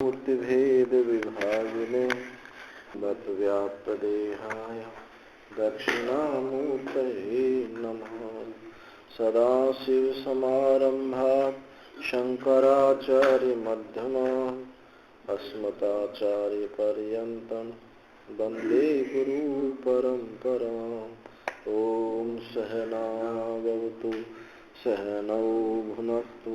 मूर्तिभेद विभागिने व्याप्तदेहाय दक्षिणामूर्तये नमः। सदाशिवसमारम्भात् शङ्कराचार्यमध्यमाम् अस्मदाचार्यपर्यन्तं वन्दे गुरुपरम्पराम्। ॐ सहनावतु सहनौ भुनक्तु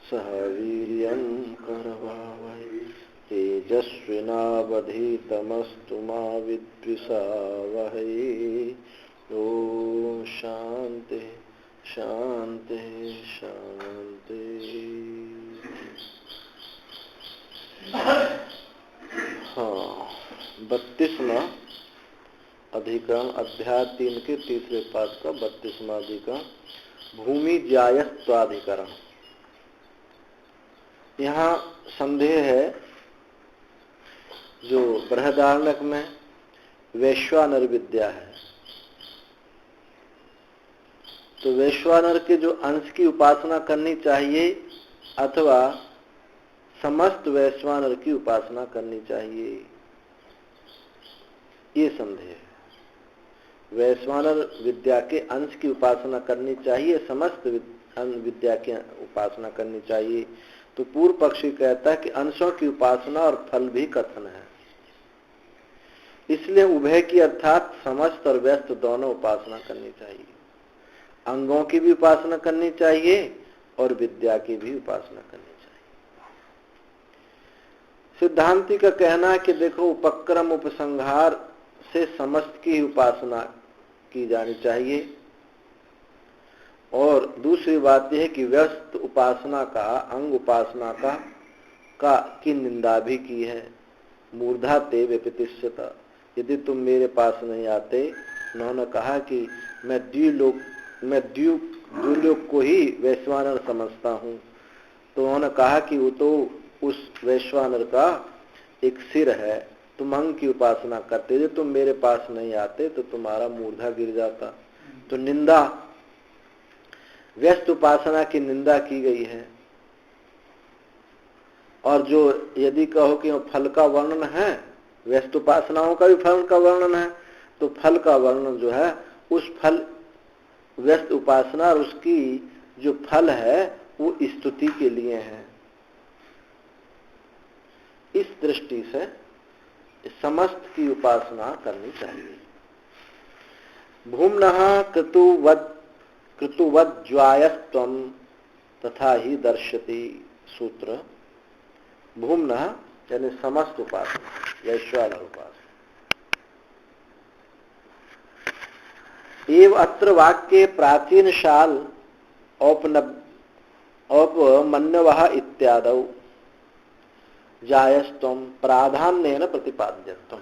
सह वीर्यं करवावहै तेजस्विनावधीतमस्तु मा विद्विषावहै। ॐ शान्ति शान्ति शान्ति। हाँ, 32वां अधिकरण अध्याय 3 के तीसरे पाद का 32वां अधिकरण भूमि जायस्त्वाधिकरण। यहाँ संदेह है जो बृहदारण्यक में वैश्वानर विद्या है, तो वैश्वानर के जो अंश की उपासना करनी चाहिए अथवा समस्त वैश्वानर की उपासना करनी चाहिए, ये संदेह है। वैश्वानर विद्या के अंश की उपासना करनी चाहिए, समस्त विद्या की उपासना करनी चाहिए। तो पूर्व पक्षी कहता है कि अंशों की उपासना और फल भी कथन है, इसलिए उभय की अर्थात समस्त और व्यस्त दोनों उपासना करनी चाहिए। अंगों की भी उपासना करनी चाहिए और विद्या की भी उपासना करनी चाहिए। सिद्धांति का कहना है कि देखो, उपक्रम उपसंहार से समस्त की उपासना की जानी चाहिए, और दूसरी बात यह है कि व्यस्त उपासना का, अंग उपासना का की निंदा भी की है। मूर्धा ते व्यपतिष्यता, यदि तुम मेरे पास नहीं आते, उन्होंने कहा कि मैं द्व्युलोक को ही वैश्वानर समझता हूँ। तो उन्होंने कहा कि वो तो उस वैश्वानर का एक सिर है, तुम अंग की उपासना करते, यदि तुम मेरे पास नहीं आते तो तुम्हारा मूर्धा गिर जाता। तो निंदा, व्यस्त उपासना की निंदा की गई है। और जो यदि कहो कि फल का वर्णन है, व्यस्त उपासनाओं का भी फल का वर्णन है, तो फल का वर्णन जो है उस फल व्यस्त उपासना और उसकी जो फल है वो स्तुति के लिए है। इस दृष्टि से समस्त की उपासना करनी चाहिए। भूम्नः कृतुवद ज्वायस्त्वं तथा ही दर्शति सूत्र। भूम्नः यानी समस्त उपासना, वैश्वानर उपासना। एव अत्र वाक्ये प्राचीन शाल औपमन्यवः इत्यादौ जायस्त्वं प्राधान्येन प्रतिपाद्यत्वम्,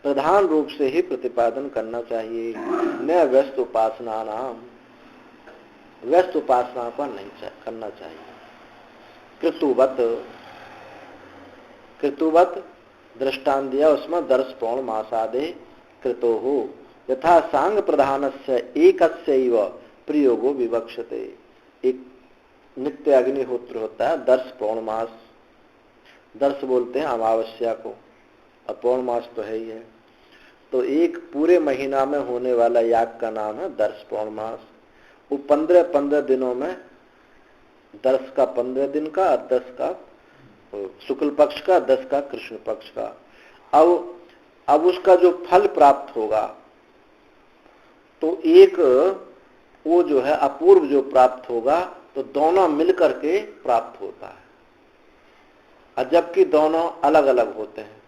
प्रधान रूप से ही प्रतिपादन करना चाहिए। न व्यस्त उपासना नाम, व्यस्त उपासना पर नहीं करना चाहिए। कृतुवत दृष्टांत दिया, उसमें दर्श पौर्णमासादे कृतो हो यथा सांग प्रधानस्य एकस्यैव प्रयोगो विवक्षते। एक नित्य अग्निहोत्र होता है, दर्श पौर्णमास, दर्श बोलते हैं अमावस्या को, और पौर्णमास तो है ही है। तो एक पूरे महीना में होने वाला याग का नाम है दर्श पौर्णमास। वो 15 दिनों में, दर्श का 15 दिन का, 10 का शुक्ल पक्ष का, 10 का कृष्ण पक्ष का। अब उसका जो फल प्राप्त होगा, तो एक वो जो है अपूर्व जो प्राप्त होगा, तो दोनों मिलकर के प्राप्त होता है। जबकि दोनों अलग अलग होते हैं,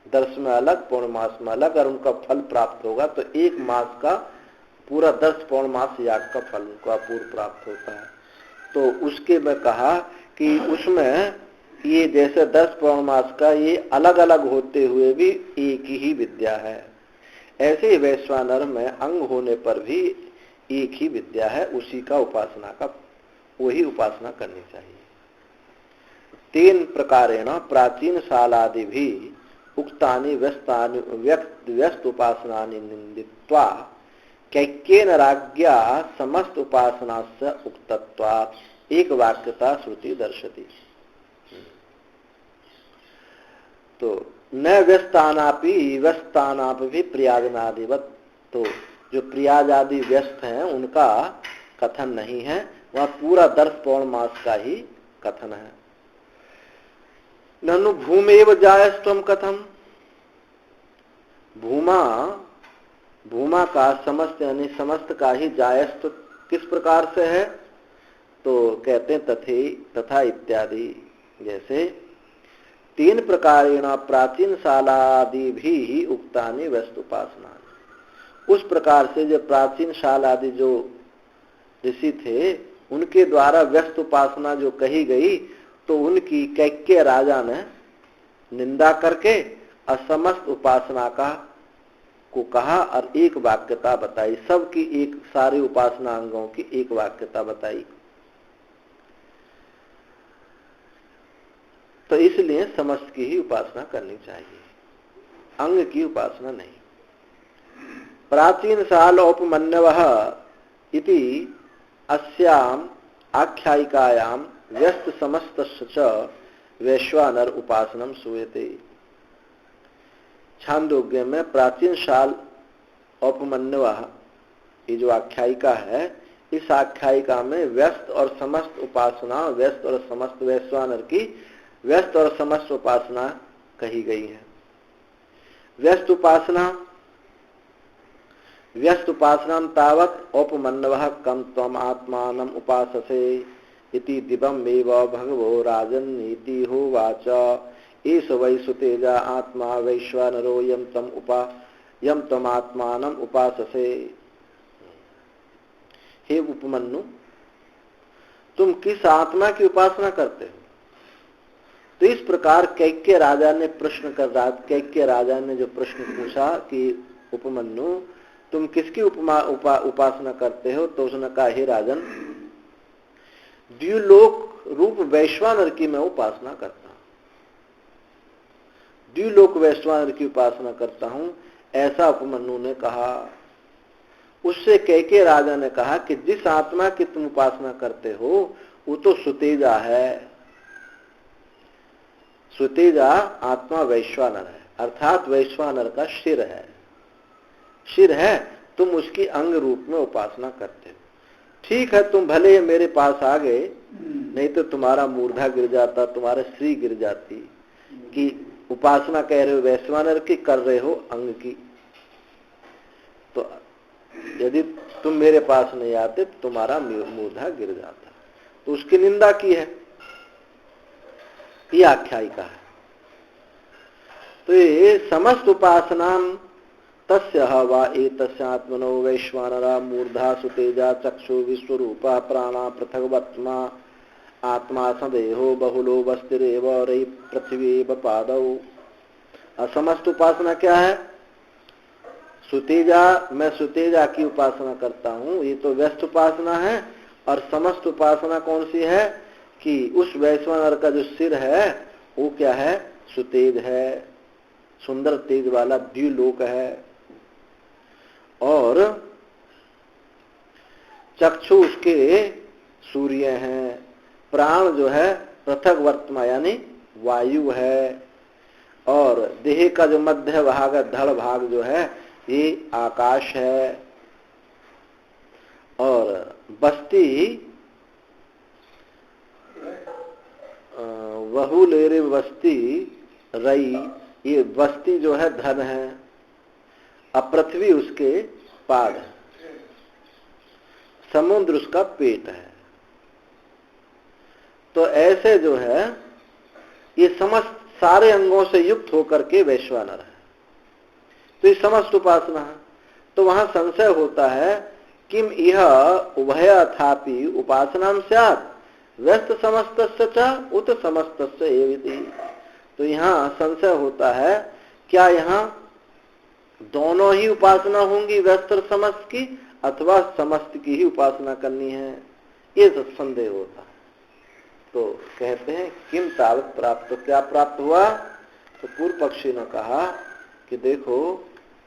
दर्श में अलग, पौर्णमास में अलग, और उनका फल प्राप्त होगा तो एक मास का पूरा 10 पौर्णमास याग का फल उनको अपूर्व प्राप्त होता है। तो उसके में कहा कि उसमें ये जैसे 10 पौर्णमास का ये अलग अलग होते हुए भी एक ही विद्या है, ऐसे ही वैश्वानर में अंग होने पर भी एक ही विद्या है, उसी का उपासना का, वही उपासना करनी चाहिए। 3 प्रकारेण प्राचीन शालादि भी उक्तानि व्यस्त उपासनानि निंदित्वा कैक्येन राज्ञा समस्त उपासनास्य उक्तत्वात् एक वाक्यता श्रुति दर्शति। तो न व्यस्तानापि व्यस्तानापि प्रियाजनादिवत, तो जो प्रियाज आदि व्यस्त हैं उनका कथन नहीं है, वह पूरा दर्श पौर्णमास का ही कथन है। ननु भूमेव जायस्त्वम कथम, भूमा का समस्त यानी समस्त का ही जायस्त्व किस प्रकार से है, तो कहते हैं तथा इत्यादि, जैसे 3 प्रकारेण प्राचीन शालादि भी उक्तानि व्यस्तुपासना, उस प्रकार से जो प्राचीन शाल आदि जो ऋषि थे उनके द्वारा व्यस्त उपासना जो कही गई, तो उनकी कैकेय राजा ने निंदा करके असमस्त उपासना को कहा और एक वाक्यता बताई, सबकी एक सारे उपासना अंगों की एक वाक्यता बताई। तो इसलिए समस्त की ही उपासना करनी चाहिए, अंग की उपासना नहीं। प्राचीन शाल औपमन्यवः इति अस्याम आख्यायिकायां व्यस्त समस्तस्य च वैश्वानर उपासनम सूयते। छांदोग्य में प्राचीन शाल औपमन्यवः ये जो आख्यायिका है, इस आख्यायिका में व्यस्त और समस्त उपासना, व्यस्त और समस्त वैश्वानर की व्यस्त और समस्त उपासना कही गई है। व्यस्त उपासना तावत औपमन्यवः कम त्वम आत्मानम उपाससे इति दिवम एव भगवो राजन नीति होवाच एष वै सुतेजा आत्मा वैश्वानरो यम तम आत्मानम उपाससे। हे उपमन्यु, तुम किस आत्मा की उपासना करते हो? तो इस प्रकार कैकेय राजा ने कैकेय राजा ने जो प्रश्न पूछा कि उपमन्यु तुम किसकी उपासना करते हो, तो उसने कहा हे राजन, द्व्युलोक रूप वैश्वानर की मैं उपासना करता हूं, द्व्युलोक वैश्वानर की उपासना करता हूं, ऐसा उपमन्यु ने कहा। उससे कैकेय राजा ने कहा कि जिस आत्मा की तुम उपासना करते हो वो तो सुतेजा है, सुतेजा आत्मा वैश्वानर है, अर्थात वैश्वानर का सिर है, तुम उसकी अंग रूप में उपासना करते हो। ठीक है, तुम भले मेरे पास आ गए, नहीं तो तुम्हारा मूर्धा गिर जाता, तुम्हारा श्री गिर जाती, कि उपासना कह रहे हो वैश्वानर की, कर रहे हो अंग की। तो यदि तुम मेरे पास नहीं आते तो तुम्हारा मूर्धा गिर जाता, तो उसकी निंदा की है, ये आख्यायिका है। तो ये समस्त उपासना तस्य वा एतस्य आत्मनो वैश्वानरा मूर्धा सुतेजा चक्षु विश्वरूपा प्राणा पृथग्वत्मा आत्मा सदेहो बहुलो वस्तिरेव रई पृथ्वी पादौ। असमस्त उपासना क्या है? सुतेजा, मैं सुतेजा की उपासना करता हूँ, ये तो व्यस्त उपासना है। और समस्त उपासना कौन सी है कि उस वैश्वानर का जो सिर है वो क्या है? सुतेज है, सुंदर तेज वाला द्व्युलोक है। और चक्षु उसके सूर्य हैं, प्राण जो है पृथक वर्तमा यानी वायु है, और देह का जो मध्य भाग है, धड़ भाग जो है ये आकाश है, और बस्ती वहुलेरे बस्ती रई, ये बस्ती जो है धन है, अब पृथ्वी उसके पाद है, समुद्र उसका पेट है। तो ऐसे जो है ये समस्त सारे अंगों से युक्त होकर के वैश्वानर है, तो ये समस्त उपासना है। तो वहां संशय होता है किम यह उभय अथापि उपासना स्यात् व्यस्त समस्तस्य च उत समस्तस्य एविति। तो यहाँ संशय होता है, क्या यहाँ दोनों ही उपासना होंगी व्यस्त और समस्त की, अथवा समस्त की ही उपासना करनी है, ये तो संदेह होता है। तो कहते हैं किम तावत प्राप्त, तो क्या प्राप्त हुआ? तो पूर्व पक्षी ने कहा कि देखो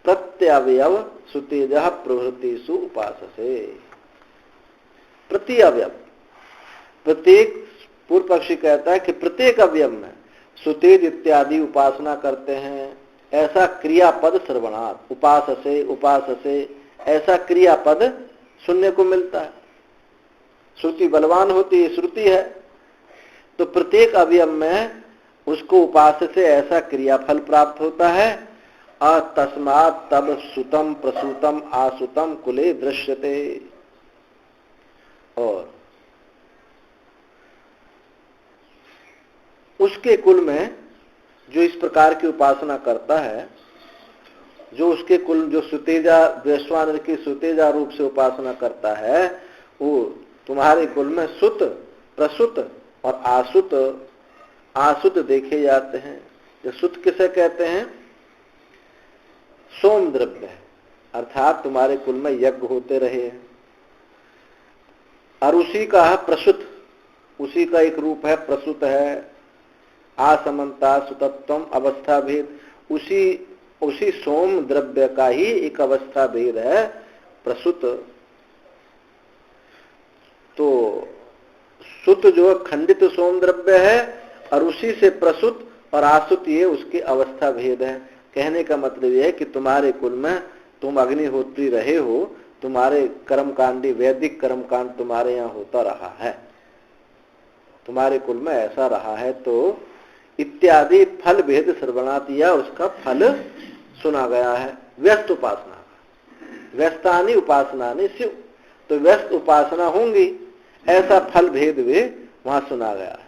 प्रत्यवयव सुतेजः प्रवृत्तिषु उपाससे। प्रति अवयव, प्रत्येक, पूर्व पक्षी कहता है कि प्रत्येक अवयव में सुतेज इत्यादि उपासना करते हैं, ऐसा क्रियापद श्रवणात्, उपास से ऐसा क्रियापद सुनने को मिलता है। श्रुति बलवान होती है, श्रुति है, तो प्रत्येक अवयव में उसको उपास से ऐसा क्रियाफल प्राप्त होता है। तस्मात् तब सुतम प्रसूतम आसुतम कुले दृश्यते। और उसके कुल में जो इस प्रकार की उपासना करता है, जो उसके कुल जो सुतेजा वैश्वानर की सुतेजा रूप से उपासना करता है, वो तुम्हारे कुल में सुत प्रसुत और आसुत देखे जाते हैं। जो सुत किसे कहते हैं? सोम द्रव्य, अर्थात तुम्हारे कुल में यज्ञ होते रहे हैं। और उसी का है प्रसुत, उसी का एक रूप है प्रसुत है। आसमंता सुतत्वम अवस्था भेद, उसी सोम द्रव्य का ही एक अवस्था भेद है प्रसुत। तो सुत जो खंडित सोम द्रव्य है और उसी से प्रसुत और आसुत, ये उसके अवस्था भेद है। कहने का मतलब यह है कि तुम्हारे कुल में तुम अग्निहोत्री रहे हो, तुम्हारे कर्मकांडी वैदिक कर्मकांड तुम्हारे यहाँ होता रहा है, तुम्हारे कुल में ऐसा रहा है। तो इत्यादि फल भेद श्रवणात्, या उसका फल सुना गया है। व्यस्त उपासना, व्यस्तानि उपासनानि स्युः, तो व्यस्त उपासना होंगी, ऐसा फल भेद वे वहां सुना गया है।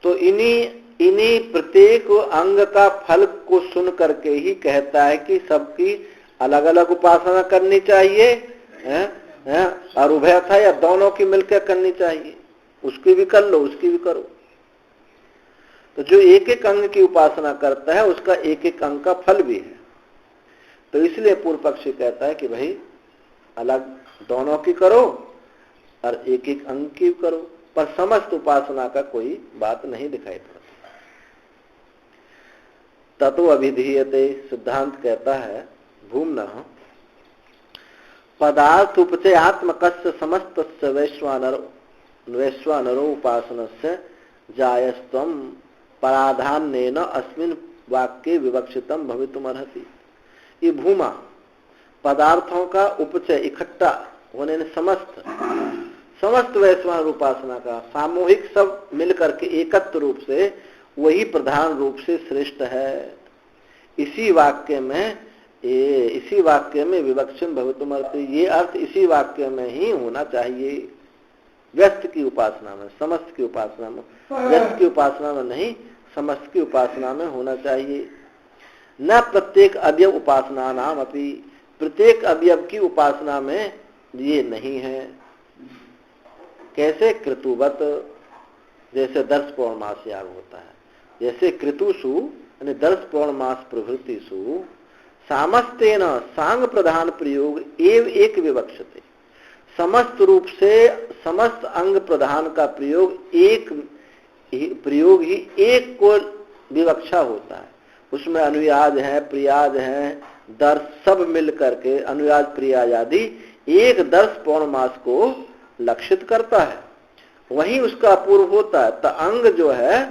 तो इन्हीं प्रत्येक अंग का फल को सुन करके ही कहता है कि सबकी अलग अलग उपासना करनी चाहिए, और उभयथा या दोनों की मिलकर करनी चाहिए। उसकी भी कर लो, उसकी भी करो। तो जो एक एक अंग की उपासना करता है उसका एक एक अंग का फल भी है। तो इसलिए पूर्व पक्षी कहता है कि भाई अलग दोनों की करो और एक एक अंग की करो, पर समस्त उपासना का कोई बात नहीं दिखाई पड़ती। ततो अभिधीयते, सिद्धांत कहता है भूमनः पदार्थ उपचयात्मकस्य समस्तस्य वैश्वानरो उपासनस्य जायस्त्वं पराधान्येन अस्मिन् वाक्ये विवक्षितम भवितुमर्हति। ये भूमा पदार्थों का उपचय, इकट्ठा होने ने समस्त वैश्वानर उपासना का सामूहिक सब मिलकर के एकत्र रूप से वही प्रधान रूप से श्रेष्ठ है। इसी वाक्य में विवक्षितम भवितुमर्हति, ये अर्थ इसी वाक्य में ही होना चाहिए। व्यस्त की उपासना में, समस्त की उपासना में, व्यस्त की उपासना में नहीं, समस्त की उपासना में होना चाहिए। न प्रत्येक अवयव उपासना नाम अपि, प्रत्येक अवयव की उपासना में ये नहीं है। कैसे? कृतुवत, जैसे 10 पौर्णमास याग होता है, जैसे कृतुषु यानी 10 पौर्णमास प्रभृतिषु सामस्तेन सांग प्रधान प्रयोग एव एक विवक्षते, समस्त रूप से समस्त अंग प्रधान का प्रयोग ही एक को विवक्षा होता है। उसमें अनुयाज है, प्रियाज है, दर्श सब मिल करके अनुयाज प्रियाज आदि एक 10 पौर्णमास को लक्षित करता है, वही उसका पूर्व होता है। तो अंग जो है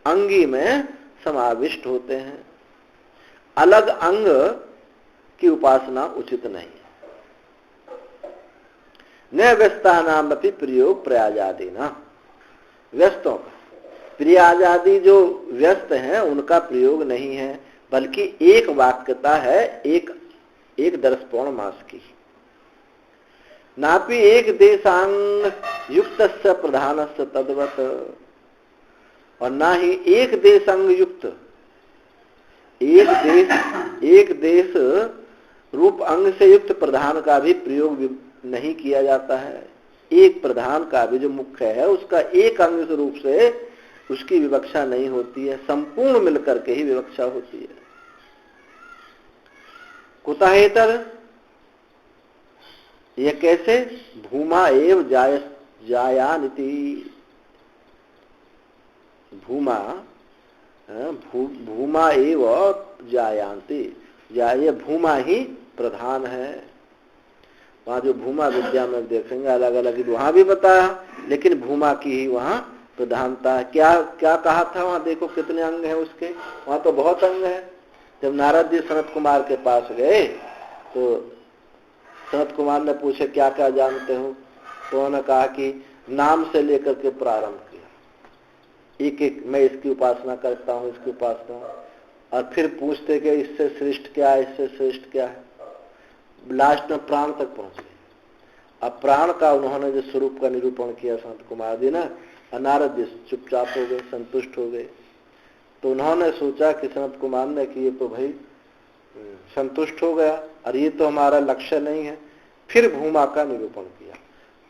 अंगी में समाविष्ट होते हैं। अलग अंग की उपासना उचित नहीं है। न व्यस्तानामपि प्रयोग प्रयाजादि न, व्यस्तों का प्रियाजादि जो व्यस्त हैं उनका प्रयोग नहीं है, बल्कि एक वाक्यता है एक 10 पौर्णमास की। नापि एक देशांग युक्तस्य प्रधानस्य तद्वत्, और ना ही एक देशांग युक्त, एक देश रूप अंग से युक्त प्रधान का भी प्रयोग नहीं किया जाता है। एक प्रधान का भी जो मुख्य है उसका एक अंग रूप से उसकी विवक्षा नहीं होती है, संपूर्ण मिलकर के ही विवक्षा होती है। कुतहेतर, यह कैसे? भूमा एव जायानिति, भूमा एव जायांति, ये भूमा ही प्रधान है। वहां जो भूमा विद्या में देखेंगे अलग अलग, वहां भी बताया, लेकिन भूमा की ही वहां प्रधानता। क्या क्या कहा था वहां, देखो कितने अंग हैं उसके, वहां तो बहुत अंग है। जब नारद जी सनत कुमार के पास गए तो सनत कुमार ने पूछे क्या क्या जानते हो, तो उन्होंने कहा कि नाम से लेकर के प्रारंभ किया, एक एक मैं इसकी उपासना करता हूँ, इसकी उपासना, और फिर पूछते कि इससे श्रेष्ठ क्या है, इससे श्रेष्ठ क्या है, लास्ट में प्राण तक पहुंच गए। अब प्राण का उन्होंने जो स्वरूप का निरूपण किया संत कुमार जी ने, नारद जी चुपचाप हो गए, संतुष्ट हो गए। तो उन्होंने सोचा कि संत कुमार ने कि ये तो भाई संतुष्ट हो गया और ये तो हमारा लक्ष्य नहीं है। फिर भूमा का निरूपण किया।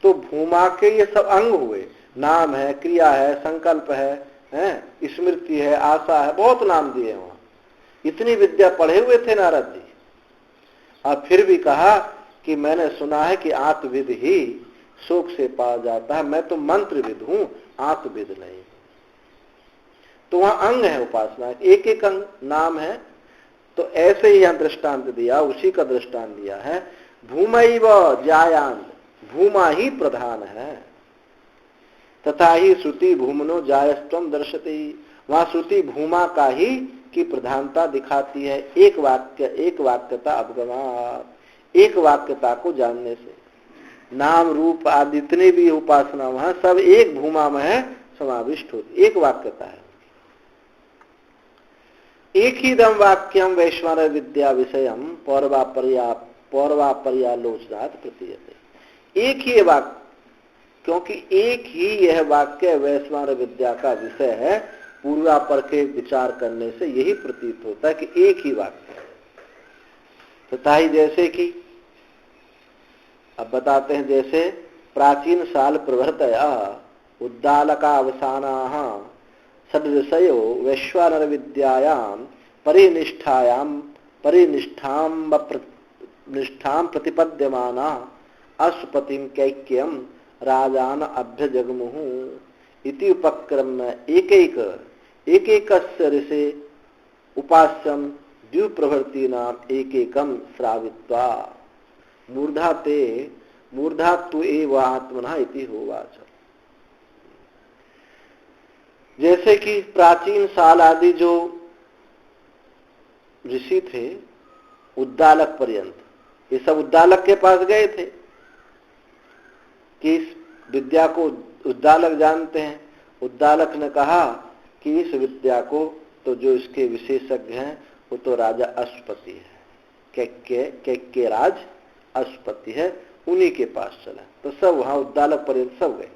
तो भूमा के ये सब अंग हुए, नाम है, क्रिया है, संकल्प है, स्मृति है, आशा है, बहुत नाम दिए वहां। इतनी विद्या पढ़े हुए थे नारद जी, और फिर भी कहा कि मैंने सुना है कि आत्मविद ही शोक से पा जाता है, मैं तो मंत्रविद हूं, आत्मविद नहीं। तो वहां अंग है उपासना, एक एक अंग नाम है। तो ऐसे ही यहां दृष्टांत दिया, उसी का दृष्टांत दिया है। भूमैव जायांत, भूमा ही प्रधान है, तथा ही श्रुति भूमनो जायस्त्वम दर्शते। वहां श्रुति भूमा का ही की प्रधानता दिखाती है, एक वाक्यता अवगमात, एक वाक्यता को जानने से। नाम रूप आदि जितने भी उपासना वहां सब एक भूमा में है समाविष्ट होती, एक वाक्यता है। एक ही दम वाक्यम वैश्वानर विद्या विषयम पौर्वापर्यालोचनात् प्रतीयते। एक ही वाक्य, क्योंकि एक ही यह वाक्य वैश्वानर विद्या का विषय है, पूर्वापर के विचार करने से यही प्रतीत होता है कि एक ही वाक्य है। तथा ही जैसे कि अब बताते हैं, जैसे प्राचीन साल प्रवर्तया उद्दालकावसानाः सदृशयो वैश्वानर विद्यायां निष्ठां प्रतिपद्यमाना अश्वपतिं कैक्यम राजान अभ्यजगमुः इति उपक्रम एक ऋषे उपास्यम द्युप्रभृतीनाम एकैकं श्रावित्वा मूर्धा तु एव आत्मनः इति होवाच। जैसे कि प्राचीन साल आदि जो ऋषि थे उद्दालक पर्यंत, ये सब उद्दालक के पास गए थे कि इस विद्या को उद्दालक जानते हैं। उद्दालक ने कहा कि इस विद्या को तो जो इसके विशेषज्ञ हैं वो तो राजा अश्वपति है, कैक्य राज अश्वपति है, उन्हीं के पास चला। तो सब वहां उद्दालक पर्यंत सब गए,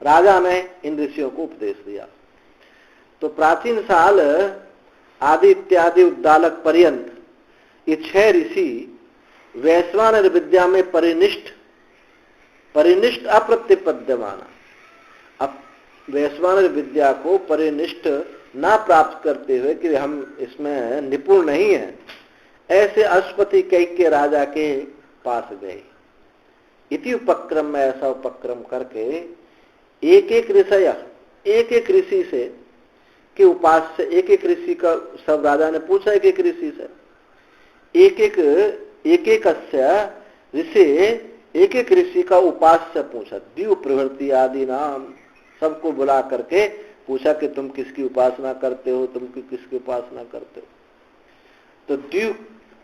राजा ने इन ऋषियों को उपदेश दिया। तो प्राचीन साल आदि इत्यादि उद्दालक पर्यंत ये 6 ऋषि वैश्वानर विद्या में परिनिष्ठ अप्रतिपद्यमाना, अब वैश्वानर विद्या को परिनिष्ठ ना प्राप्त करते हुए कि हम इसमें निपुण नहीं हैं, ऐसे अश्वपति कैक्य राजा के पास गए। इति उपक्रम में, ऐसा उपक्रम करके एक एक ऋषि से के उपास्य, एक ऋषि का सब राजा ने पूछा, एक ऋषि से एक ऋषि का उपास्य पूछा, द्यु प्रवृत्ति आदि नाम, सबको बुला करके पूछा कि तुम किसकी उपासना करते हो, तुम किसकी उपासना करते हो। तो द्यु,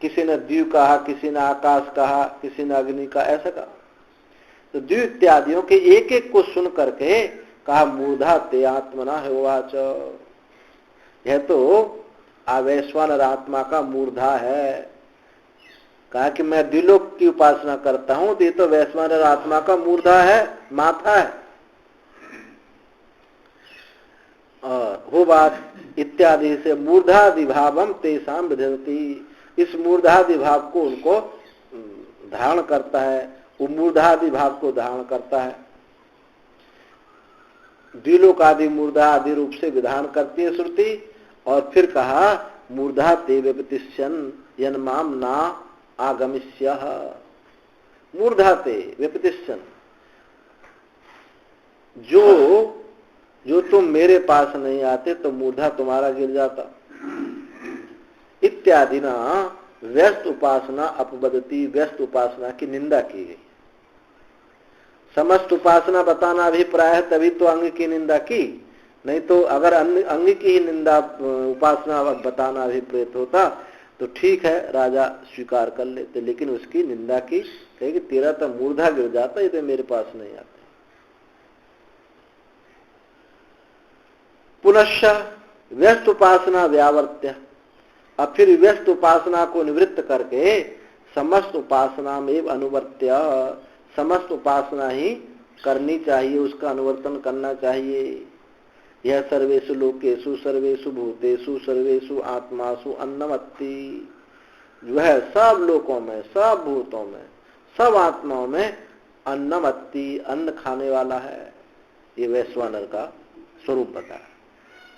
किसी ने द्यु कहा, किसी ने आकाश कहा, किसी ने अग्नि का, ऐसा कहा। तो द्यु इत्यादियों के एक एक को सुन करके कहा मूर्धा ते आत्मना है वाच, यह तो वैश्वानर आत्मा का मूर्धा है। कहा कि मैं द्विलोक की उपासना करता हूं, तो ये तो वैश्वानर आत्मा का मूर्धा है, माथा है। और हो बात इत्यादि से मूर्धादि भावम तेषाम विधरती, इस मूर्धादि भाव को उनको धारण करता है, वो मूर्धादि भाव को धारण करता है। द्विलोक आदि मूर्धा आदि रूप से विधान करती है श्रुति। और फिर कहा मूर्धा ते व्यपतिष्यन् यन्माम ना आगमिष्यः, मूर्धा ते व्यपतिष्यन्, जो तुम मेरे पास नहीं आते तो मूर्धा तुम्हारा गिर जाता। इत्यादि ना व्यस्त उपासना अपवदती, व्यस्त उपासना की निंदा की गई। समस्त उपासना बताना अभिप्राय है, तभी तो अंग की निंदा की। नहीं तो अगर अंग की ही निंदा उपासना बताना अभिप्रेत होता तो ठीक है, राजा स्वीकार कर लेते, लेकिन उसकी निंदा की, कहे कि तेरा तो मूर्धा गिर जाता, ये तो मेरे पास नहीं आता। पुनश्च व्यस्त उपासना व्यावर्त्य, अब फिर व्यस्त उपासना को निवृत्त करके समस्त उपासना में अनुवर्त्य, समस्त उपासना ही करनी चाहिए, उसका अनुवर्तन करना चाहिए। यह सर्वेषु लोकेषु सर्वेषु भूतेषु सर्वेषु आत्मासु अन्नमत्ति, वह सब लोकों में, सब भूतों में, सब आत्माओं में अन्नमत्ति, अन्न खाने वाला है। ये वैश्वानर का स्वरूप बताया।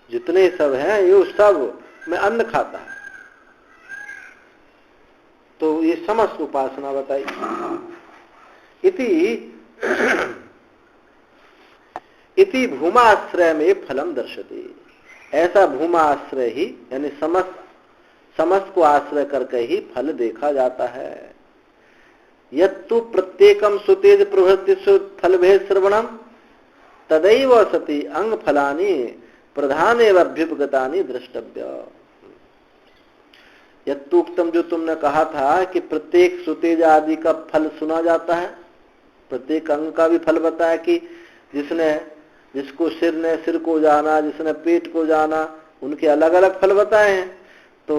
जितने सब हैं ये सब में अन्न खाता है। तो ये समस्त उपासना बताई। इति भूमाश्रय में फलम दर्शते, ऐसा भूमाश्रय ही यानी समस्त को आश्रय करके ही फल देखा जाता है। यत्तु प्रत्येकम सुतेज प्रवृत्ति फल भेद श्रवणम तदैव सति अंग फलानि प्रधानेव अभ्युपगतानि द्रष्टव्य। यत्तुक्तम, जो तुमने कहा था कि प्रत्येक सुतेज आदि का फल सुना जाता है, प्रत्येक अंग का भी फल बताया कि जिसको सिर ने सिर को जाना, जिसने पेट को जाना, उनके अलग अलग फल बताए हैं, तो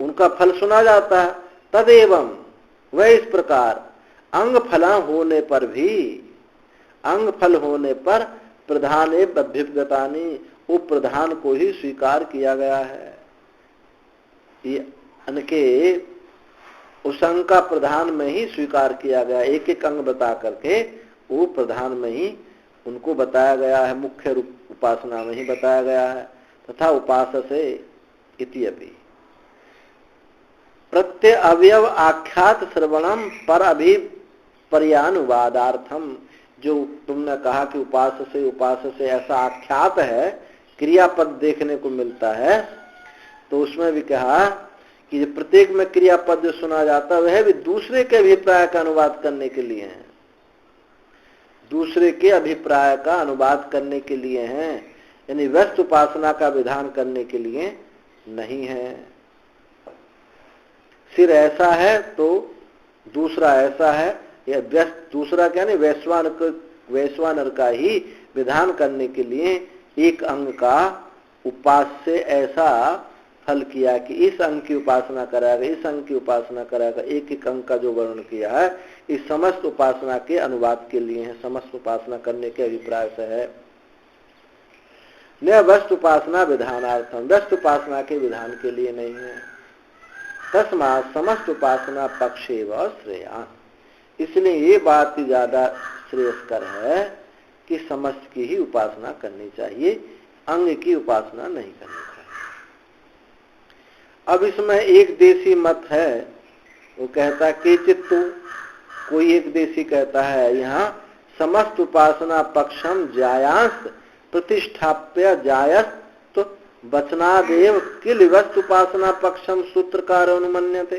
उनका फल सुना जाता है। तदेवं, वह इस प्रकार अंग फला होने पर भी, अंग फल होने पर प्रधाने अभ्युपगतानि, वो प्रधान को ही स्वीकार किया गया है। ये अनके उस अंग का प्रधान में ही स्वीकार किया गया, एक एक अंग बता करके वो प्रधान में ही उनको बताया गया है, मुख्य रूप उपासना में ही बताया गया है। तथा उपाससे इत्यपि प्रत्यय अवयव आख्यात श्रवणम पर अभिपर्यानुवादार्थम, जो तुमने कहा कि उपास से ऐसा आख्यात है, क्रियापद देखने को मिलता है, तो उसमें भी कहा कि प्रत्येक में क्रियापद जो सुना जाता है वह भी दूसरे के अभिप्राय का अनुवाद करने के लिए है, दूसरे के अभिप्राय का अनुवाद करने के लिए हैं, यानी व्यस्त उपासना का विधान करने के लिए नहीं है। सिर ऐसा है तो दूसरा ऐसा है, यह व्यस्त दूसरा क्या नहीं, वैश्वानर का ही विधान करने के लिए एक अंग का उपास से ऐसा फल किया कि इस अंग की उपासना कराएगा, इस अंग की उपासना कराएगा। एक एक अंग का जो वर्णन किया है इस समस्त उपासना के अनुवाद के लिए है, समस्त उपासना करने के अभिप्राय से है। न वस्तु उपासना विधानार्थम, वस्तु उपासना के विधान के लिए नहीं है। तस्मात् समस्त उपासना पक्षे व श्रेया, इसलिए ये बात ही ज्यादा श्रेयस्कर है कि समस्त की ही उपासना करनी चाहिए, अंग की उपासना नहीं करनी चाहिए। अब इसमें एक देशी मत है, वो कहता कि चित्तु, कोई एक देशी कहता है यहाँ समस्त उपासना पक्षम जायांस प्रतिष्ठाप्य जायस्त वचनादेव किल वस्तु उपासना पक्षम सूत्रकार अनुमन्यते।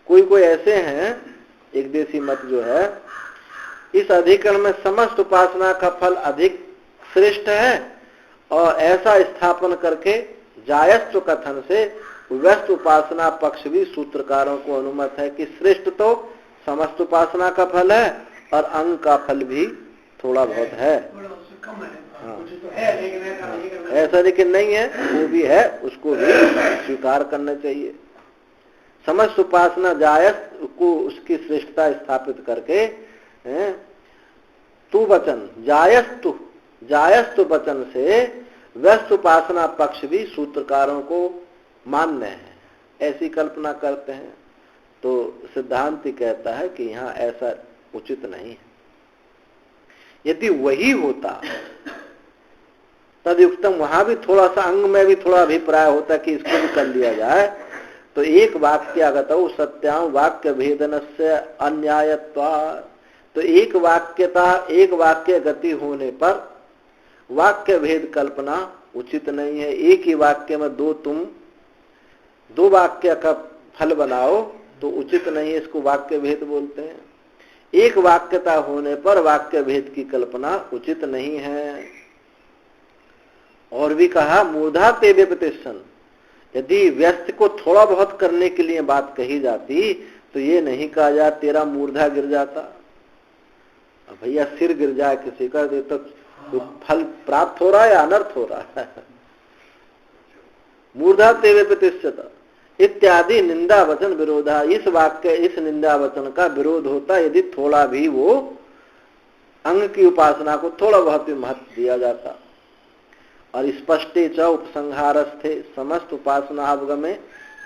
कोई ऐसे हैं, एक देशी मत जो है, इस अधिकरण में समस्त उपासना का फल अधिक श्रेष्ठ है और ऐसा स्थापन करके जायस्व कथन से व्यस्त उपासना पक्ष भी सूत्रकारों को अनुमत है कि श्रेष्ठ तो समस्त उपासना का फल है और अंग का फल भी थोड़ा बहुत है। हाँ, ऐसा लेकिन नहीं है, वो भी है, उसको भी स्वीकार करना चाहिए। समस्त उपासना जायस्त को उसकी श्रेष्ठता स्थापित करके तु वचन जायस्तु वचन से व्यस्त उपासना पक्ष भी सूत्रकारों को मान्य है, ऐसी कल्पना करते हैं। तो सिद्धांत कहता है कि यहाँ ऐसा उचित नहीं है। यदि वही होता तदयुक्तम, वहां भी थोड़ा सा अंग में भी थोड़ा अभिप्राय होता कि इसको भी कर लिया जाए, तो एक वाक्यागत सत्याम वाक्य भेदनस्य अन्यायत्वा, तो एक वाक्य गति होने पर वाक्य भेद कल्पना उचित नहीं है। एक ही वाक्य में दो वाक्य का फल बनाओ तो उचित नहीं है, इसको वाक्य भेद बोलते हैं। एक वाक्यता होने पर वाक्य भेद की कल्पना उचित नहीं है। और भी कहा मूर्धा ते व्यपतिष्ठन्, यदि व्यस्त को थोड़ा बहुत करने के लिए बात कही जाती तो ये नहीं कहा जा तेरा मूर्धा गिर जाता। भैया सिर गिर जाए किसी का तो फल प्राप्त हो रहा है या अनर्थ हो रहा है। मूर्धा ते व्यपतिष्ठत् इत्यादि निंदा वचन विरोधा, इस वाक्य इस निंदा वचन का विरोध होता यदि थोड़ा भी वो अंग की उपासना को थोड़ा बहुत भी महत्व दिया जाता। और स्पष्टे च उपसंहारस्थे समस्त उपासना अवगमे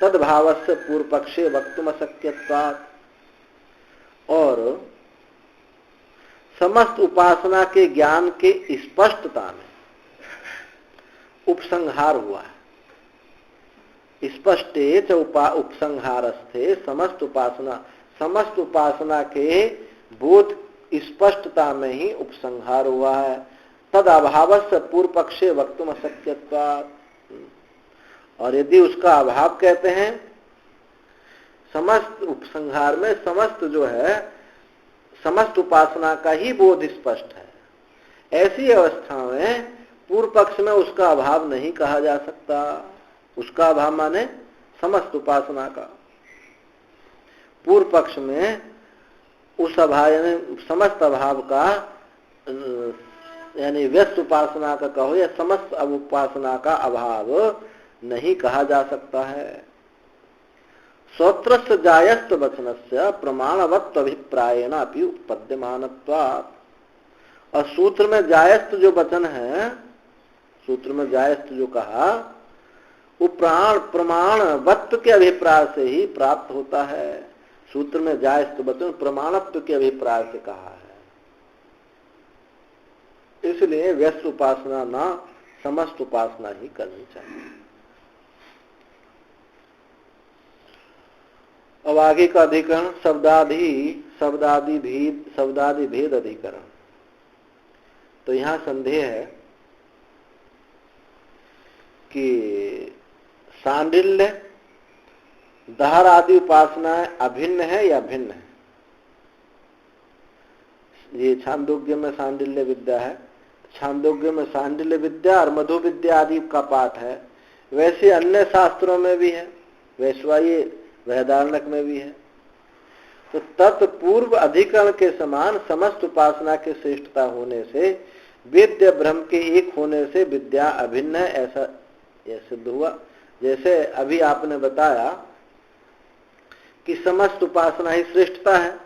तद्भावस्य पूर्व पक्षे वक्तुम अशक्यत्वात्, और समस्त उपासना के ज्ञान के स्पष्टता में उपसंहार हुआ है। स्पष्टे च उपसंहारस्थे समस्त उपासना के बोध स्पष्टता में ही उपसंहार हुआ है। तद अभावस्य पूर्व पक्षे वक्तुम अशक्यत्वात्, और यदि उसका अभाव कहते हैं समस्त उपसंहार में समस्त जो है समस्त उपासना का ही बोध स्पष्ट है, ऐसी अवस्था में पूर्व पक्ष में उसका अभाव नहीं कहा जा सकता। उसका अभाव माने समस्त उपासना का। पूर्व पक्ष में उस अभाव यानी समस्त अभाव का यानी व्यस्त उपासना का कहो या समस्त उपासना का अभाव नहीं कहा जा सकता है। श्रोत्रस्य जायस्त वचनस्य प्रमाणवत्व अभिप्रायेण अपि उपपद्यमानत्वात्, और सूत्र में जायस्त जो वचन है, सूत्र में जायस्त जो कहा वो प्रमाणवत्व के अभिप्राय से ही प्राप्त होता है। सूत्र में जायस्त वचन प्रमाणत्व के अभिप्राय से कहा है, इसलिए व्यस्त उपासना ना समस्त उपासना ही करनी चाहिए। अब आगे का अधिकरण शब्दादि भेद अधिकरण। तो यहां संदेह है कि सांडिल्य दहर आदि उपासनाएं अभिन्न है या भिन्न है। ये छांदोग्य में सांडिल्य विद्या है, छांदोग्य में सांडिल्य विद्या और मधु विद्या आदि का पाठ है। वैसे अन्य शास्त्रों में भी है, वैश्वाये बृहदारण्यक में भी है। तो तत्पूर्व अधिकरण के समान समस्त उपासना की श्रेष्ठता होने से वेद्य ब्रह्म के एक होने से विद्या अभिन्न है, ऐसा यह सिद्ध हुआ। जैसे अभी आपने बताया कि समस्त उपासना ही श्रेष्ठता है,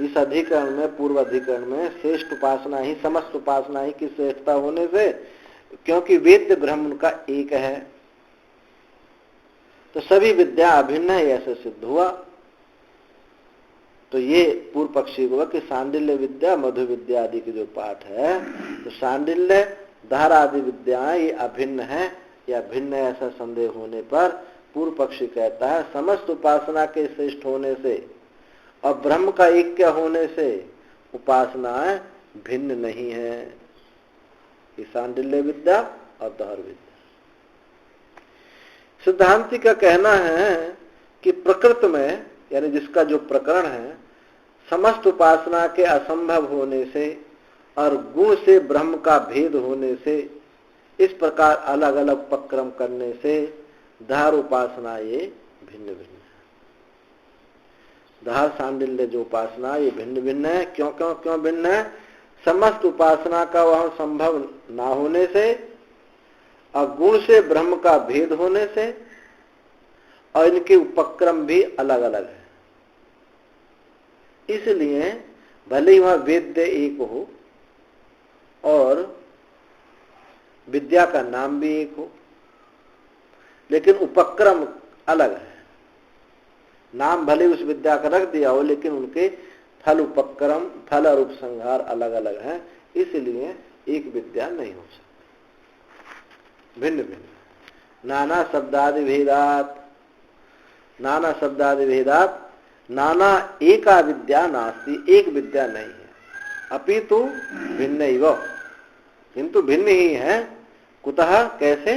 इस अधिकरण में पूर्व अधिकरण में श्रेष्ठ उपासना ही समस्त उपासना ही की श्रेष्ठता होने से, क्योंकि वेद्य ब्रह्म उनका एक है, तो सभी विद्या अभिन्न है ऐसे सिद्ध हुआ। तो ये पूर्व पक्षी हुआ कि सांडिल्य विद्या मधु विद्या आदि के जो पाठ है, तो सांडिल्य धार आदि विद्याएं ये अभिन्न है या भिन्न है, ऐसा संदेह होने पर पूर्व पक्षी कहता है समस्त उपासना के श्रेष्ठ होने से और ब्रह्म का ऐक्य होने से उपासनाएं भिन्न नहीं है, ये सांडिल्य विद्या और दहर विद्या। सिद्धांति का कहना है कि प्रकृत में यानी जिसका जो प्रकरण है समस्त उपासना के असंभव होने से और गुण से ब्रह्म का भेद होने से, इस प्रकार अलग अलग उपक्रम करने से धार उपासना ये भिन्न भिन्न है। धार सांडिल्य जो उपासना ये भिन्न भिन्न है। क्यों क्यों क्यों भिन्न है? समस्त उपासना का वह संभव ना होने से और गुण से ब्रह्म का भेद होने से और इनके उपक्रम भी अलग अलग है। इसलिए भले ही वह वेद्य एक हो और विद्या का नाम भी एक हो, लेकिन उपक्रम अलग है। नाम भले उस विद्या का रख दिया हो, लेकिन उनके फल उपक्रम फल और उपसंहार अलग अलग हैं, इसलिए एक विद्या नहीं हो सकती, भिन्न भिन्न। नाना शब्दादि भेदात नाना एका विद्या नास्ति, एक विद्या नहीं है, अपितु भिन्नैव, किंतु भिन्न ही है। कुतः कैसे?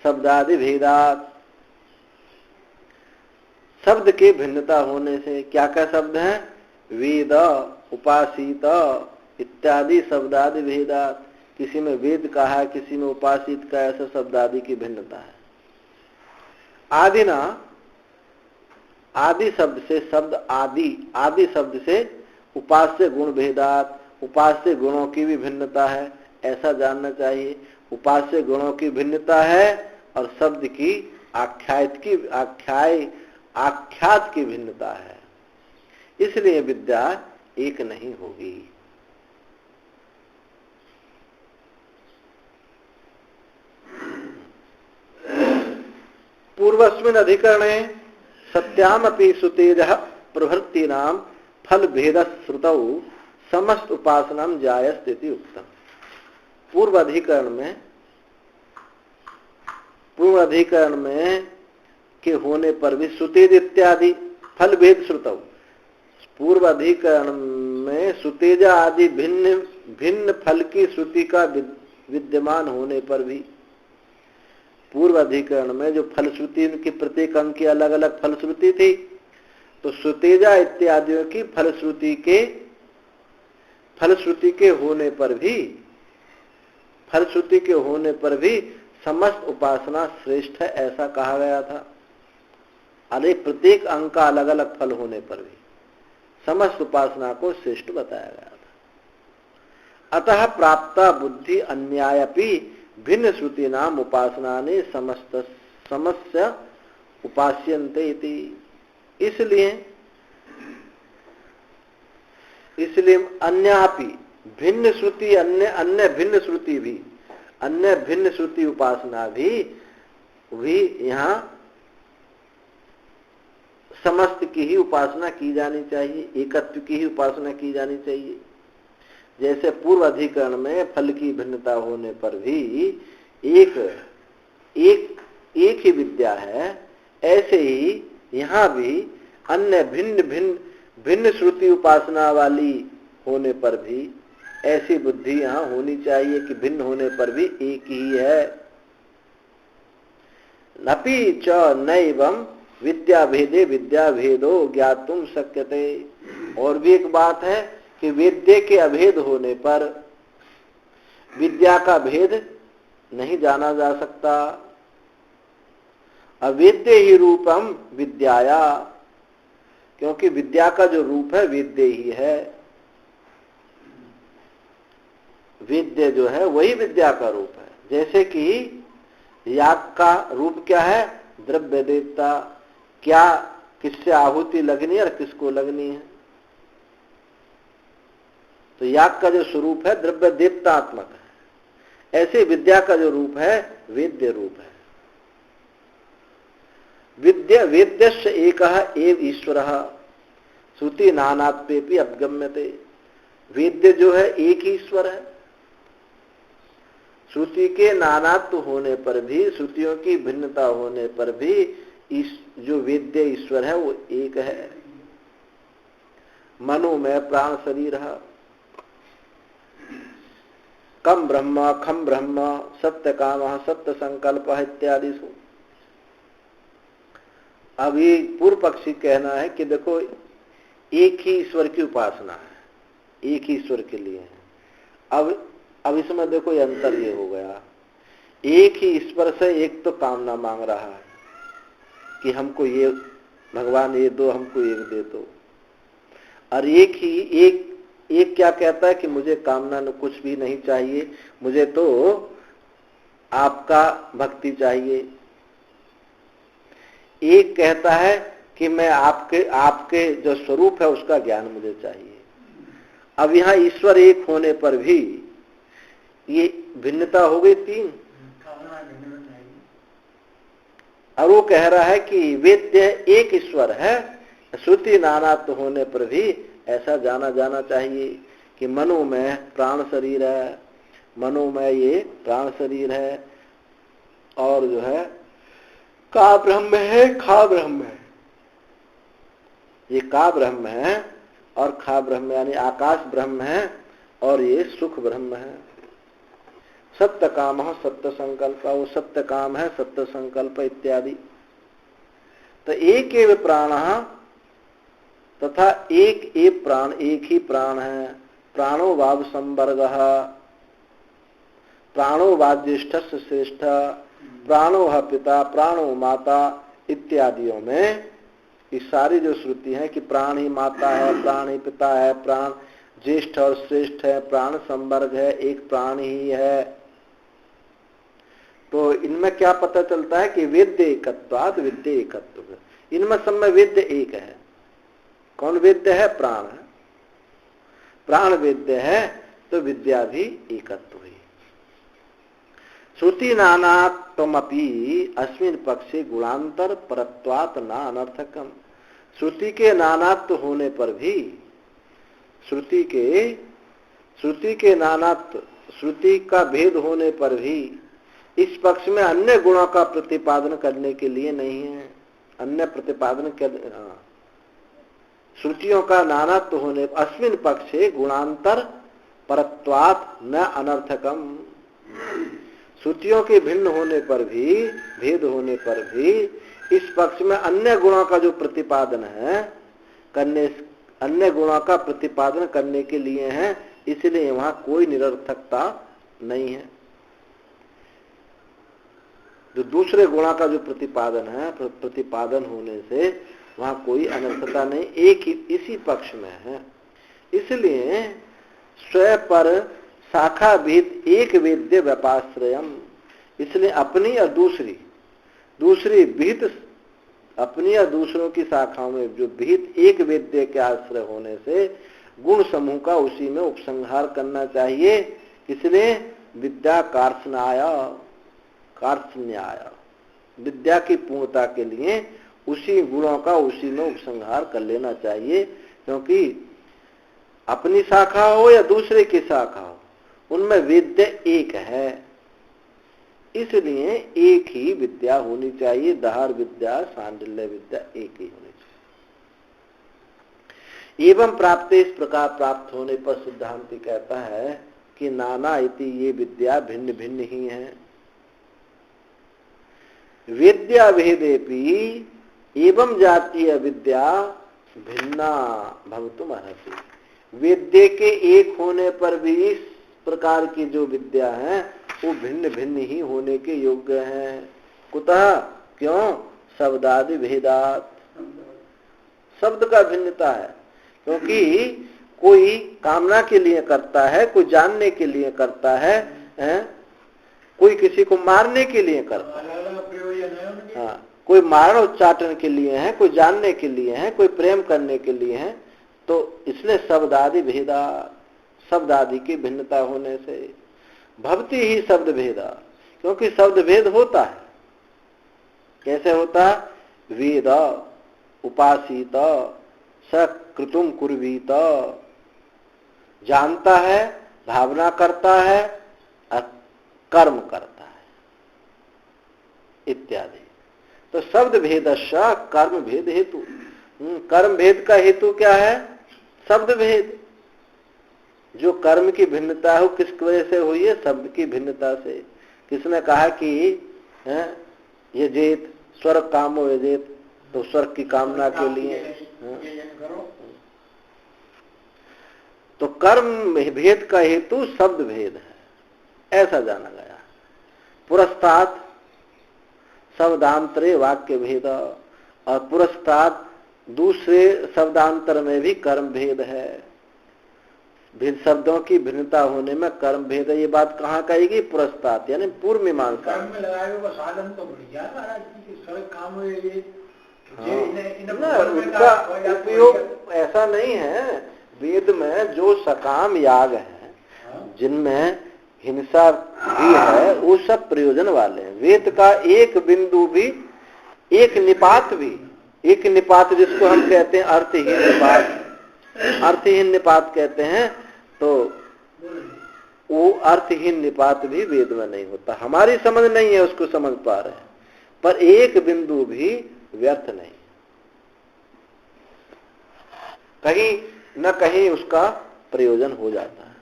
शब्दादि भेदात, शब्द के भिन्नता होने से। क्या क्या शब्द हैं? वेद, उपासित इत्यादि शब्दादि भेदात। किसी में वेद कहा है, किसी में उपासित का, ऐसा शब्दादि की भिन्नता है। आदि ना, आदि शब्द से शब्द आदि, आदि शब्द से उपास्य गुण भेदात, उपास्य गुणों की भी भिन्नता है, ऐसा जानना चाहिए। उपास्य गुणों की भिन्नता है और शब्द की आख्यात की भिन्नता है, इसलिए विद्या एक नहीं होगी। पूर्वस्मिन् अधिकरणे सत्यामपि सुतेजः प्रभृतीनां फल भेद श्रुतौ समस्त उपासनां जायस्ते उक्तम। पूर्व अधिकरण में के होने पर भी सुतेज इत्यादि फल भेद श्रुतौ, पूर्व अधिकरण में सुतेजा आदि भिन्न भिन्न फल की श्रुति का विद्यमान होने पर भी, पूर्व अधिकरण में जो फलश्रुति की प्रत्येक अंग की अलग अलग फलश्रुति थी, तो सुतेजा इत्यादियों की फलश्रुति के होने पर भी समस्त उपासना श्रेष्ठ है, ऐसा कहा गया था। अरे प्रत्येक अंग का अलग अलग फल होने पर भी समस्त उपासना को श्रेष्ठ बताया गया था। अतः प्राप्ता बुद्धि अन्यायपि भिन्न श्रुति नाम उपासना ने समस्य उपास्यन्ते इति। इसलिए अन्यापि भिन्न श्रुति, अन्य भिन्न श्रुति उपासना भी यहाँ समस्त की ही उपासना की जानी चाहिए, एकत्व की ही उपासना की जानी चाहिए। जैसे पूर्व अधिकरण में फल की भिन्नता होने पर भी एक ही विद्या है, ऐसे ही यहाँ भी अन्य भिन्न श्रुति उपासना वाली होने पर भी ऐसी बुद्धि यहाँ होनी चाहिए कि भिन्न होने पर भी एक ही है। नपि च नैवं विद्या भेदे विद्या भेदो ज्ञातुम शक्यते। और भी एक बात है कि वेद्य के अभेद होने पर विद्या का भेद नहीं जाना जा सकता। अवेद्य ही रूपम विद्याया, क्योंकि विद्या का जो रूप है वेद्य ही है। वेद्य जो है वही विद्या का रूप है। जैसे कि याग का रूप क्या है? द्रव्य देवता। क्या किससे आहुति लगनी है और किसको लगनी है? तो याग का जो स्वरूप है द्रव्य देवतात्मक है, ऐसे विद्या का जो रूप है वेद्य रूप है। वेद्यस्य एकः एव ईश्वरः श्रुति नानात्वेपि अपगम्यते। वेद्य जो है एक ही ईश्वर है, श्रुति के नानात्व होने पर भी, श्रुतियों की भिन्नता होने पर भी जो वेद्य ईश्वर है वो एक है। मनोमय प्राण शरीर कम ब्रह्म खम ब्रह्म सत्य काम सत्य संकल्प इत्यादि। अभी पूर्व पक्षी कहना है कि देखो एक ही ईश्वर की उपासना है, एक ही ईश्वर के लिए है। अब इसमें देखो ये अंतर ये हो गया, एक ही ईश्वर से एक तो कामना मांग रहा है कि हमको ये भगवान ये दो, हमको एक दे दो, और एक क्या कहता है कि मुझे कामना कुछ भी नहीं चाहिए, मुझे तो आपका भक्ति चाहिए। एक कहता है कि मैं आपके जो स्वरूप है उसका ज्ञान मुझे चाहिए। अब यहाँ ईश्वर एक होने पर भी ये भिन्नता हो गई तीन। और वो कह रहा है कि वेद्य एक ईश्वर है, श्रुति नानात्व होने पर भी ऐसा जाना चाहिए कि मनोमय प्राण शरीर है, मनोमय ये प्राण शरीर है, और जो है का ब्रह्म है खा ब्रह्म है। ये का ब्रह्म है और खा ब्रह्म यानी आकाश ब्रह्म है और ये सुख ब्रह्म है। सत्य काम सत्य संकल्प, वो सत्य काम है सत्य संकल्प इत्यादि। तो एक एव प्राण तथा एक एव प्राण, एक ही प्राण है। प्राणो वाव संवर्ग, प्राणो वाज्येष्ठ श्रेष्ठ, प्राणो है पिता, प्राणो माता इत्यादियों में ये सारी जो श्रुति है कि प्राण ही माता है, प्राण ही पिता है, प्राण ज्येष्ठ और श्रेष्ठ है, प्राण संवर्ग है, एक प्राण ही है, तो इनमें क्या पता चलता है कि वेद्य एकत्वाद विद्य एकत्व। इनमें सब में वेद्य एक है। कौन वेद्य है? प्राण है। प्राण वेद्य है तो विद्या भी एकत्व हुई। श्रुति नानात्वमपि अस्मिन् पक्षे गुणांतर परत्वात् न अनर्थकम। श्रुति के नानात्व होने पर भी, श्रुति के नानात्व, श्रुति का भेद होने पर भी इस पक्ष में अन्य गुणों का प्रतिपादन करने के लिए नहीं है। अन्य प्रतिपादन कर, श्रुतियों का नानात्व होने, अस्मिन् पक्षे गुणांतर परत्वात् न अनर्थकम। श्रुतियों के भिन्न होने पर भी, भेद होने पर भी इस पक्ष में अन्य गुणों का जो प्रतिपादन है करने, अन्य गुणों का प्रतिपादन करने के लिए है, इसलिए वहां कोई निरर्थकता नहीं है। जो दूसरे गुणों का जो प्रतिपादन है, प्रतिपादन होने से वहां कोई अनर्थता नहीं, एक ही इसी पक्ष में है। इसलिए स्वयं पर शाखा भेद एक वेद्य व्यापाश्रयम, इसलिए अपनी और दूसरी विहित, अपनी और दूसरों की शाखाओं में जो विहित एक वेद्य के आश्रय होने से गुण समूह का उसी में उपसंहार करना चाहिए। इसलिए विद्या कार्त्स्न्याय, विद्या की पूर्णता के लिए उसी गुणों का उसी में उपसंहार कर लेना चाहिए, क्योंकि अपनी शाखा हो या दूसरे की शाखा हो, उनमें विद्या एक है, इसलिए एक ही विद्या होनी चाहिए। दहार विद्या, सांडिल्य विद्या एक ही होनी चाहिए। एवं प्राप्त, इस प्रकार प्राप्त होने पर सिद्धांति कहता है कि नाना इति, ये विद्या भिन्न भिन्न ही है। विद्या भेदेपि एवं जातीय विद्या भिन्ना भवितुम अर्हति। विद्या के एक होने पर भी इस प्रकार की जो विद्या है वो भिन्न भिन्न ही होने के योग्य हैं। कुतः? क्यों? शब्दादि भेदात, शब्द का भिन्नता है, क्योंकि कोई कामना के लिए करता है, कोई जानने के लिए करता है, कोई किसी को मारने के लिए करता है, हाँ, कोई मारण उच्चाटन के लिए है, कोई जानने के लिए है, कोई प्रेम करने के लिए है। तो इसलिए शब्दादि भेदा, शब्द आदि की भिन्नता होने से भवती ही शब्द भेदा, क्योंकि शब्द भेद होता है। कैसे होता है? वेद उपासित सकृतुम कुर्वीत, जानता है, भावना करता है, कर्म करता है इत्यादि। तो शब्द भेदस्य कर्म भेद हेतु, कर्म भेद का हेतु क्या है? शब्द भेद। जो कर्म की भिन्नता है वो किस वजह से हुई है? शब्द की भिन्नता से। किसने कहा कि यजेत स्वर्ग कामो यजेत, तो स्वर्ग की कामना के लिए, तो कर्म भेद का हेतु शब्द भेद है, ऐसा जाना गया। पुरस्तात् शब्दांतरे वाक्य भेद, और पुरस्तात् दूसरे शब्दांतर में भी कर्म भेद है। भिन्न शब्दों की भिन्नता होने में कर्म भेद है। ये बात कहाँ कहेगी? पुरस्तात्, यानी पूर्व मीमांसा। साधन तो बढ़िया काम उनका उपयोग ऐसा नहीं है। वेद में जो सकाम याग है, जिनमें हिंसा भी है, वो सब प्रयोजन वाले हैं। वेद का एक बिंदु भी, एक निपात भी, एक निपात जिसको हम कहते हैं अर्थहीन निपात, अर्थहीन निपात कहते हैं, तो वो अर्थहीन निपात भी वेद में नहीं होता। हमारी समझ नहीं है, उसको समझ पा रहे हैं, पर एक बिंदु भी व्यर्थ नहीं, कहीं न कहीं उसका प्रयोजन हो जाता है।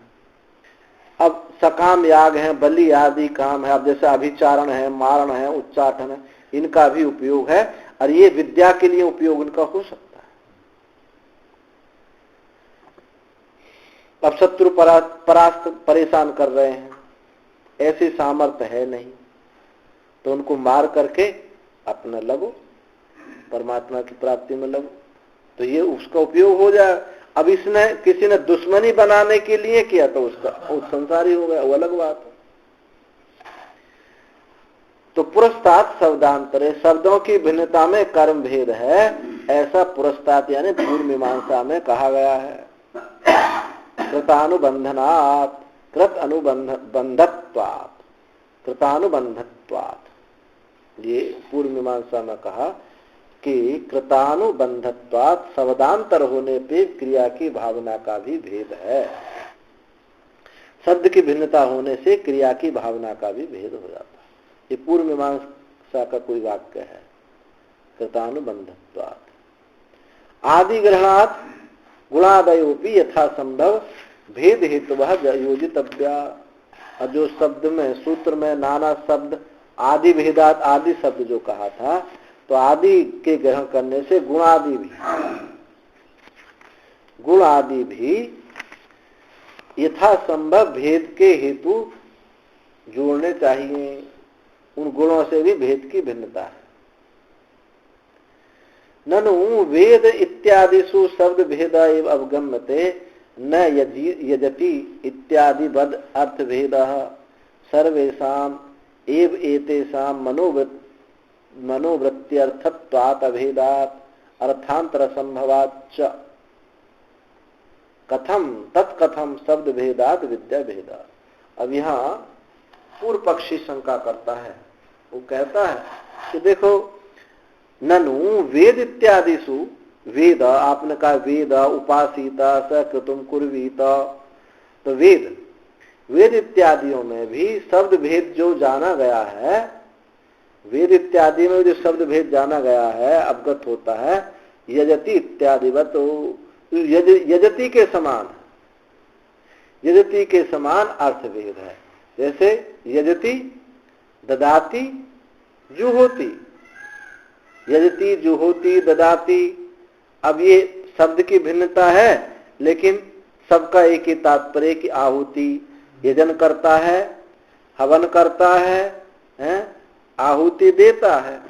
अब सकाम याग है, बलि आदि काम है, अब जैसे अभिचारण है, मारण है, उच्चाटन है, इनका भी उपयोग है। और ये विद्या के लिए उपयोग उनका हो सकता है। अब शत्रु परास्त परेशान कर रहे हैं, ऐसी सामर्थ्य है नहीं, तो उनको मार करके अपना लगो, परमात्मा की प्राप्ति में लगो, तो ये उसका उपयोग हो जाए। अब इसने किसी ने दुश्मनी बनाने के लिए किया तो उसका संसारी हो गया, वो अलग बात है। तो पुरस्तात शब्दांतरे, शब्दों की भिन्नता में कर्म भेद है, ऐसा पुरस्तात यानी पूर्व मीमांसा में कहा गया है। कृतानुबंधनात्, कृत अनुबंधत्वात्, कृतानुबंधत्वात्, ये पूर्व मीमांसा में कहा कि कृतानुबंधत्वात् शब्दांतर होने पे क्रिया की भावना का भी भेद है। शब्द की भिन्नता होने से क्रिया की भावना का भी भेद हो जाता है। ये पूर्व मीमांसा का कोई वाक्य है, कृतानुबंधत्वात्। आदि ग्रहणात् गुणादयोपि यथा संभव भेद हेतुवः योजितव्या। जो शब्द में, सूत्र में नाना शब्द आदि भेदात, आदि शब्द जो कहा था, तो आदि के ग्रहण करने से गुण आदि भी यथा संभव भेद के हेतु जोड़ने चाहिए। उन गुणों से भी भेद की भिन्नता है। ननु वेद इत्यादिषु शब्द भेद एव अवगम्यते न यजति इत्यादि बद अर्थ भेद सर्वेषाम् एव एतेषां मनोवृत्त्यर्थत्वात् अभेदात् अर्थांतर संभवात् च कथम तत्कथम शब्द भेदात् विद्या भेदात्। अब यहाँ पूर्व पक्षी शंका करता है, वो कहता है कि देखो, ननु वेद इत्यादिषु, वेद आपने कहा वेद उपासीता स कृतुम कुर्वीत, तो वेद इत्यादियों में भी शब्द भेद जो जाना गया है, वेद इत्यादि में जो शब्द भेद जाना गया है, अवगत होता है, यजति इत्यादि तो यजति के समान अर्थ भेद है। जैसे यजति, ददाती, जुहोती, यजति, जुहोती, ददाती। अब ये शब्द की भिन्नता है, लेकिन सबका एक ही तात्पर्य कि आहुति, यजन करता है, हवन करता है, आहुति देता है।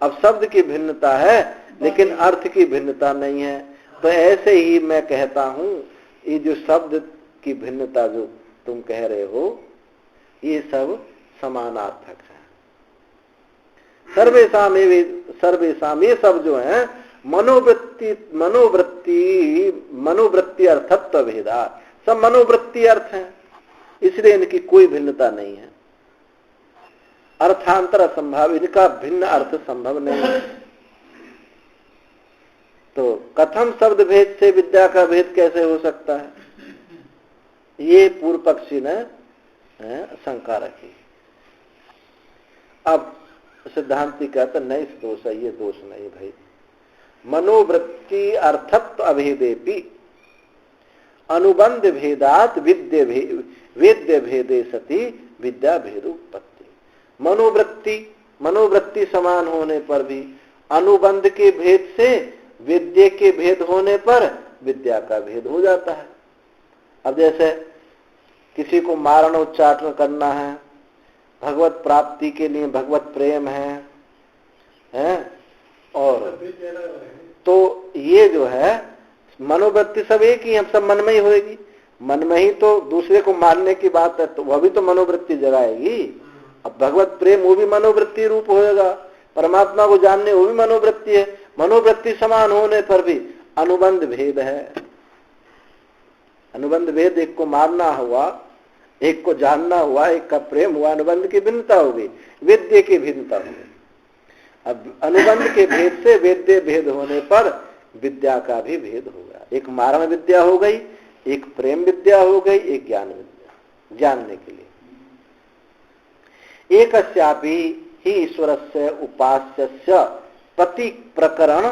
अब शब्द की भिन्नता है, लेकिन अर्थ की भिन्नता नहीं है। तो ऐसे ही मैं कहता हूं, ये जो शब्द की भिन्नता जो तुम कह रहे हो, ये सब समानार्थक है। सर्वेषाम ये सब जो है मनोवृत्ति अर्थत्व भेदा, सब मनोवृत्ति अर्थ है, इसलिए इनकी कोई भिन्नता नहीं है। अर्थांतर असंभव, इनका भिन्न अर्थ संभव नहीं है। तो कथम शब्द भेद से विद्या का भेद कैसे हो सकता है, ये पूर्व पक्षी ने शंका रखी। अब सिद्धांति कहता नहीं दोष है, ये दोष नहीं भाई। मनोवृत्ति अर्थत्व अभेदेपि अनुबंध भेदात वेद्य भेदे सति विद्या भेद उत्पत्ति। मनोवृत्ति समान होने पर भी अनुबंध के भेद से वेद्य के भेद होने पर विद्या का भेद हो जाता है। अब जैसे किसी को मारण उच्चाटन करना है, भगवत प्राप्ति के लिए भगवत प्रेम है और तो ये जो है मनोवृत्ति सब एक ही, हम सब मन में ही होएगी। मन में ही तो दूसरे को मारने की बात है, तो वह भी तो मनोवृत्ति जगाएगी। अब भगवत प्रेम वो भी मनोवृत्ति रूप होएगा, परमात्मा को जानने वो भी मनोवृत्ति है। मनोवृत्ति समान होने पर भी अनुबंध भेद है। अनुबंध भेद, एक को मारना हुआ, एक को जानना हुआ, एक का प्रेम हुआ, अनुबंध की भिन्नता हो गई, वेद्य की भिन्नता हो गई। अब अनुबंध के भेद से वेद्य भेद होने पर विद्या का भी भेद होगा। एक मारण विद्या हो गई, एक प्रेम विद्या हो गई, एक ज्ञान विद्या, जानने के लिए। एकस्यापि ही ईश्वरस्य उपास्यस्य प्रति प्रकरण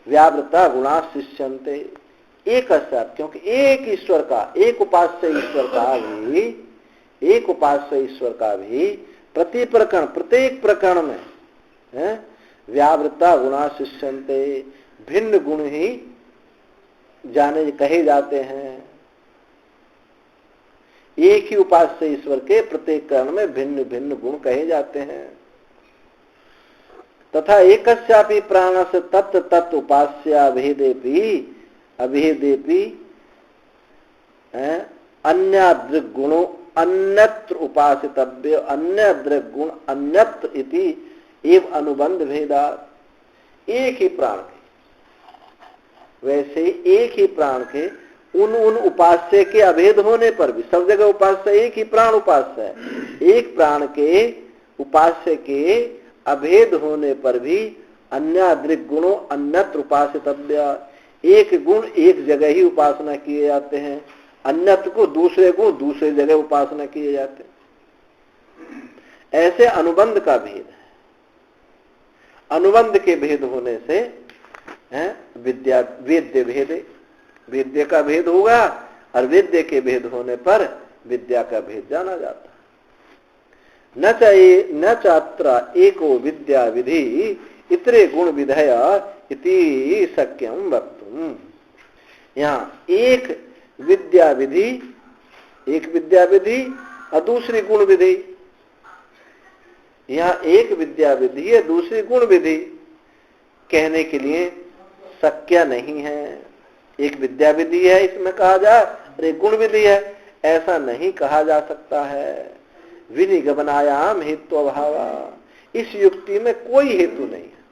व्यावृता गुणा शिष्यन्ते। एक साथ, क्योंकि एक ईश्वर का, एक उपास्य ईश्वर का भी प्रति प्रकरण, प्रत्येक प्रकरण में व्यावृता गुणा शिष्यन्ते, भिन्न गुण ही जाने कहे जाते हैं। एक ही उपास्य ईश्वर के प्रत्येक कर्ण में भिन्न भिन्न गुण कहे जाते हैं। तथा एकस्यापि प्राणस्य तत्त तत्त उपास्याभेदेपि अभेदेपि अन्य दृग गुणों अन्यत्र उपासितव्य अन्य दृग गुण अन्यत्र इति एव अनुबंध भेदात्। एक ही प्राण के, वैसे एक ही प्राण के उन उपास्य के अभेद होने पर भी, सब जगह उपास्य एक ही प्राण उपास्य है, एक प्राण के उपास्य के अभेद होने पर भी अन्य दृग गुणों अन्यत्र उपासितव्य, एक गुण एक जगह ही उपासना किए जाते हैं, अन्यत्र को दूसरे गुण दूसरे जगह उपासना किए जाते हैं। ऐसे अनुबंध का भेद है। अनुबंध के भेद होने से विद्या वेद्य भेद, वेद्य का भेद होगा और वेद्य के भेद होने पर विद्या का भेद जाना जाता है। न चात्र एको विद्या विधि इतरे गुण विधय इति शक्यम वक्तुम। यहाँ एक विद्या विधि और दूसरी गुण विधि, यहाँ एक विद्या विधि है दूसरी गुण विधि कहने के लिए शक्य नहीं है। एक विद्या विधि है इसमें कहा जाए और एक गुण विधि है, ऐसा नहीं कहा जा सकता है। विनिगमनायाम हेतु अभाव, इस युक्ति में कोई हेतु नहीं है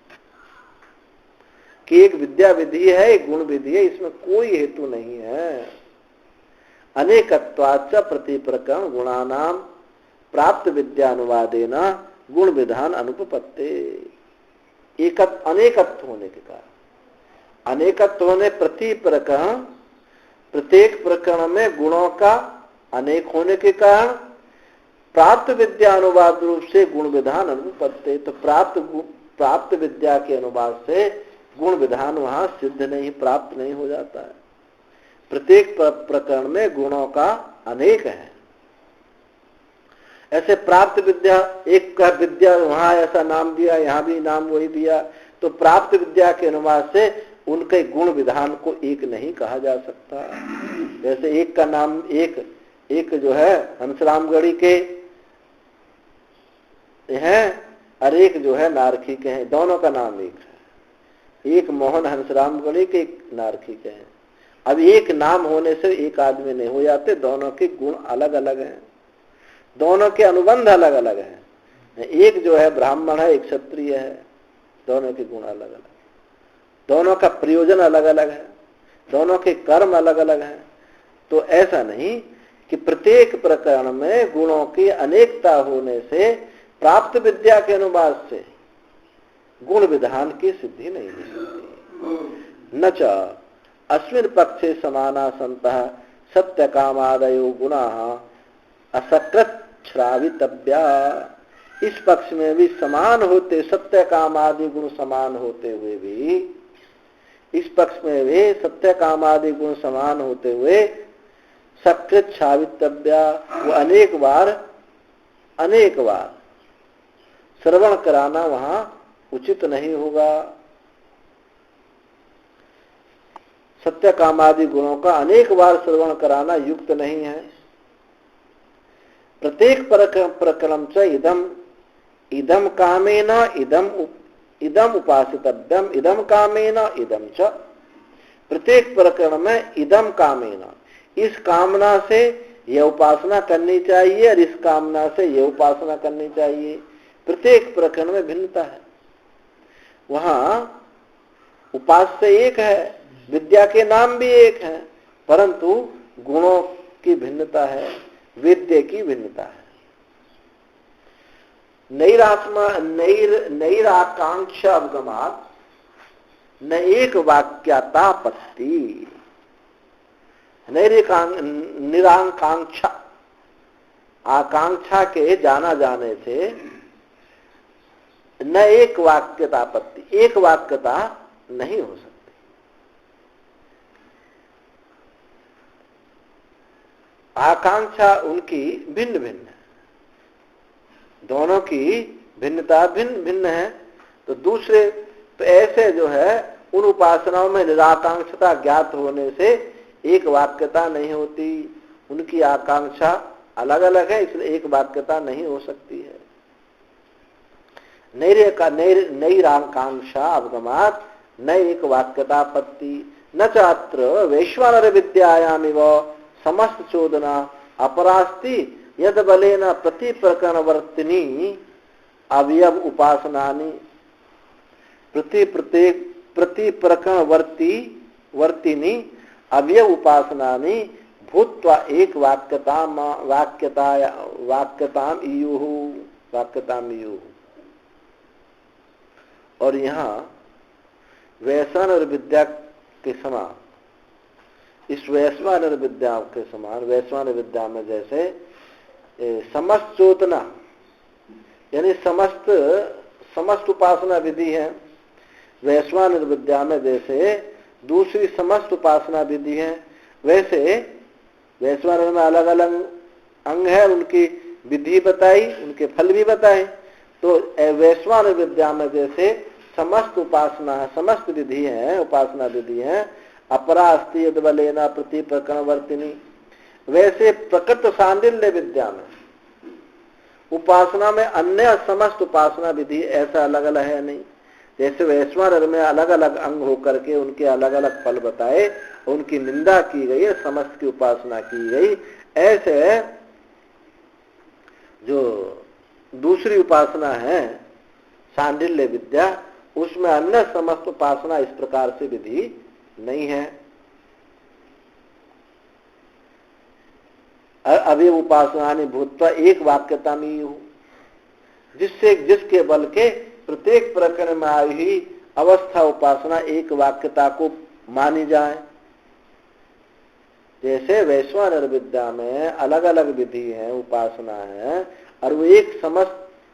कि एक विद्या विधि है एक गुण विधि है, इसमें कोई हेतु नहीं है। अनेकत्वाच्च प्रतिप्रकरण गुणानाम प्राप्त विद्यानुवादेन गुण विधान अनुपपत्ते। अनेकत्व होने के कारण, अनेकत्व होने प्रति प्रकरण, प्रत्येक प्रकरण में गुणों का अनेक होने के कारण प्राप्त विद्या अनुवाद रूप से गुण विधान अनुपत्ते। तो प्राप्त विद्या के अनुवाद से गुण विधान वहां सिद्ध नहीं, प्राप्त नहीं हो जाता है। प्रत्येक प्रकरण में गुणों का अनेक है। ऐसे प्राप्त विद्या, एक का विद्या वहां ऐसा नाम दिया, यहाँ भी नाम वही दिया, तो प्राप्त विद्या के अनुवाद से उनके गुण विधान को एक नहीं कहा जा सकता। जैसे एक का नाम एक जो है हंसरामगढ़ी के हैं और एक जो है नारखी के हैं, दोनों का नाम एक है। एक मोहन हंसरामगढ़ी के, एक नारखी के हैं। अब एक नाम होने से एक आदमी नहीं हो जाते, दोनों के गुण अलग अलग हैं, दोनों के अनुबंध अलग अलग हैं। एक जो है ब्राह्मण है एक क्षत्रिय है, दोनों के गुण अलग अलग, दोनों का प्रयोजन अलग अलग है, दोनों के कर्म अलग अलग हैं। तो ऐसा नहीं कि प्रत्येक प्रकरण में गुणों की अनेकता होने से प्राप्त विद्या के अनुवाद से गुण विधान की सिद्धि नहीं हो सकती। न च अस्मिन् पक्षे समाना संतः सत्य कामादयो गुणाः असकृत श्रावितव्या। इस पक्ष में भी समान होते, सत्य काम आदि गुण समान होते हुए भी, इस पक्ष में भी सत्य काम आदि गुण समान होते हुए सकृत श्रावितव्या, वो अनेक बार श्रवण कराना वहां उचित नहीं होगा। सत्य कामादि गुणों का अनेक बार श्रवण कराना युक्त नहीं है। प्रत्येक प्रकरण च इदम कामेन इदम उपासितव्यम इदम कामेन इदम च। प्रत्येक प्रकरण में इदम कामेन, इस कामना से यह उपासना करनी चाहिए और इस कामना से यह उपासना करनी चाहिए। प्रत्येक प्रकरण में भिन्नता है। वहां उपास्य एक है, विद्या के नाम भी एक है, परंतु गुणों की भिन्नता है, वेद्य की भिन्नता है। नैराकांक्षा अवगमात न एक वाक्यातापत्ति। निराकांक्षा, आकांक्षा के जाना जाने से न एक वाक्यतापत्ति, एक वाक्यता नहीं हो सकती। आकांक्षा उनकी भिन्न भिन्न है, दोनों की भिन्नता भिन्न भिन्न है, तो दूसरे तो ऐसे जो है उन उपासनाओं में निराकांक्षता ज्ञात होने से एक वाक्यता नहीं होती, उनकी आकांक्षा अलग अलग है, इसलिए एक वाक्यता नहीं हो सकती है। नैराकांक्षा अवगमात न एक वाक्यतापत्ति न चात्र वैश्वानर विद्यायामिव समस्त चोदना अपरास्ति यद बलेन प्रति प्रकरणवर्तिनी अवयव उपासनानि प्रति प्रकरणवर्तिनी अवयव उपासनानि भूत्वा एक वाक्यताम इयुः। और यहाँ वैश्वानर विद्या के समान, इस वैश्वानर विद्या के समान, वैश्वानर विद्या में जैसे समस्त चोदना यानी समस्त उपासना विधि है, वैश्वानर विद्या में जैसे दूसरी समस्त उपासना विधि है, वैसे वैश्वानर में अलग अलग अंग है, उनकी विधि बताई, उनके फल भी बताए। तो वैश्वानर विद्या में जैसे समस्त उपासना है, समस्त विधि है, उपासना विधि है, अपरास्ति यद बलेना प्रति प्रकरणवर्तिनी, वैसे प्रकृत सांडिल्य विद्या में उपासना में अन्य समस्त उपासना विधि ऐसा अलग अलग है नहीं। जैसे वैश्वानर में अलग अलग अंग होकर के उनके अलग अलग फल बताए, उनकी निंदा की गई है, समस्त की उपासना की गई, ऐसे जो दूसरी उपासना है सांडिल्य विद्या, उसमें अन्य समस्त उपासना इस प्रकार से विधि नहीं है। अवयव उपासना भूतवा एक वाक्यता में हो, जिसके बल के प्रत्येक प्रकरण में आई हुई अवस्था उपासना एक वाक्यता को मानी जाए। जैसे वैश्वानर विद्या में अलग अलग विधि है, उपासना है, और वो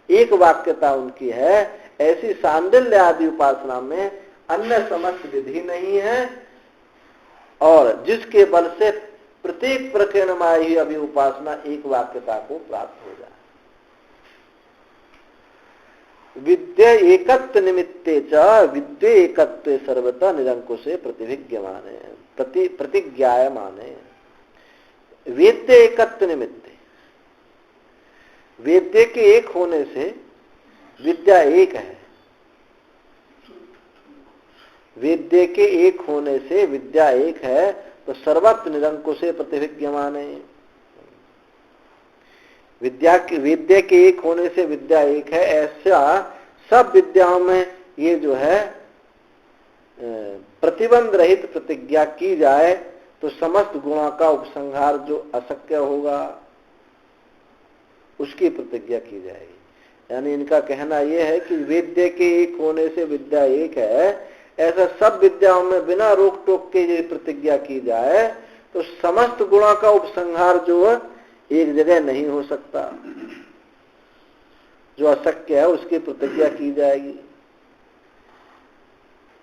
एक वाक्यता उनकी है, ऐसी सांडिल्य आदि उपासना में अन्य समस्त विधि नहीं है, और जिसके बल से प्रत्येक प्रकरण में आई अभी उपासना एक वाक्यता को प्राप्त हो जाए। विद्या एकत्व निमित्ते च विद्या एकत्व सर्वतः निरंकुशे प्रतिभिज्ञमाने प्रतिज्ञायमाने। वेद्य एकत्व निमित्ते, वेद्य के एक होने से विद्या एक है, वेद्य के एक होने से विद्या एक है, तो सर्वत्र निरंकुशे प्रतिभिज्ञमाने। वेद्य के एक होने से विद्या एक है, ऐसा सब विद्याओं में ये जो है प्रतिबंध रहित प्रतिज्ञा की जाए तो समस्त गुणों का उपसंहार जो अशक्य होगा उसकी प्रतिज्ञा की जाएगी। यानी इनका कहना यह है कि वेद्य के एक होने से विद्या एक है, ऐसा सब विद्याओं में बिना रोक टोक के ये प्रतिज्ञा की जाए तो समस्त गुणों का उपसंहार जो है एक जगह नहीं हो सकता, जो अशक्य है उसकी प्रतिज्ञा की जाएगी।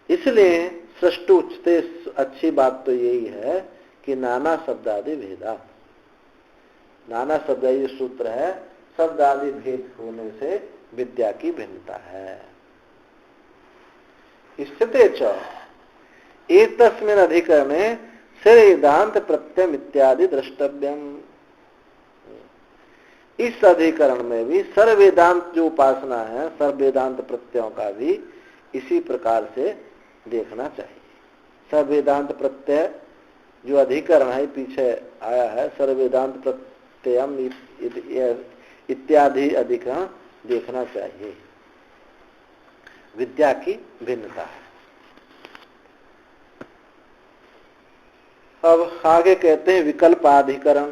इसलिए सृष्टि उच्चते अच्छी बात तो यही है कि नाना शब्दादि भेदा, नाना शब्दादि सूत्र है, शब्दादि भेद होने से विद्या की भिन्नता है। स्थिते च एतस्मिन् अधिकरणे वेदांत प्रत्यय इत्यादि द्रष्टव्यम। इस अधिकरण में भी सर्व वेदांत जो उपासना है, सर्व वेदांत प्रत्ययों का भी इसी प्रकार से देखना चाहिए। सर्व वेदांत प्रत्यय जो अधिकरण है पीछे आया है, सर्व वेदांत प्रत्ययम इत्यादि अधिकरण देखना चाहिए। विद्या की भिन्नता है। अब आगे कहते हैं विकल्पाधिकरण।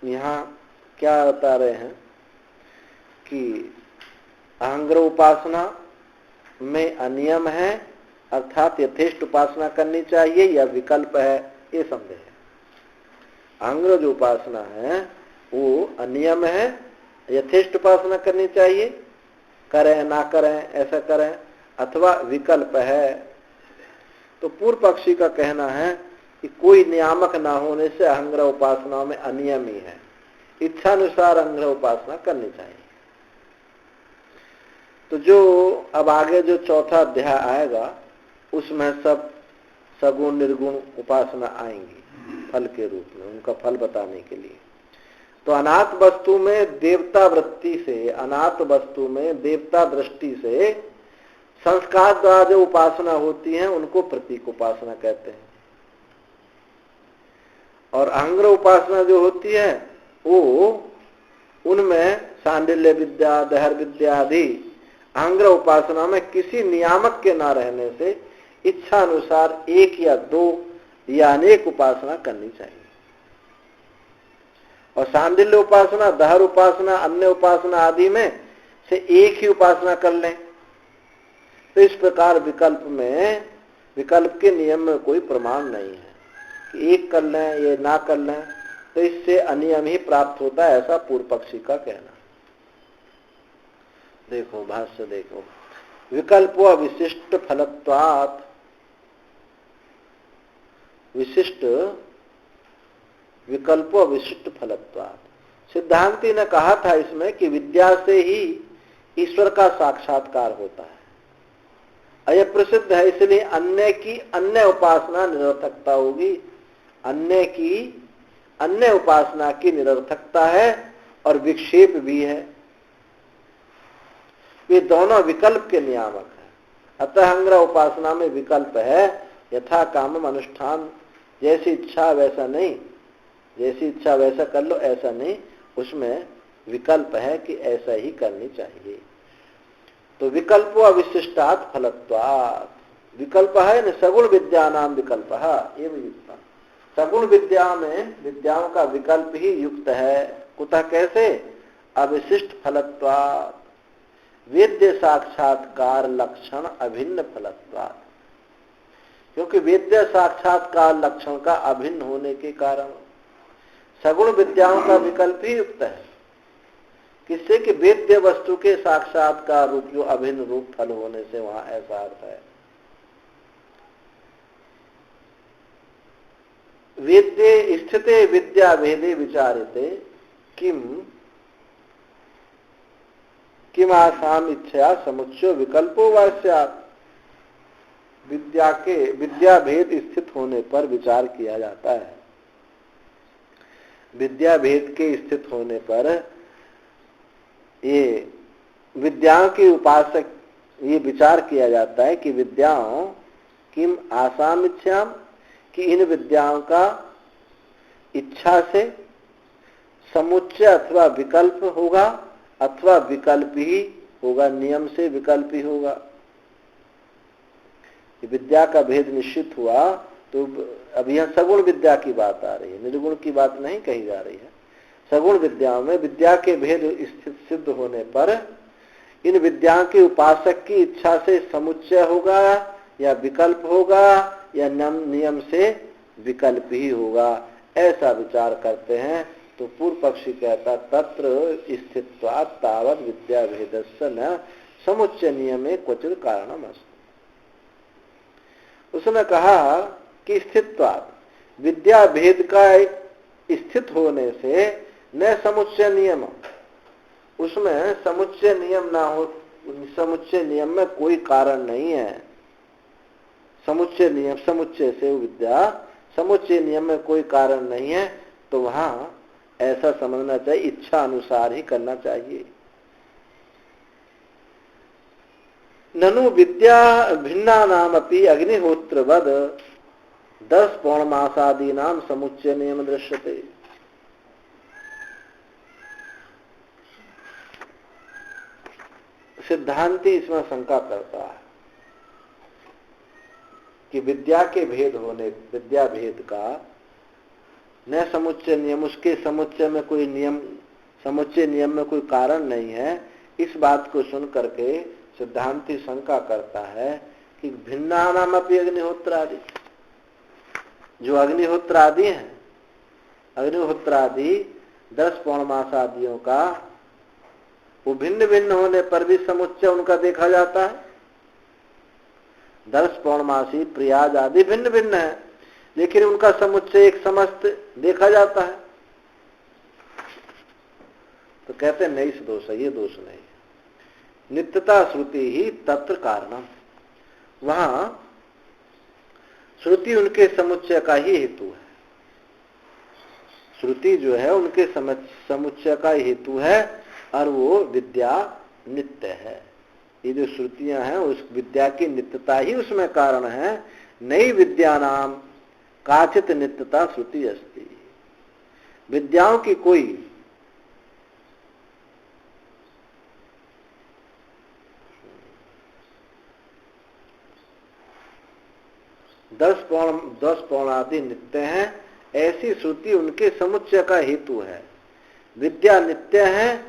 यहाँ क्या बता रहे हैं कि अहंग्रह उपासना में अनियम है, अर्थात यथेष्ट उपासना करनी चाहिए या विकल्प है, ये संदेह है। अहंग्रह जो उपासना है वो अनियम है, यथेष्ट उपासना करनी चाहिए, करें ना करें ऐसा करें, अथवा विकल्प है। तो पूर्व पक्षी का कहना है कि कोई नियामक ना होने से अहंग्रह उपासनाओं में अनियम ही है, इच्छानुसार अहंग्रह उपासना करनी चाहिए। तो जो अब आगे जो चौथा अध्याय आएगा उसमें सब सगुण निर्गुण उपासना आएंगी फल के रूप में, उनका फल बताने के लिए। तो अनाथ वस्तु में देवता वृत्ति से, अनाथ वस्तु में देवता दृष्टि से संस्कार द्वारा जो उपासना होती है उनको प्रतीक उपासना कहते हैं। और अहंग्र उपासना जो होती है वो उनमें सांडिल्य विद्या, दहर विद्या आदि अहंग्र उपासना में किसी नियामक के ना रहने से इच्छा अनुसार एक या दो या अनेक उपासना करनी चाहिए। और सांडिल्य उपासना, दहर उपासना, अन्य उपासना आदि में से एक ही उपासना कर लें। तो इस प्रकार विकल्प के नियम में कोई प्रमाण नहीं है कि एक कर लें ये ना कर लें, तो इससे अनियम ही प्राप्त होता है, ऐसा पूर्व पक्षी का कहना। देखो भाष्य देखो, विकल्प विशिष्ट फलत्वात्, विशिष्ट विकल्प विशिष्ट फलत्वात्। सिद्धांती ने कहा था इसमें कि विद्या से ही ईश्वर का साक्षात्कार होता है। यह प्रसिद्ध है, इसलिए अन्य की अन्य उपासना निरर्थकता होगी। अन्य की अन्य उपासना की निरर्थकता है और विक्षेप भी है। वे दोनों विकल्प के नियामक है। अतः अहंग्र उपासना में विकल्प है, यथा कामम अनुष्ठान, जैसी इच्छा वैसा नहीं, जैसी इच्छा वैसा कर लो ऐसा नहीं, उसमें विकल्प है कि ऐसा ही करनी चाहिए। तो विकल्प अविशिष्टात् फलत्वात्, विकल्प है न सगुण विद्या नाम विकल्प ये भी युक्त। सगुण विद्या में विद्याओं का विकल्प ही युक्त है। कुतः कैसे? अविशिष्ट फलत्वात्, वेद्य साक्षात्कार लक्षण अभिन्न फलत्वात्, क्योंकि वेद्य साक्षात्कार लक्षण का अभिन्न होने के कारण सगुण विद्याओं का विकल्प ही युक्त है। किससे? कि वेद्य वस्तु के साक्षात्कार रूप जो अभिन्न रूप फल होने से वहां ऐसा अर्थ है। वेद्य स्थिते विद्या भेदे विचारिते किम आसाम इच्छया समुच्चय विकल्पो वा स्यात्। विद्या भेद स्थित होने पर विचार किया जाता है। विद्या भेद के स्थित होने पर ये विद्याओं के उपासक ये विचार किया जाता है कि विद्याओं किम आसाम इच्छाम, कि इन विद्याओं का इच्छा से समुच्चय अथवा विकल्प होगा, अथवा विकल्प ही होगा, नियम से विकल्प ही होगा। विद्या का भेद निश्चित हुआ तो अब यह सगुण विद्या की बात आ रही है, निर्गुण की बात नहीं कही जा रही है। सगुण विद्याओं में विद्या के भेद स्थित सिद्ध होने पर इन विद्याओं के उपासक की इच्छा से समुच्चय होगा या विकल्प होगा या नियम से विकल्प ही होगा, ऐसा विचार करते हैं। तो पूर्व पक्षी कहता तत्र स्थित्वात् तावत् विद्या भेदस्य न समुच्चय नियमे क्वचित् कारणमस्ति। उसने कहा कि स्थित्वात्, विद्या भेद का स्थित होने से न समुच्चय नियम, उसमें समुच्चय नियम ना हो, समुच्चय नियम में कोई कारण नहीं है। समुच्चय नियम, समुच्चय से विद्या, समुच्चय नियम में कोई कारण नहीं है, तो वहां ऐसा समझना चाहिए इच्छा अनुसार ही करना चाहिए। ननु विद्या भिन्ना नाम अपि अग्निहोत्रवद 10 पौर्णमासादि नाम समुच्चय नियम दृश्यते। सिद्धांती इसमें शंका करता है कि विद्या के भेद होने, विद्या भेद का न समुच्चय नियम, उसके समुच्चय में कोई नियम, समुच्चय नियम में कोई कारण नहीं है। इस बात को सुन करके सिद्धांती शंका करता है कि भिन्ना नाम अपनी अग्निहोत्र आदि, जो अग्निहोत्र आदि हैं, अग्निहोत्र आदि 10 पौर्णमास आदियों का वो भिन्न भिन्न होने पर भी समुच्चय उनका देखा जाता है। 10 पौर्णमासी प्रियाज आदि भिन्न भिन्न है, लेकिन उनका समुच्चय एक समस्त देखा जाता है। तो कहते हैं नहीं, दोष है, ये दोष नहीं। नित्यता श्रुति ही तत्र कारणम। वहां श्रुति उनके समुच्चय का ही हेतु है। श्रुति जो है उनके समुच्चय का हेतु है और वो विद्या नित्य है। ये जो श्रुतियां हैं उस विद्या की नित्यता ही उसमें कारण है। नई विद्या नाम काचित नित्यता श्रुति अस्ति। विद्याओं की कोई दस पौण आदि नित्य हैं, ऐसी श्रुति उनके समुच्चय का हेतु है। विद्या नित्य है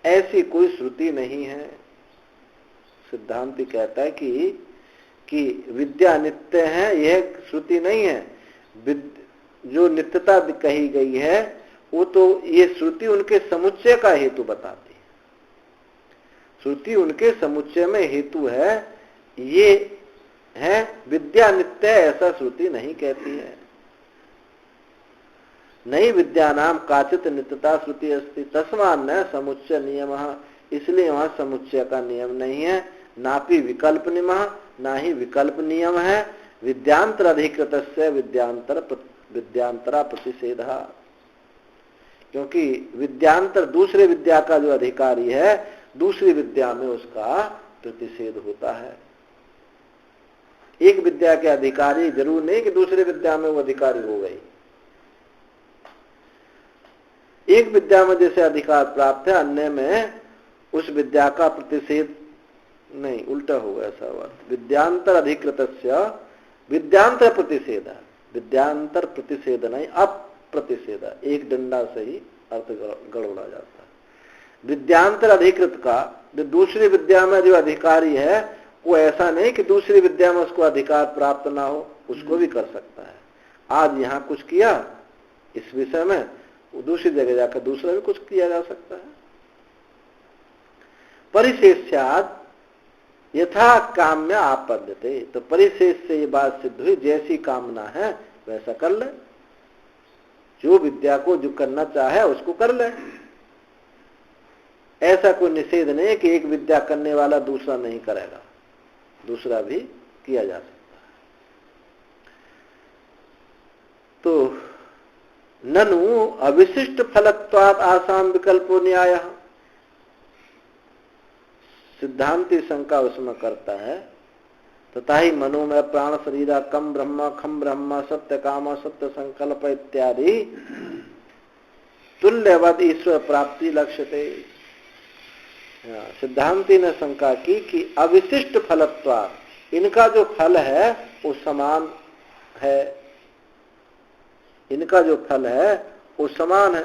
ऐसी कोई श्रुति नहीं है। सिद्धांति कहता है कि विद्या नित्य है यह श्रुति नहीं है। जो नित्यता कही गई है वो तो ये श्रुति उनके समुच्चय का हेतु बताती है। श्रुति उनके समुच्चय में हेतु है, ये है विद्या नित्य ऐसा श्रुति नहीं कहती है। नई विद्या नाम काचित नित्यता श्रुति अस्ति तस्मात् न समुच्चय नियम। इसलिए वहां समुच्चय का नियम नहीं है, नापि विकल्प नियम, ना ही विकल्प नियम है। विद्यांतर अधिकृतस्य विद्यांतरा प्रतिषेध। क्योंकि विद्यांतर दूसरे विद्या का जो अधिकारी है दूसरी विद्या में उसका प्रतिषेध होता है। एक विद्या के अधिकारी जरूर नहीं कि दूसरे विद्या में वो अधिकारी हो गई। एक विद्या में जैसे अधिकार प्राप्त है अन्य में उस विद्या का प्रतिषेध नहीं, उल्टा होगा ऐसा बात। विद्यांतर अधिकृतस्य विद्यांतर प्रतिषेध, विद्यांतर प्रतिषेध नहीं अप्रतिषेध, एक डंडा से ही अर्थ गड़बड़ा जाता है। विद्यांतर अधिकृत का जो दूसरी विद्या में जो अधिकारी है वो ऐसा नहीं कि दूसरी विद्या में उसको अधिकार प्राप्त ना हो, उसको भी कर सकता है। आज यहाँ कुछ किया इस विषय में, दूसरी जगह जाकर दूसरा भी कुछ किया जा सकता है। परिशेष्याद यथा काम्य आपद्यते, तो परिशेष से ये बात सिद्ध हुई जैसी कामना है वैसा कर ले। जो विद्या को जो करना चाहे उसको कर ले। ऐसा कोई निषेध नहीं है कि एक विद्या करने वाला दूसरा नहीं करेगा, दूसरा भी किया जा सकता है। तो ननु अविशिष्ट फलत्वात् आसाम विकल्पो न्याय। सिद्धांति शंका उसमें करता है तथा ही मनो में प्राण शरीरा कम ब्रह्म खम ब्रह्म सत्य काम सत्य संकल्प इत्यादि तुल्यवद ईश्वर प्राप्ति लक्ष्यते। सिद्धांति ने शंका की कि अविशिष्ट फलत्वात् इनका जो फल है वो समान है, इनका जो फल है वो समान है,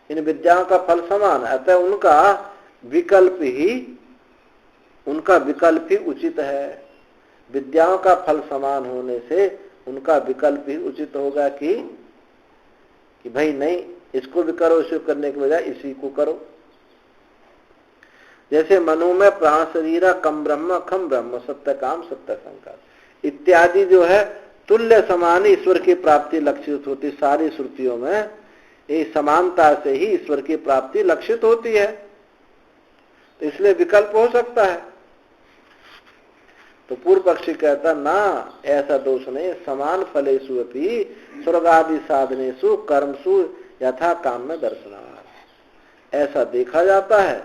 इन विद्याओं का फल समान है, अतः उनका विकल्प ही उचित है। विद्याओं का फल समान होने से उनका विकल्प ही उचित होगा कि भाई नहीं इसको भी करो, इसको करने के बजाय इसी को करो। जैसे मनु में प्राण शरीरा कम ब्रह्म खम ब्रह्म सत्य काम सत्य संकल्प इत्यादि जो है तुल्य समान ईश्वर की प्राप्ति लक्षित होती। सारी श्रुतियों में ये समानता से ही ईश्वर की प्राप्ति लक्षित होती है, तो इसलिए विकल्प हो सकता है। तो पूर्व पक्षी कहता ना ऐसा दोष नहीं, समान फलेषु अपि स्वर्गादि साधनेषु कर्मसु यथा काम में दर्शनार्थ। ऐसा देखा जाता है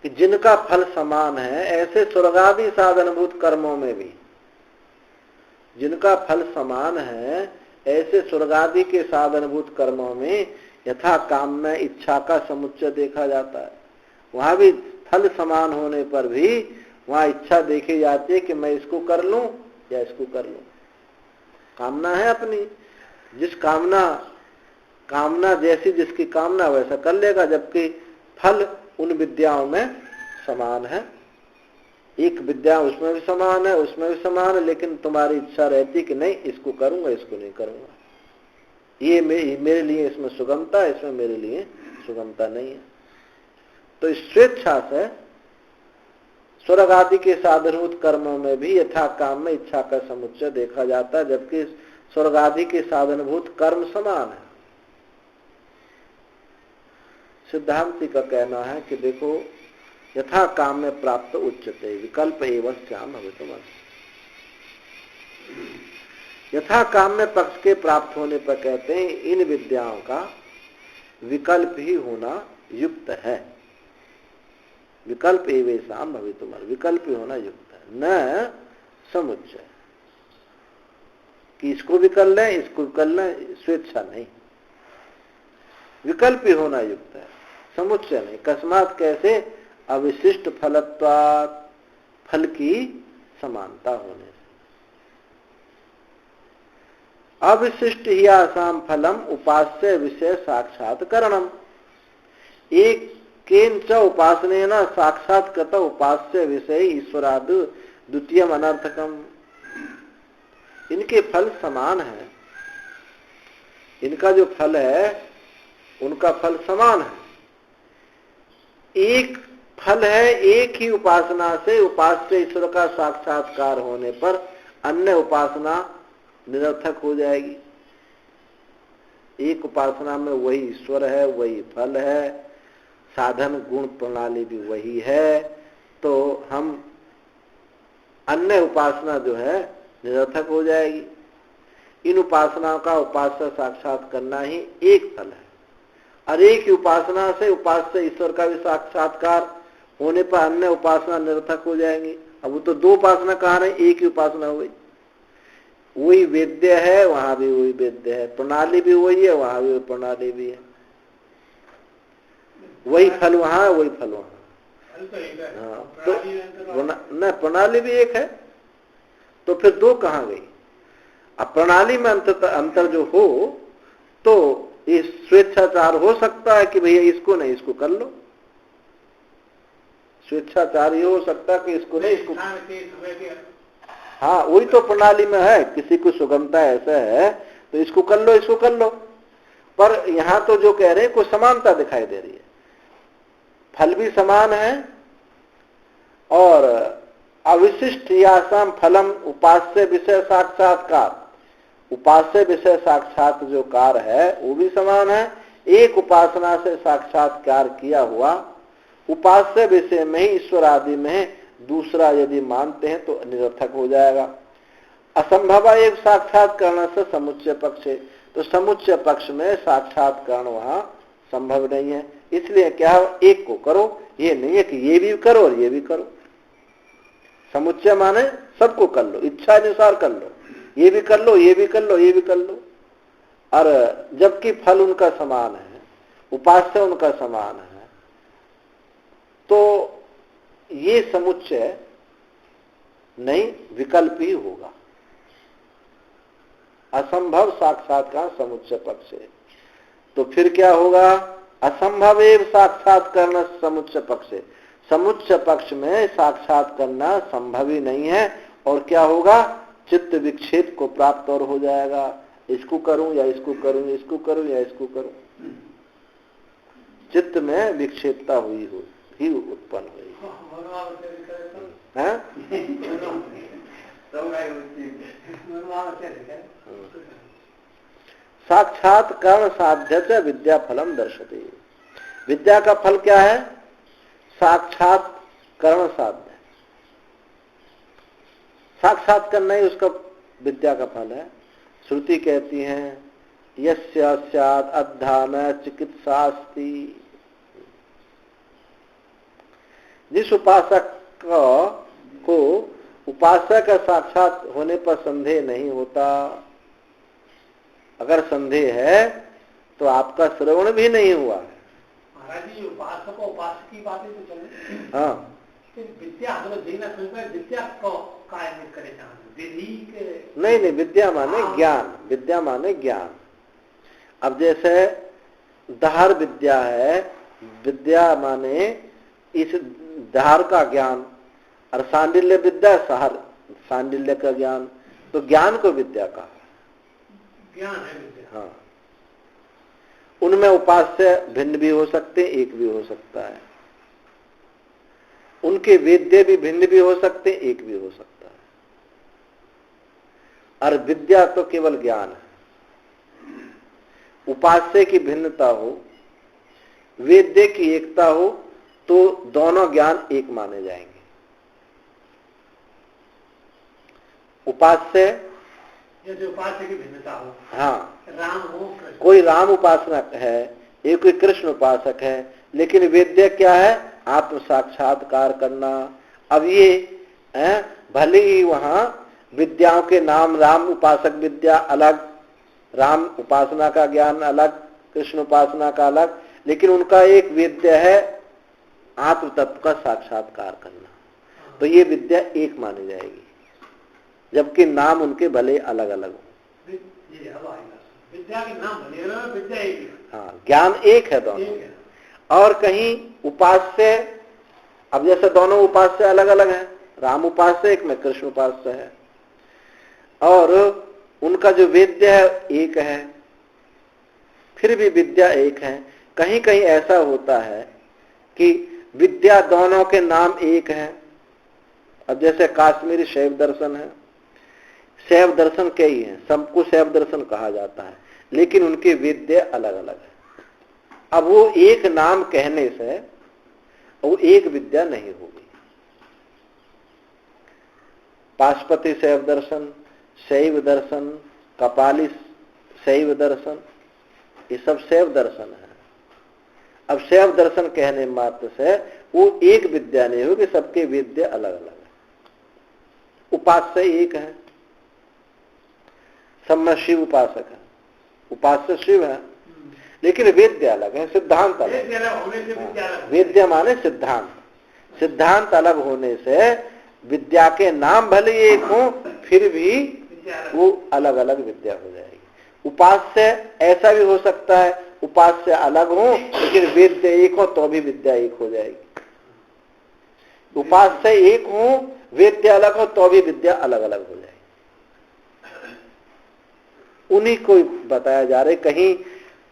कि जिनका फल समान है ऐसे स्वर्गादि साधनभूत कर्मों में भी, जिनका फल समान है ऐसे स्वर्गादि के साधनभूत कर्मों में यथा काम में इच्छा का समुच्चय देखा जाता है। वहां भी फल समान होने पर भी वहां इच्छा देखी जाती है कि मैं इसको कर लूं या इसको कर लूं। कामना है अपनी, जिस कामना जैसी जिसकी कामना वैसा कर लेगा, जबकि फल उन विद्याओं में समान है। एक विद्या उसमें भी समान है, उसमें भी समान है, लेकिन तुम्हारी इच्छा रहती कि नहीं इसको करूंगा इसको नहीं करूंगा, ये मेरे लिए इसमें सुगमता है, इसमें मेरे लिए सुगमता नहीं है। तो इस स्वेच्छा से स्वर्ग आदि के साधनभूत कर्मों में भी यथा काम में इच्छा का समुच्चय देखा जाता है, जबकि स्वर्ग आदि के साधनभूत कर्म समान है। सिद्धांति का कहना है कि देखो, यथा काम में प्राप्त उच्चते विकल्प एवं श्याम भवितुमर्हति। यथा काम में पक्ष के प्राप्त होने पर कहते हैं इन विद्याओं का विकल्प ही होना युक्त है। विकल्प एवेशाम भवितुमर्हति, विकल्प ही होना युक्त है, न समुच्चय कि इसको भी कर लें इसको कर लें, स्वेच्छा नहीं, विकल्प ही होना युक्त है, समुच्चय नहीं। कस्मात कैसे? अविशिष्ट फलत्वात्, फल की समानता होने से। अविशिष्ट ही आसाम फलम उपास्य विषय साक्षात्करणम। एक केन च उपासनेन साक्षात्कृत उपास्य विषय ईश्वराद द्वितीयम अनर्थकम। इनके फल समान है, इनका जो फल है उनका फल समान है। एक फल है, एक ही उपासना से उपास्य ईश्वर का साक्षात्कार होने पर अन्य उपासना निरर्थक हो जाएगी। एक उपासना में वही ईश्वर है, वही फल है, साधन गुण प्रणाली भी वही है, तो हम अन्य उपासना जो है निरर्थक हो जाएगी। इन उपासनाओं का उपास्य साक्षात करना ही एक फल है, और एक ही उपासना से उपास्य ईश्वर का भी साक्षात्कार होने पर अन्य उपासना निरर्थक हो जाएंगी। अब वो तो दो उपासना कहा रहे, एक ही उपासना हुई। वही वेद्य है, वहां भी वही वेद्य है, प्रणाली भी वही है, वहां भी वही प्रणाली भी है, वही फल वहां है, वही फल वहां। हाँ, तो न प्रणाली भी एक है, तो फिर दो कहाँ गई? अब प्रणाली में अंतर जो हो तो इस स्वेच्छाचार हो सकता है कि भैया इसको नहीं इसको कर लो, स्वेच्छाचार ये हो सकता है कि इसको नहीं इसको। हाँ, वही तो प्रणाली में है, किसी को सुगमता ऐसा है तो इसको कर लो इसको कर लो। पर यहां तो जो कह रहे हैं कोई समानता दिखाई दे रही है, फल भी समान है और अविशिष्ट यासाम फलम उपास्य विषय साक्षात्कार, उपास्य विषय साक्षात जो कार्य है वो भी समान है। एक उपासना से साक्षात्कार किया हुआ उपास्य विषय में ही ईश्वर आदि में दूसरा यदि मानते हैं तो निरर्थक हो जाएगा। असंभव एक साक्षात्करण से समुच्चय पक्ष है, तो समुच्चय पक्ष में साक्षात्करण वहां संभव नहीं है। इसलिए क्या एक को करो, ये नहीं है कि ये भी करो और ये भी करो। समुच्चय माने सबको कर लो, इच्छा अनुसार कर लो, ये भी कर लो ये भी कर लो ये भी कर लो। और जबकि फल उनका समान है, उपास्य उनका समान है, तो ये समुच्चय नहीं विकल्प ही होगा। असंभव साक्षात्कार समुच्चय पक्ष है, तो फिर क्या होगा? असंभव एव साक्षात्करण समुच्चय पक्ष है, समुच्चय पक्ष में साक्षात करना संभव ही नहीं है। और क्या होगा? चित्त विक्षेप को प्राप्त और हो जाएगा, इसको करूं या इसको करूं, इसको करूं या इसको करूं, चित्त में विक्षेपता हुई हो ही उत्पन्न हुई है। साक्षात्करण साध्य च विद्या फलम दर्शते। विद्या का फल क्या है? साक्षात्करण साध्य, साक्षात करना ही उसका विद्या का फल है। श्रुति कहती है यस्य स्यात् अद्धा न चिकित्सास्ति। जिस उपासक को उपासक का साक्षात होने पर संदेह नहीं होता, अगर संदेह है तो आपका श्रवण भी नहीं हुआ है। महाराज जी, उपासक और उपासक की बातें तो चले, हाँ, विद्या देना विद्या को कायम करे विधि के नहीं, विद्या माने ज्ञान, विद्या माने ज्ञान। अब जैसे धार विद्या है, विद्या माने इस धार का ज्ञान, और सांडिल्य विद्या सहर सांडिल्य का ज्ञान, तो ज्ञान को विद्या कहा, ज्ञान है विद्या। हाँ, उनमें उपास्य भिन्न भी हो सकते, एक भी हो सकता है, उनके वेद्य भी भिन्न भी हो सकते, एक भी हो सकता है। और विद्या तो केवल ज्ञान है। उपास्य की भिन्नता हो, वेद्य की एकता हो तो दोनों ज्ञान एक माने जाएंगे। उपास्य, जैसे उपास्य की भिन्नता हो, हाँ, राम हो कृष्ण, कोई राम उपासक है, एक कोई कृष्ण उपासक है, लेकिन वेद्य क्या है? आत्म साक्षात्कार करना। अब ये भले ही वहां विद्याओं के नाम, राम उपासक विद्या अलग, राम उपासना का ज्ञान अलग, कृष्ण उपासना का अलग, लेकिन उनका एक वेद्य है आत्म तत्व का साक्षात्कार करना, तो ये विद्या एक मानी जाएगी, जबकि नाम उनके भले अलग अलग हो। विद्या के नाम भले अलग, विद्या एक है। हाँ, ज्ञान एक है दोनों। और कहीं उपास्य, अब जैसे दोनों उपास्य अलग अलग हैं, राम उपास्य एक में कृष्ण उपास्य है, और उनका जो वेद्य है एक है, फिर भी विद्या एक है। कहीं कहीं ऐसा होता है कि विद्या दोनों के नाम एक है। अब जैसे काश्मीरी शैव दर्शन है, शैव दर्शन कई है, सबको शैव दर्शन कहा जाता है, लेकिन उनके वेद्य अलग अलग है। अब वो एक नाम कहने से वो एक विद्या नहीं होगी। पाशुपति शैव दर्शन, शैव दर्शन, कपाली शैव दर्शन, ये सब शैव दर्शन है। अब शैव दर्शन कहने मात्र से वो एक विद्या नहीं होगी, सबके विद्या अलग अलग है। उपास्य एक है, सब में शिव उपासक है, उपास्य शिव है, लेकिन वेद्य अलग है, सिद्धांत अलग है। वेद्य माने सिद्धांत, सिद्धांत अलग होने से विद्या के नाम भले एक हो, फिर भी वो अलग अलग विद्या हो जाएगी। उपास्य ऐसा भी हो सकता है, उपास्य अलग हो लेकिन वेद्य एक हो तो भी विद्या एक हो जाएगी। उपास्य एक हो, वेद्य अलग हो तो भी विद्या अलग अलग हो जाएगी। उन्हीं को बताया जा रहा है। कहीं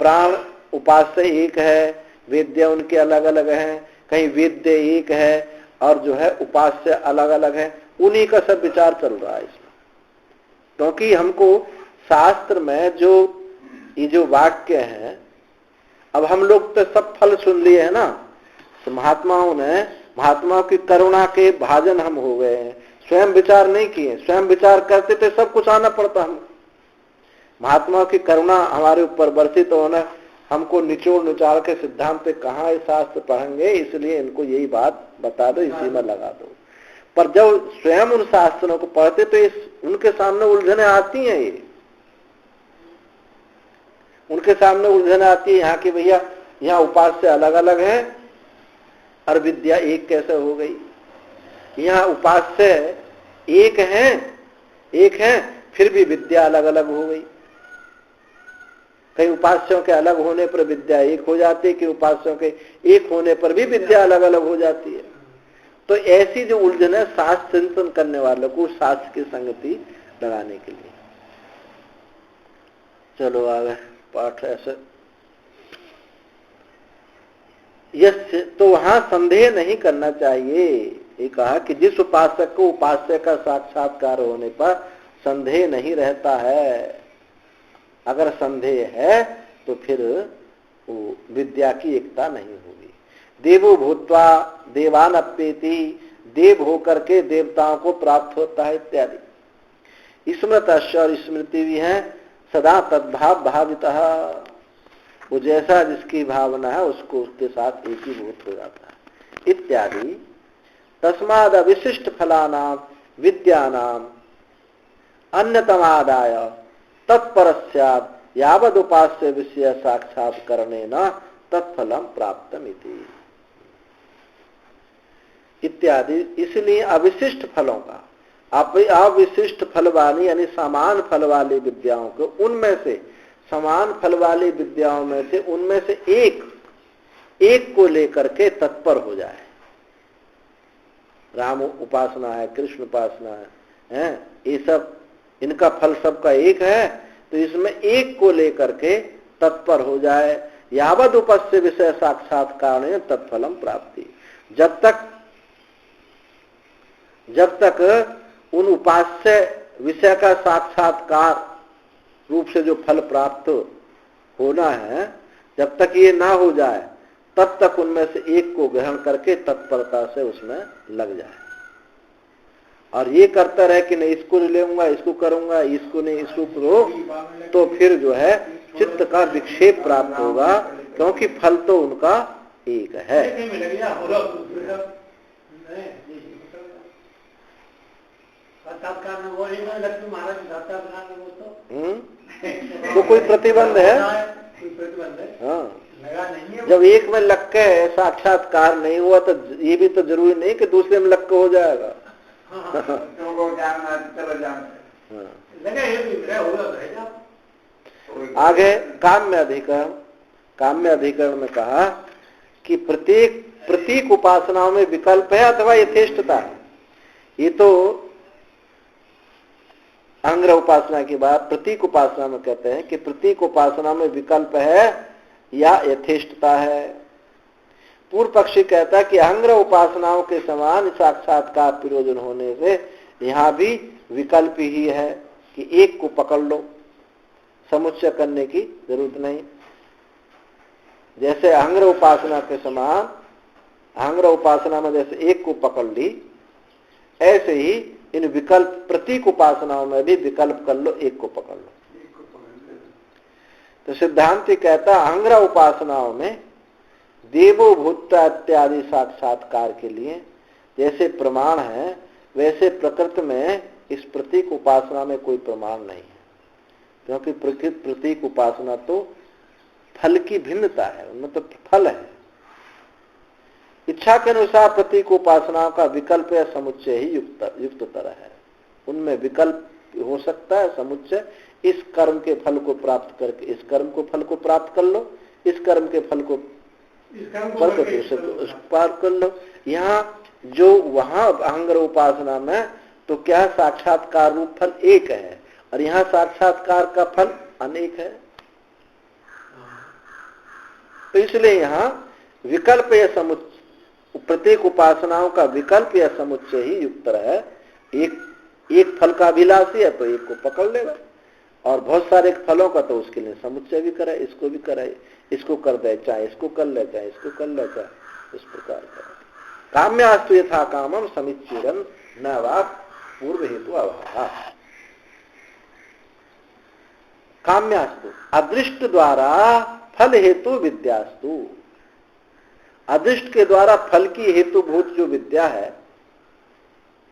प्राण उपास्य एक है, वेद्य उनके अलग अलग हैं, कहीं वेद्य एक है और जो है उपास्य अलग अलग है। उन्हीं का सब विचार चल रहा है इसमें, क्योंकि हमको शास्त्र में जो ये जो वाक्य हैं, अब हम लोग तो सब फल सुन लिए है ना, तो महात्माओं की करुणा के भाजन हम हो गए हैं, स्वयं विचार नहीं किए। स्वयं विचार करते तो सब कुछ आना पड़ता। हम महात्माओं की करुणा हमारे ऊपर बरसी तो होना, हमको निचोड़ निचाड़ के सिद्धांत पे कहाँ ये शास्त्र पढ़ेंगे, इसलिए इनको यही बात बता दो, इसी में लगा दो। पर जब स्वयं उन शास्त्रों को पढ़ते तो उनके सामने उलझने आती हैं। ये उनके सामने उलझन आती है यहाँ की, भैया यहाँ उपास्य अलग अलग है और विद्या एक कैसे हो गई। यहाँ उपास्य एक है फिर भी विद्या अलग अलग हो गई। कई उपास्यों के अलग होने पर विद्या एक हो जाती है, कि उपास्यों के एक होने पर भी विद्या अलग अलग हो जाती है। तो ऐसी जो उलझन है, शास्त्र चिंतन करने वालों को शास्त्र की संगति लगाने के लिए। चलो आगे पाठ ऐसे। तो वहां संदेह नहीं करना चाहिए। ये कहा कि जिस उपासक को उपास्य का साक्षात्कार होने पर संदेह नहीं रहता है। अगर संदेह है तो फिर वो विद्या की एकता नहीं होगी। देवो भूत्वा देवान अप्येति, देव होकर के देवताओं को प्राप्त होता है इत्यादि। स्मृत और स्मृति भी है सदा तद्भाव भावितः, वो जैसा जिसकी भावना है उसको उसके साथ एकीभूत हो जाता है इत्यादि। तस्माद अविशिष्ट फलानाम विद्यानाम अन्यतमादाय तत्परस्यात् यावद उपास्य विषय साक्षात्करणेन तत्फलम प्राप्तमिति इत्यादि। इसलिए अविशिष्ट फलों का, अविशिष्ट फल वाली यानी समान फल वाली विद्याओं को, उनमें से समान फल वाली विद्याओं में से उनमें से एक को लेकर के तत्पर हो जाए। राम उपासना है, कृष्ण उपासना है, ये सब इनका फल सबका एक है, तो इसमें एक को लेकर के तत्पर हो जाए। यावद उपस्य विषय साक्षात्कार तत्फलम प्राप्ति, जब तक उन उपास्य विषय का साक्षात्कार रूप से जो फल प्राप्त होना है, जब तक ये ना हो जाए तब तक उनमें से एक को ग्रहण करके तत्परता से उसमें लग जाए। और ये करता रहे कि नहीं इसको लूंगा, इसको करूंगा, इसको नहीं इसको करो, तो फिर जो है चित्त का विक्षेप प्राप्त होगा, क्योंकि फल तो उनका एक है। तो कोई प्रतिबंध है? हाँ, जब एक में लग के साक्षात्कार नहीं हुआ तो ये भी तो जरूरी नहीं कि दूसरे में लग के हो जाएगा। आगे काम्य अधिकरण, काम्य अधिकरण में कहा कि प्रतीक उपासनाओं में विकल्प है अथवा यथेष्टता है। ये तो अंग्रह उपासना की बात प्रतीक उपासना में कहते हैं कि प्रतीक उपासना में विकल्प है या यथेष्टता है। पूर्व पक्षी कहता है कि अंग्रह उपासनाओं के समान साक्षात्कार प्रयोजन होने से यहाँ भी विकल्प ही है कि एक को पकड़ लो, समुच्चय करने की जरूरत नहीं। जैसे अंग्रह उपासना के समान, अंग्रह उपासना में जैसे एक को पकड़ ली, ऐसे ही इन विकल्प प्रतीक उपासनाओं में भी विकल्प कर लो, एक को पकड़ लो। तो सिद्धांति कहता अंग्रह उपासनाओं में देवो भूता इत्यादि साक्षात्कार के लिए जैसे प्रमाण है, वैसे प्रकृति में इस प्रतीक उपासना में कोई प्रमाण नहीं है, क्योंकि प्रतीक उपासना तो फल की भिन्नता है, उनमें तो फल है। इच्छा के अनुसार प्रतीक उपासनाओं का विकल्प या समुच्चय ही युक्ततर है। उनमें विकल्प हो सकता है, समुच्चय इस कर्म के फल को प्राप्त करके इस कर्म को फल को प्राप्त कर लो, इस कर्म के फल को प्राप्त कर लो। यहाँ जो वहां अंग्रह उपासना में तो क्या साक्षात्कार रूप फल एक है और यहाँ साक्षात्कार का फल अनेक है। तो इसलिए यहाँ विकल्प या समुच्चय, प्रत्येक उपासनाओं का विकल्प या समुच्चय ही युक्तर है। एक फल का अभिलाषी है तो एक को पकड़ लेगा, और बहुत सारे फलों का तो उसके लिए समुच्चय भी करे, इसको भी करे, इसको कर दे चाहे इसको कर ले चाहे इसको कर ले चाहे, इस प्रकार का। काम्यास्तु यथा कामम समिच्चिरन न वा पूर्व हेतु अभाव। काम्यास्तु अदृष्ट द्वारा फल हेतु विद्यास्तु, अदृष्ट के द्वारा फल की हेतुभूत जो विद्या है,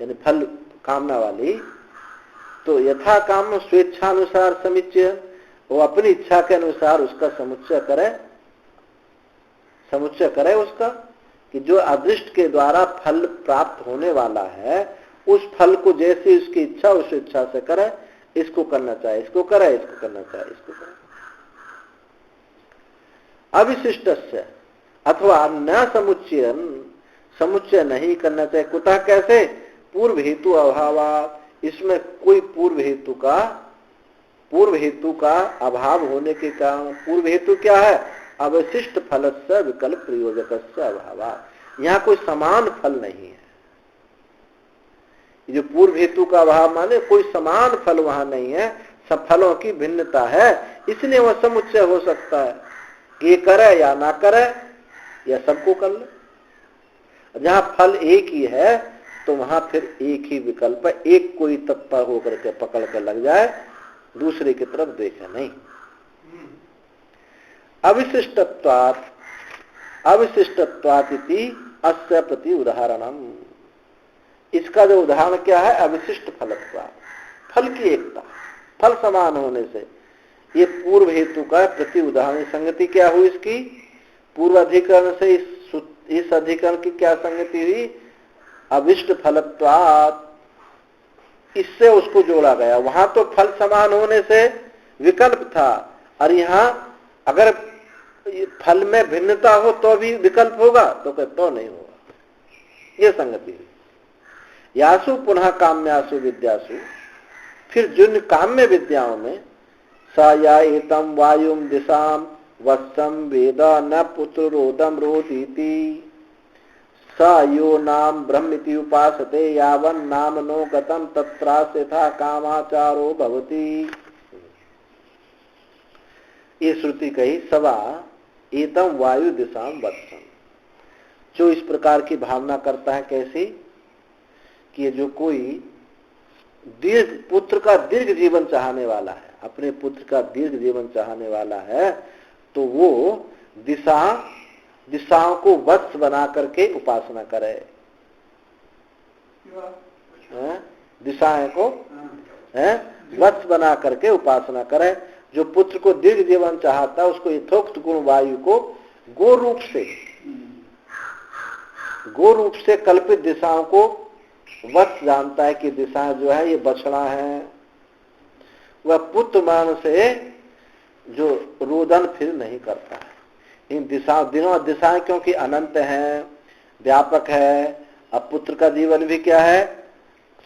यानी फल कामना वाली, तो यथा काम स्वेच्छानुसार समुच्चय, वो अपनी इच्छा के अनुसार उसका समुच्चय करे उसका, कि जो अदृष्ट के द्वारा फल प्राप्त होने वाला है उस फल को जैसे उसकी इच्छा उस इच्छा से करे, इसको करना चाहे इसको करे, इसको करना चाहे इसको करे। अविशिष्टस्य अथवा न समुच्चयन, समुच्चय नहीं करना चाहिए। कुतः कैसे? पूर्व हेतु अभाव, इसमें कोई पूर्व हेतु का अभाव होने के कारण। पूर्व हेतु क्या है? अवशिष्ट फल से विकल्प प्रयोजक से अभाव, यहाँ कोई समान फल नहीं है। जो पूर्व हेतु का अभाव माने कोई समान फल वहां नहीं है, सब फलों की भिन्नता है, इसलिए वह समुच्चय हो सकता है। ये करे या ना करे या सबको कर ले। जहां फल एक ही है तो वहां फिर एक ही विकल्प है, एक कोई तत्पर होकर के पकड़ कर लग जाए, दूसरे की तरफ देखे नहीं। अविशिष्टत्वातिथि अस्य प्रति उदाहरणम, इसका जो उदाहरण क्या है? अविशिष्ट फलत्वा, फल की एकता, फल समान होने से। ये पूर्व हेतु का प्रति उदाहरण। संगति क्या हुई इसकी? पूर्व अधिकरण से इस अधिकरण की क्या संगति हुई? अविष्ट फलत्वात्, इससे उसको जोड़ा गया। वहां तो फल समान होने से विकल्प था, और यहाँ अगर फल में भिन्नता हो तो भी विकल्प होगा, तो नहीं होगा। ये संगति हुई। यासु पुनः काम्यासु विद्यासु, फिर जिन काम्य विद्याओं में सा या एतम वायुम दिशाम वत्सम वेद न पुत्रोदम रोदीति स यो नाम ब्रह्मिति उपासते यावन नाम नो गतम तत्रास्य था कामाचारो भवति। ये श्रुति कही। सवा एतम वायु दिशाम वत्सम। जो इस प्रकार की भावना करता है, कैसी कि जो कोई पुत्र का दीर्घ जीवन चाहने वाला है, अपने पुत्र का दीर्घ जीवन चाहने वाला है, तो वो दिशाओं को वत्स बना करके उपासना करे। दिशाएं को वत्स बना करके उपासना करे। जो पुत्र को दीर्घ जीवन चाहता है, उसको यथोक्त गुण वायु को गो रूप से कल्पित दिशाओं को वत्स जानता है कि दिशा जो है ये बछड़ा है। वह पुत्र मान से जो रोदन फिर नहीं करता है। इन दिशाएं क्योंकि अनंत हैं, व्यापक है। अब पुत्र का जीवन भी क्या है,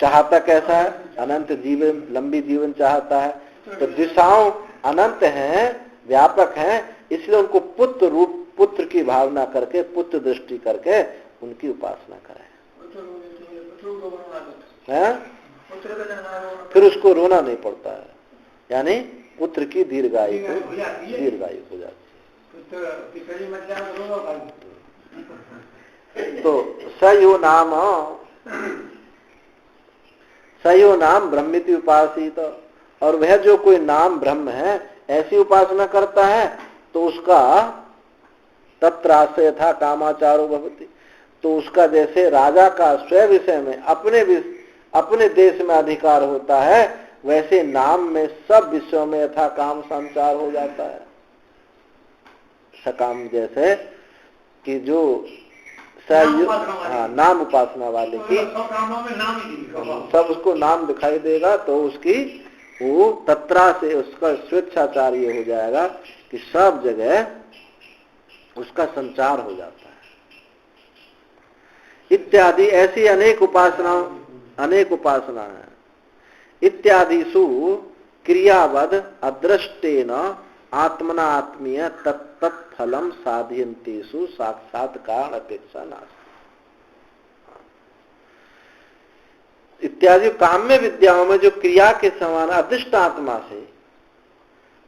चाहता कैसा है, अनंत जीवन, लंबी जीवन चाहता है। तो दिशाओं अनंत हैं, व्यापक हैं, इसलिए उनको पुत्र की भावना करके, पुत्र दृष्टि करके उनकी उपासना करें। फिर उसको रोना नहीं पड़ता है, यानी पुत्र की दीर्घायु हो जाती है। तो सयो नाम ब्रह्मिति उपासित। और वह जो कोई नाम ब्रह्म है ऐसी उपासना करता है, तो उसका तत्रास्य यथा कामाचारो भवति। तो उसका जैसे राजा का स्वयं विषय में अपने देश में अधिकार होता है, वैसे नाम में सब विषयों में यथा काम संचार हो जाता है। सकाम जैसे कि जो नाम उपासना वाले की सब उसको नाम दिखाई देगा, तो उसकी वो तत्रा से उसका स्वेच्छाचार्य हो जाएगा कि सब जगह उसका संचार हो जाता है। इत्यादि ऐसी अनेक उपासना है। इत्यादिषु क्रियावद अदृष्टेन आत्मना आत्मीय तत्फलम साधयन्तेषु साक्षात्कार अपेक्षा नास्ति। इत्यादि काम्य विद्याओं में जो क्रिया के समान अदृष्ट आत्मा से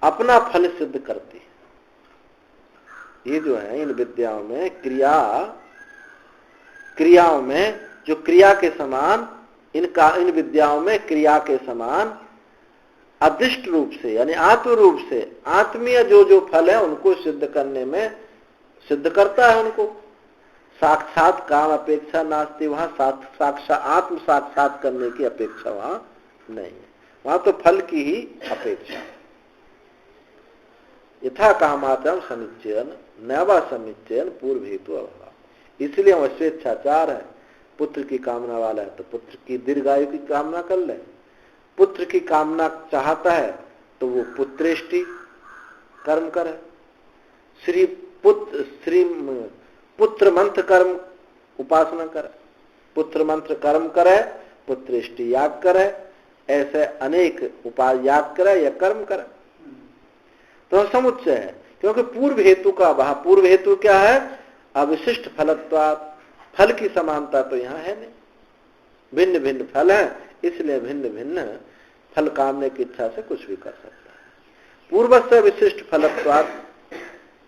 अपना फल सिद्ध करती है, ये जो है इन विद्याओं में क्रियाओं में जो क्रिया के समान, इन विद्याओं में क्रिया के समान अदृष्ट रूप से यानी आत्म रूप से आत्मीय जो फल है उनको सिद्ध करने में सिद्ध करता है। उनको साक्षात काम अपेक्षा नास्ति। वहां आत्म साक्षात करने की अपेक्षा वहां नहीं है, वहां तो फल की ही अपेक्षा। यथा कामात्रम समिच्चयन नैवा समिच्चयन पूर्व हेतु अभाव। इसलिए वह स्वेच्छाचार है। पुत्र की कामना वाला है तो पुत्र की दीर्घायु की कामना कर ले। पुत्र की कामना चाहता है तो वो पुत्रेष्टि कर्म करे। पुत्र मंत्र कर्म उपासना करे, पुत्र मंत्र कर्म करे, पुत्रेष्टि याग करे, ऐसे अनेक याग करे या कर्म करे। तो समुच्चय है, क्योंकि पूर्व हेतु का अभाव। पूर्व हेतु क्या है, अविशिष्ट फलत्वात्। फल की समानता तो यहाँ है नहीं, भिन्न भिन्न फल है, इसलिए भिन्न भिन्न फल कामने की इच्छा से कुछ भी कर सकता है। पूर्वस्य विशिष्ट फलत्वात्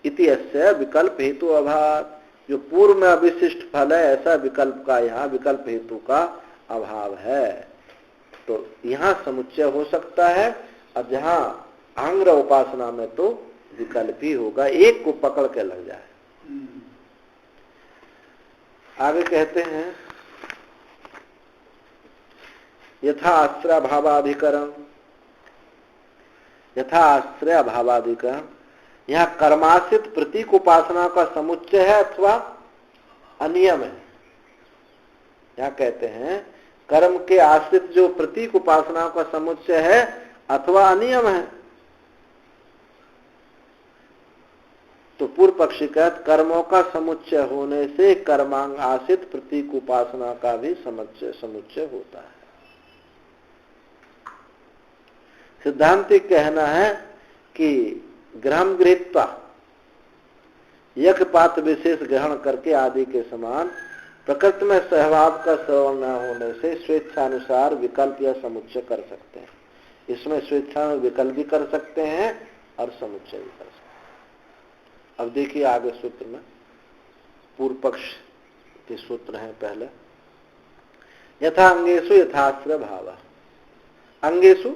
इति अस्य विकल्प हेतु अभाव। जो पूर्व में अविशिष्ट फल है ऐसा विकल्प का यहाँ विकल्प हेतु का अभाव है, तो यहाँ समुच्चय हो सकता है। अब जहाँ आंग्र उपासना में तो विकल्प ही होगा, एक को पकड़ के लग जाए। आगे कहते हैं यथा आश्रय भावाधिकरण। यथा आश्रय भावाधिकरण यहाँ कर्माश्रित प्रतीक उपासना का समुच्चय है अथवा अनियम है। यहाँ कहते हैं कर्म के आश्रित जो प्रतीक उपासना का समुच्चय है अथवा अनियम है। तो पूर्व पक्षी कहते कर्मों का समुच्चय होने से कर्मांग आश्रित प्रतीक उपासना का भी समुच्चय होता है। सिद्धांतिक कहना है कि ग्रहम गृहीत्वा यज्ञ पात्र विशेष ग्रहण करके आदि के समान प्रकृति में सहभाव का श्रवण न होने से स्वेच्छानुसार विकल्प या समुच्चय कर सकते हैं। इसमें स्वेच्छा विकल्प भी कर सकते हैं और समुच्चय भी कर सकते हैं। अब देखिए आगे सूत्र में पूर्व पक्ष के सूत्र हैं। पहले यथा अंगेषु यथाश्रय भाव, अंगेषु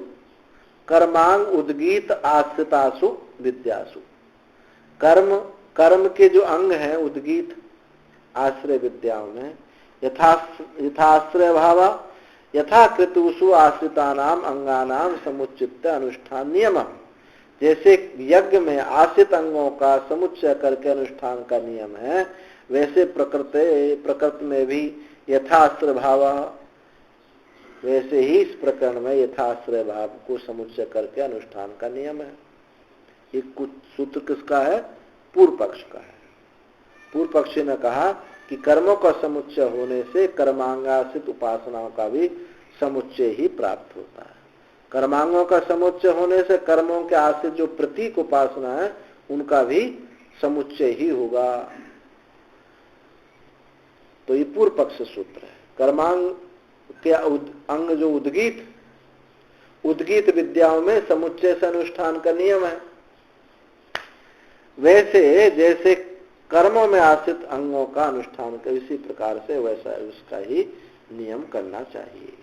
कर्मांग उद्गीत आश्रितासु विद्यासु, कर्म के जो अंग हैं उद्गीत आश्रय विद्याओं में, यथाश्रय भाव यथा कृतुषु आश्रितानाम अंगानाम समुच्चित अनुष्ठान नियम, जैसे यज्ञ में आश्रित अंगों का समुच्चय करके अनुष्ठान का नियम है, वैसे प्रकृति में भी यथाश्रय भाव, वैसे ही इस प्रकरण में यथाश्रय भाव को समुच्चय करके अनुष्ठान का नियम है। ये कुछ सूत्र किसका है? पूर्व पक्ष का है। पूर्व पक्षी ने कहा कि कर्मों का समुच्चय होने से कर्मांगाश्रित उपासनाओं का भी समुच्चय ही प्राप्त होता है। कर्मांगों का समुच्चय होने से कर्मों के आश्रित जो प्रतीक उपासना है उनका भी समुच्चय ही होगा। तो ये पूर्व पक्ष सूत्र है। कर्मांग के अंग जो उद्गीत विद्याओं में समुच्चय से अनुष्ठान का नियम है, वैसे जैसे कर्मों में आश्रित अंगों का अनुष्ठान का इसी प्रकार से वैसा उसका ही नियम करना चाहिए।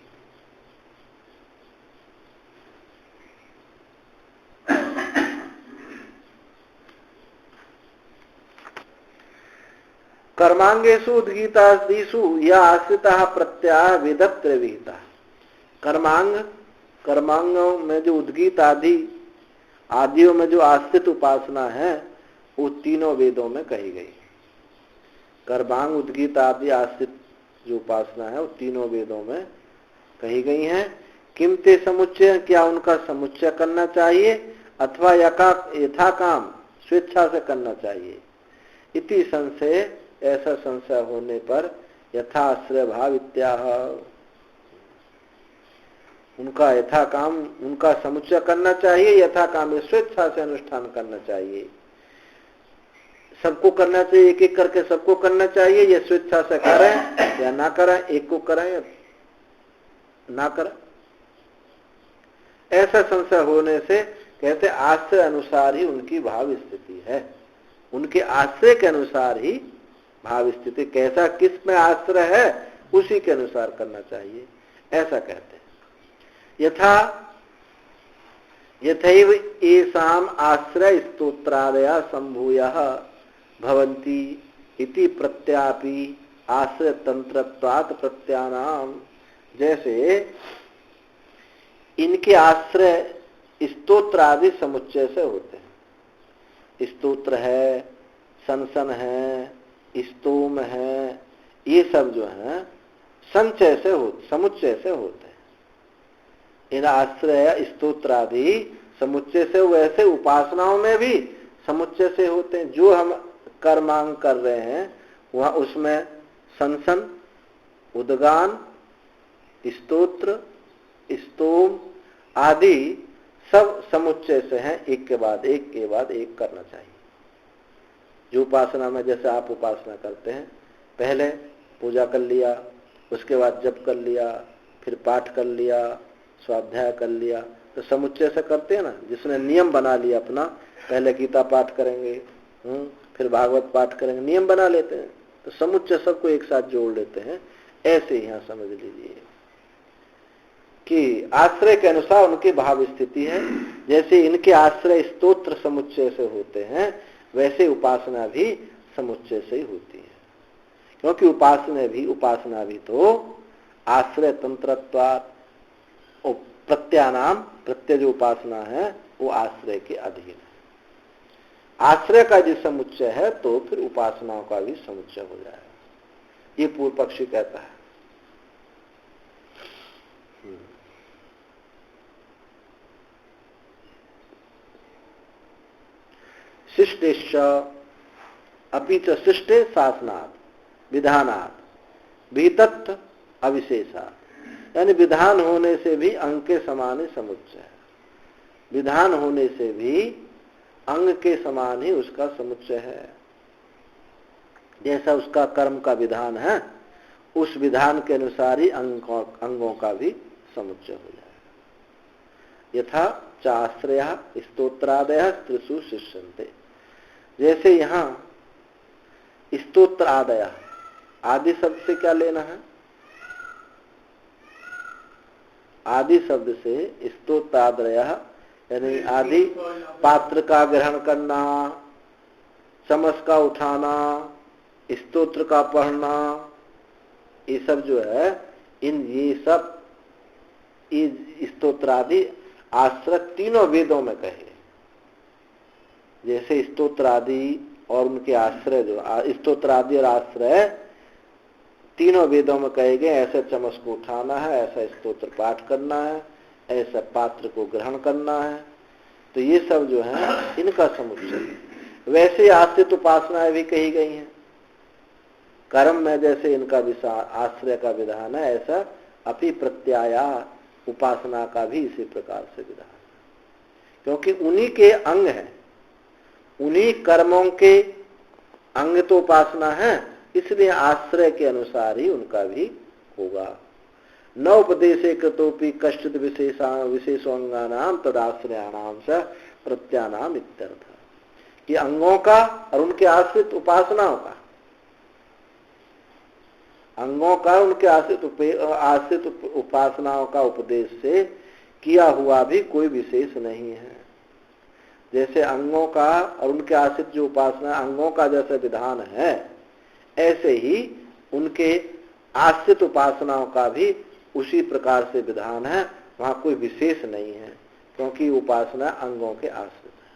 कर्मांगेषु उद्गीतादिषु या आश्रिता प्रत्याह वेदत्र विहिता। कर्मांगों में जो उद्गीत आदियों में जो आश्रित उपासना है वो तीनों वेदों में कही गई। कर्मांग उद्गीत आदि आश्रित जो उपासना है वो तीनों वेदों में कही गई हैं। किमते समुच्चय, क्या उनका समुच्चय करना चाहिए अथवा यथा काम स्वेच्छा से करना चाहिए। इति संशय, ऐसा संशय होने पर यथाश्रय भाव इत्याह, उनका यथा काम उनका समुच्चय करना चाहिए, यथा काम स्वेच्छा से अनुष्ठान करना चाहिए। सबको करना चाहिए, एक एक करके सबको करना चाहिए, या स्वेच्छा से करें या ना करें, एक को करें या ना करें। ऐसा संशय होने से कहते आश्रय अनुसार ही उनकी भाव स्थिति है, उनके आश्रय के अनुसार ही भाव स्थिति, कैसा किस में आश्रय है उसी के अनुसार करना चाहिए, ऐसा कहते हैं। यथैव येषाम् आश्रय स्तोत्रादया संभूयः भवन्ति इति प्रत्यापि आश्रय तंत्रत्वात् प्रत्यानाम, जैसे इनके आश्रय स्तोत्र आदि समुच्चय से होते हैं। स्तोत्र है, सनसन है, स्तोम है, ये सब जो है संचय से होते, समुच्चय से होते हैं। इन आश्रय स्तोत्र आदि समुच्चय से, वैसे उपासनाओं में भी समुच्चय से होते हैं। जो हम कर्मांग कर रहे हैं वहां उसमें सनसन, उद्गान, स्तोत्र, स्तोम आदि सब समुच्चय से हैं। एक के बाद एक करना चाहिए। जो उपासना में, जैसे आप उपासना करते हैं, पहले पूजा कर लिया, उसके बाद जप कर लिया, फिर पाठ कर लिया, स्वाध्याय कर लिया, तो समुच्चय से करते हैं ना। जिसने नियम बना लिया अपना, पहले गीता पाठ करेंगे, फिर भागवत पाठ करेंगे, नियम बना लेते हैं, तो समुच्चय सबको एक साथ जोड़ लेते हैं। ऐसे यहाँ समझ लीजिए कि आश्रय के अनुसार उनकी भाव स्थिति है। जैसे इनके आश्रय स्तोत्र समुच्चय से होते हैं, वैसे उपासना भी समुच्चय से ही होती है। क्योंकि उपासना भी तो आश्रय तंत्रत्वात्, प्रत्यानाम, प्रत्यय जो उपासना है वो आश्रय के अधीन है। आश्रय का जो समुच्चय है तो फिर उपासनाओं का भी समुच्चय हो जाएगा, ये पूर्व पक्षी कहता है। शिष्टेश्च अपि च शिष्टे शासनात् विधानात् विहितत्व अविशेषात्, यानी विधान होने से भी अंग के समान ही समुच्चय है। विधान होने से भी अंग के समान ही उसका समुच्चय है। जैसा उसका कर्म का विधान है, उस विधान के अनुसार ही अंगों का भी समुच्चय हो जाएगा। यथा चाश्रयः स्तोत्रादयः त्रिषु शिष्यन्ते, जैसे यहां स्तोत्र आदया, आदि शब्द से क्या लेना है? आदि शब्द से स्तोत्र आदया यानी आदि पात्र का ग्रहण करना, चमच का उठाना, स्तोत्र का पढ़ना, ये सब जो है ये सब स्तोत्र आदि आश्रय तीनों वेदों में कहे। जैसे स्तोत्र आदि और उनके आश्रय जो स्तोत्र आदि और आश्रय तीनों वेदों में कहे गए, ऐसे चमच को उठाना है, ऐसा स्तोत्र पाठ करना है, ऐसा पात्र को ग्रहण करना है, तो ये सब जो है इनका समुच्चय। वैसे आश्रित उपासनाएं भी कही गई हैं। कर्म में जैसे इनका आश्रय का विधान है, ऐसा अपि प्रत्याया उपासना का भी इसी प्रकार से विधान है, क्योंकि उन्हीं के अंग हैं, उन्हीं कर्मों के अंग तो उपासना है, इसलिए आश्रय के अनुसार ही उनका भी होगा। न उपदेशे कृतोपि कश्चित विशेषांगानाम तदाश्रयाणाम स प्रत्यानाम इत्यर्थ, कि अंगों का और उनके आश्रित उपासनाओं का, अंगों का उनके आश्रित उपासनाओं का उपदेश से किया हुआ भी कोई विशेष नहीं है। जैसे अंगों का और उनके आश्रित जो उपासना अंगों का जैसे विधान है, ऐसे ही उनके आश्रित उपासनाओं का भी उसी प्रकार से विधान है। वहां कोई विशेष नहीं है, क्योंकि उपासना अंगों के आश्रित है।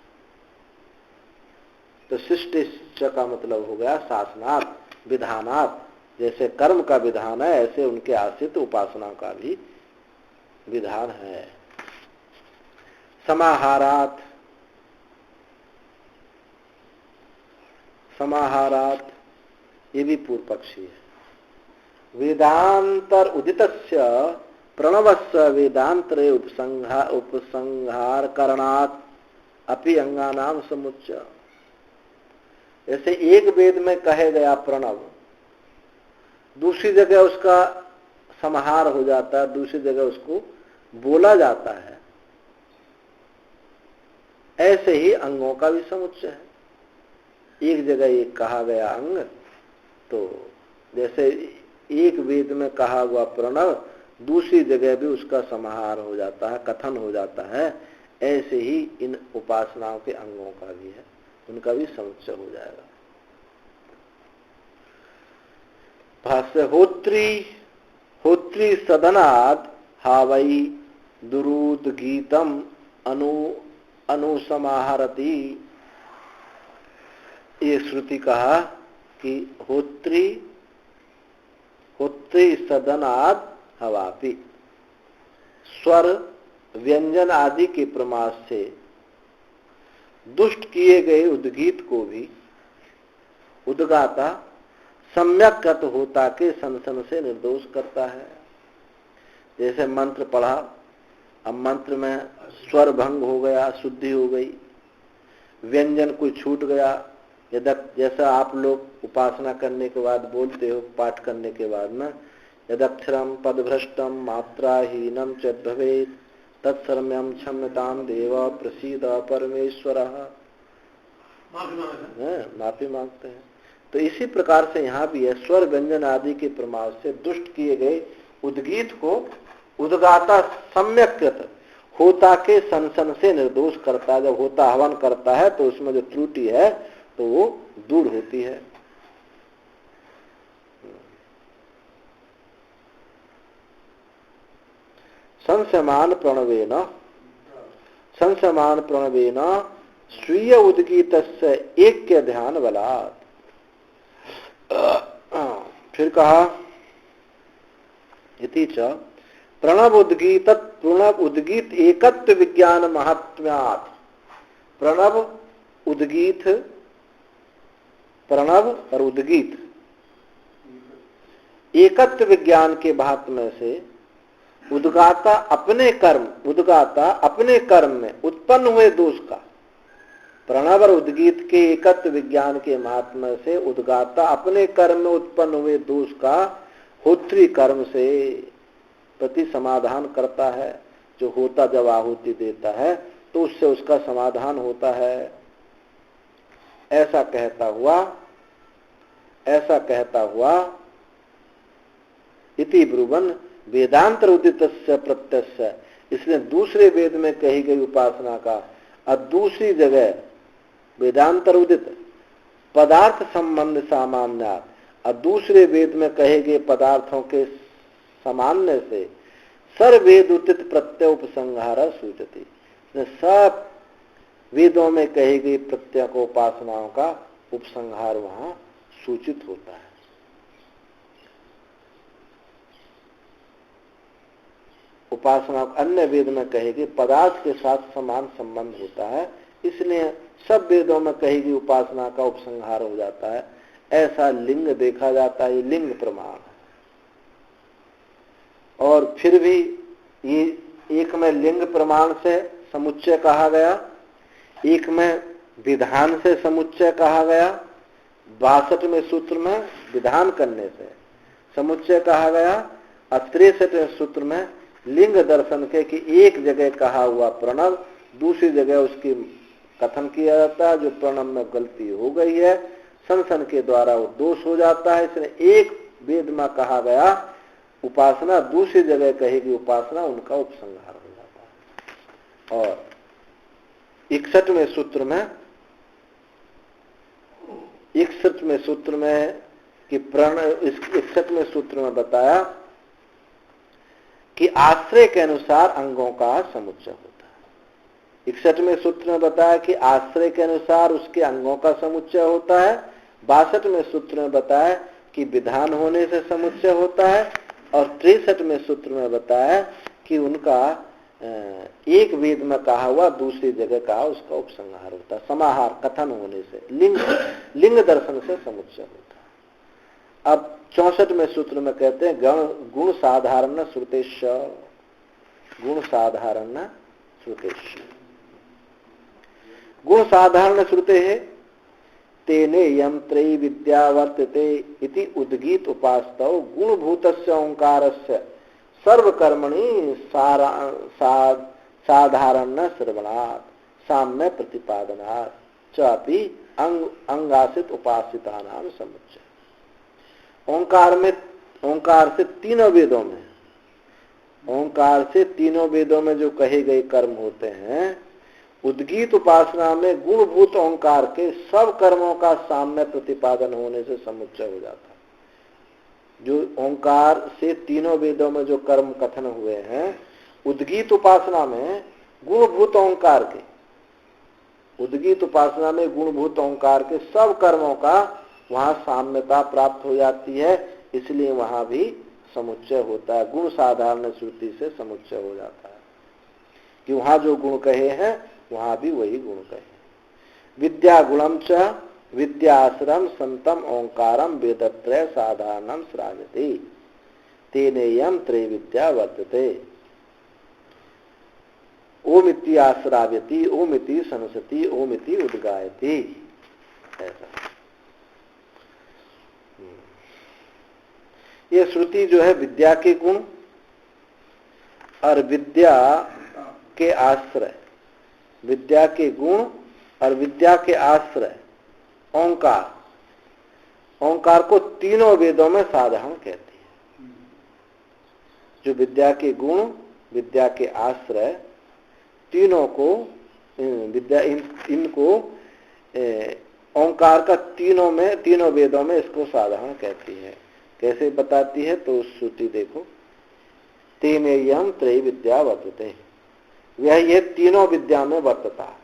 तो शिष्ट का मतलब हो गया शासनात् विधानात्, जैसे कर्म का विधान है ऐसे उनके आश्रित उपासना का भी विधान है। समाहारात, समाहारात ये भी पूर्व पक्षी है। वेदांतर उदितस्य प्रणवस्य वेदांतरे उपसंहार करणात् अपि अंगानाम समुच्चय। जैसे एक वेद में कहे गया प्रणव, दूसरी जगह उसका समाहार हो जाता है, दूसरी जगह उसको बोला जाता है, ऐसे ही अंगों का भी समुच्चय है। एक जगह एक कहा गया अंग, तो जैसे एक वेद में कहा हुआ प्रणव दूसरी जगह भी उसका समाहार हो जाता है, कथन हो जाता है, ऐसे ही इन उपासनाओं के अंगों का भी है, उनका भी समुच्चय हो जाएगा। भाष्य होत्री सदनाद हावई दुरूद गीतम अनुसमाहरति। ये श्रुति कहा कि होत्री सदनाद हवापि, स्वर व्यंजन आदि के प्रमाद से दुष्ट किए गए उद्गीत को भी उद्गाता सम्यक कृत होता के सन से निर्दोष करता है। जैसे मंत्र पढ़ा, अब मंत्र में स्वर भंग हो गया, शुद्धि हो गई, व्यंजन कोई छूट गया, जैसा आप लोग उपासना करने के बाद बोलते हो, पाठ करने के बाद ना, यदक्षरम पदभ्रष्टम मात्राहीनम च भवेत् तत्सर्वम क्षम्यताम देव प्रसीद परमेश्वरः, माफी मांगते हैं। तो इसी प्रकार से यहाँ भी है, स्वर व्यंजन आदि के प्रमाद से दुष्ट किए गए उद्गीत को उद्गाता सम्यक कृत होता के सन से निर्दोष करता है। जब होता हवन करता है तो उसमें जो त्रुटि है तो वो दूर होती है। संस्यमान प्रणवेन स्वीय उद्गीतस्य ऐक्य ध्यान बलात्। फिर कहा इति च प्रणव उद्गीत एकत्व विज्ञान महात्म्यात्। प्रणव और उद्गीत एकत्व विज्ञान के महात्म्य से उद्गाता अपने कर्म में उत्पन्न हुए दोष का, प्रणव और उद्गीत के एकत्व विज्ञान के महात्म्य से उद्गाता अपने कर्म में उत्पन्न हुए दोष का होत्री कर्म से प्रति समाधान करता है। जो होता जब आहुति देता है तो उससे उसका समाधान होता है। ऐसा कहता हुआ इति ब्रुवन वेदांतर उदितस्य प्रत्यस्य, इसलिए दूसरे वेद में कही गई उपासना का और दूसरी जगह वेदांतर उदित पदार्थ संबंध सामान्य और दूसरे वेद में कहे गए पदार्थों के सामान्य से सर्ववेद उदित प्रत्यय उपसंहार सूचती, सब वेदों में कही गई प्रत्यय को उपासनाओं का उपसंहार वहां सूचित होता है। उपासना अन्य वेद में कही गई पदार्थ के साथ समान संबंध होता है, इसलिए सब वेदों में कही गई उपासना का उपसंहार हो जाता है। ऐसा लिंग देखा जाता है, ये लिंग प्रमाण है। और फिर भी ये एक में लिंग प्रमाण से समुच्चय कहा गया, एक में विधान से समुच्चय कहा गया। 62वें सूत्र में विधान करने से समुच्चय कहा गया और 63वें सूत्र में लिंग दर्शन के कि एक जगह कहा हुआ प्रणव दूसरी जगह उसकी कथन किया जाता है, जो प्रणव में गलती हो गई है संसन के द्वारा वो दोष हो जाता है। इसलिए एक वेद में कहा गया उपासना दूसरी जगह कहेगी उपासना, उनका उपसंहार हो जाता है। और 61वें सूत्र में कि प्रण 61वें सूत्र में बताया कि आश्रय के अनुसार अंगों का समुच्चय होता है। 61वें सूत्र में बताया कि आश्रय के अनुसार उसके अंगों का समुच्चय होता है। 62वें सूत्र में बताया कि विधान होने से समुच्चय होता है। और 63वें सूत्र में बताया कि उनका एक वेद में कहा हुआ दूसरी जगह कहा उसका उपसंहार होता है। समाहार कथन होने से लिंग दर्शन से समुच्चय होता है। अब 64वें सूत्र में कहते हैं गुण साधारण श्रुतेश, गुण साधारण श्रुतेश, गुण साधारण श्रुते है तेने यम त्रयी विद्या वर्तते इति उद्गीत उपास्तव गुणभूतस्य ओंकारस्य सर्वकर्मणि साधारण श्रवणात् साम्य प्रतिपादनात् चापि अंगासित उपासिता नाम समुच्चय। ओंकार से तीनों वेदों में जो कहे गए कर्म होते हैं, उद्गीत उपासना में गुणभूत ओंकार के सब कर्मों का साम्य प्रतिपादन होने से समुच्चय हो जाता है। जो ओंकार से तीनों वेदों में जो कर्म कथन हुए हैं, उद्गीत उपासना में गुणभूत ओंकार के, उद्गीत उपासना में गुणभूत ओंकार के सब कर्मों का वहां साम्यता प्राप्त हो जाती है, इसलिए वहां भी समुच्चय होता है। गुण साधारण श्रुति से समुच्चय हो जाता है कि वहां जो गुण कहे हैं वहां भी वही गुण कहे। विद्या गुणम च विद्याश्रम संतम ओंकारम वेदत्रय साधारणम श्राजते तेनेयम त्रय विद्या वर्तते ओमिति आश्राव्यति ओमिति संसति ओमिति उद्गायति। ऐसा ये श्रुति जो है विद्या के गुण और विद्या के आश्रय, विद्या के गुण और विद्या के आश्रय ओंकार, ओंकार को तीनों वेदों में साधारण कहती है। जो विद्या के गुण विद्या के आश्रय तीनों को विद्या इनको ओंकार का तीनों वेदों में इसको साधारण कहती है। कैसे बताती है तो श्रुति देखो, तेनेयम त्रय विद्या वर्तते, वह ये तीनों विद्या में वर्तता,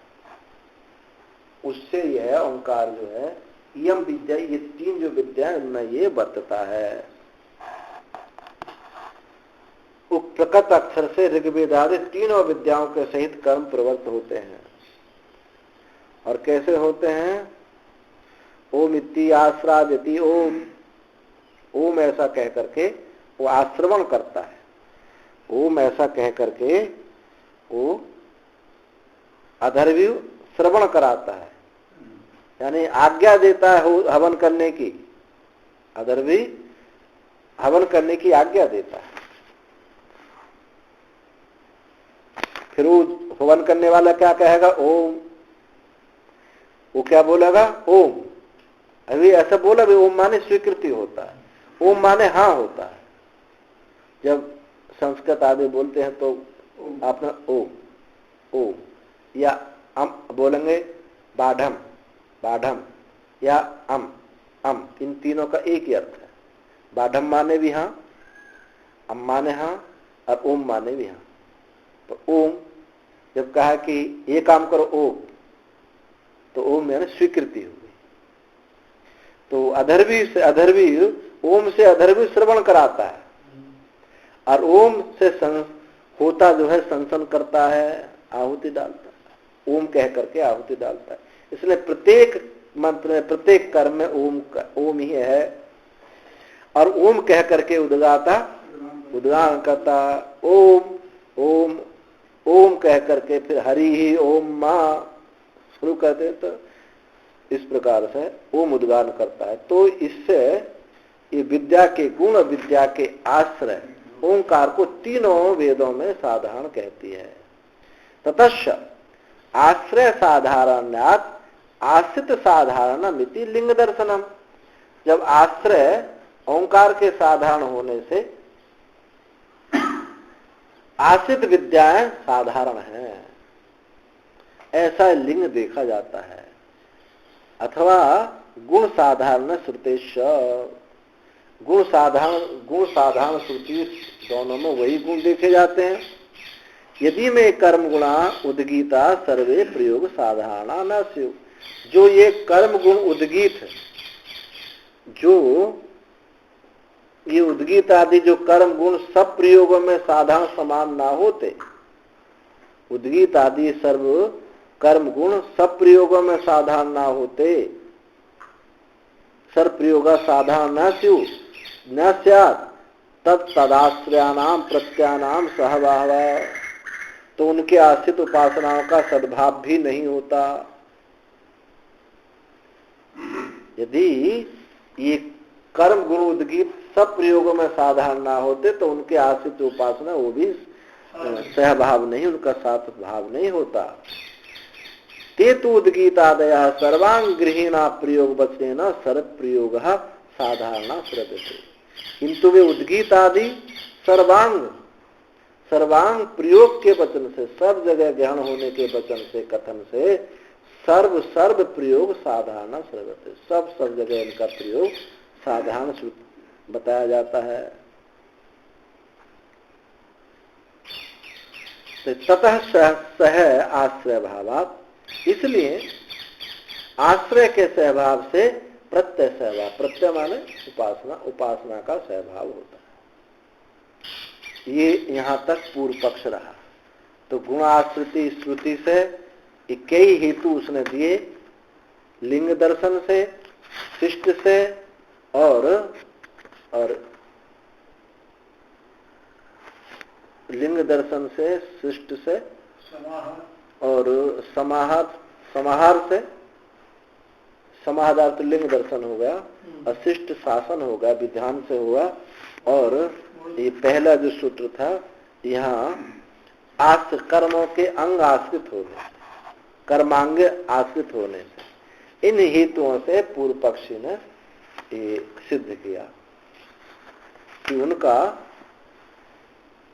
उससे यह ओंकार जो है यम विद्या, ये तीन जो विद्या है उनमें ये वर्तता है। प्रकट अक्षर से ऋग्वेद आदि तीनों विद्याओं के सहित कर्म प्रवृत्त होते हैं। और कैसे होते हैं? ओम इति आश्राव्यति, ओम ऐसा कह करके वो आश्रवण करता है, ओम ऐसा कह करके वो अधर्व्यू श्रवण कराता है, यानी आज्ञा देता है हवन करने की, अधर्वी हवन करने की आज्ञा देता है। फिर वो हवन करने वाला क्या कहेगा? ओम। वो क्या बोलेगा? ओम। अभी ऐसा बोला भी, ओम माने स्वीकृति होता है, ओम माने हाँ होता है। जब संस्कृत आदि बोलते हैं तो आपने ओम ओम, या अम बोलेंगे बाढ़म बाढ़म, या अम इन तीनों का एक ही अर्थ है। बाढ़म माने भी हाँ, अम माने हाँ, और ओम माने भी हाँ। तो ओम जब कहा कि ये काम करो ओम, तो ओम यानी स्वीकृति हो गई। तो अधर्वी ओम से अधर्वी श्रवण कराता है, और ओम से होता जो है संसन करता है, आहुति डालता है, ओम कह करके आहुति डालता है। इसलिए प्रत्येक मंत्र में, प्रत्येक कर्म में ओम ही है, और ओम कह करके उद्गान करता। ओम ओम ओम कह करके फिर हरि ही ओम माँ शुरू करते हैं, तो इस प्रकार से ओम उद्गान करता है। तो इससे ये विद्या के गुण, विद्या के आश्रय ओंकार को तीनों वेदों में साधारण कहती है। ततश्च आश्रय साधारण्यात् आश्रित साधारणमिति लिंग दर्शनम। जब आश्रय ओंकार के साधारण होने से आश्रित विद्याएं साधारण हैं, ऐसा लिंग देखा जाता है। अथवा गुण साधारण श्रुतेश, गुण साधारण श्रुति दोनों में वही गुण देखे जाते हैं। यदि में कर्म गुणा उद्गीता सर्वे प्रयोग साधारणा न स्यु। जो ये कर्म गुण उद्गीत, जो ये उद्गीत आदि जो कर्म गुण सब प्रयोगों में साधारण समान ना होते, उद्गीत आदि सर्व कर्म गुण सब प्रयोगों में साधारण ना होते, सर्व प्रयोग साधारण न स्यु न स्यात् तदाश्रयानाम प्रत्यानाम सहभाव, तो उनके आश्रित उपासनाओं का सद्भाव भी नहीं होता। यदि ये कर्म गुण उद्गीत सब प्रयोगों में साधारण ना होते तो उनके आश्रित उपासना वो भी सहभाव नहीं, उनका साथ भाव नहीं होता। ते तो उद्गीतादय सर्वांग गृहीणा प्रयोग वचनेन सर्व प्रयोग साधारण श्रद्धते। किंतु वे उद्गीत आदि सर्वांग प्रयोग के वचन से, सब जगह ग्रहण होने के वचन से, कथन से सर्व प्रयोग साधारण श्रद्धते, सब जगह इनका प्रयोग साधारण बताया जाता है। ततः सह आश्रय भावात्, इसलिए आश्रय के सहभाव से प्रत्यय सहभाव, प्रत्यय माने उपासना का सहभाव होता है। ये यहां तक पूर्व पक्ष रहा। तो गुणाश्रुति श्रुति से कई हेतु उसने दिए, लिंग दर्शन से, शिष्ट से और लिंग दर्शन से, शिष्ट से और समाहार से, समाहार तो लिंग दर्शन हो गया, अशिष्ट शासन हो गया, विधान से हुआ। और ये पहला जो सूत्र था, यहाँ कर्मों के अंग आश्रित होने, कर्मांग आश्रित होने से, इन हेतुओं से पूर्व पक्षी ने ये सिद्ध किया कि उनका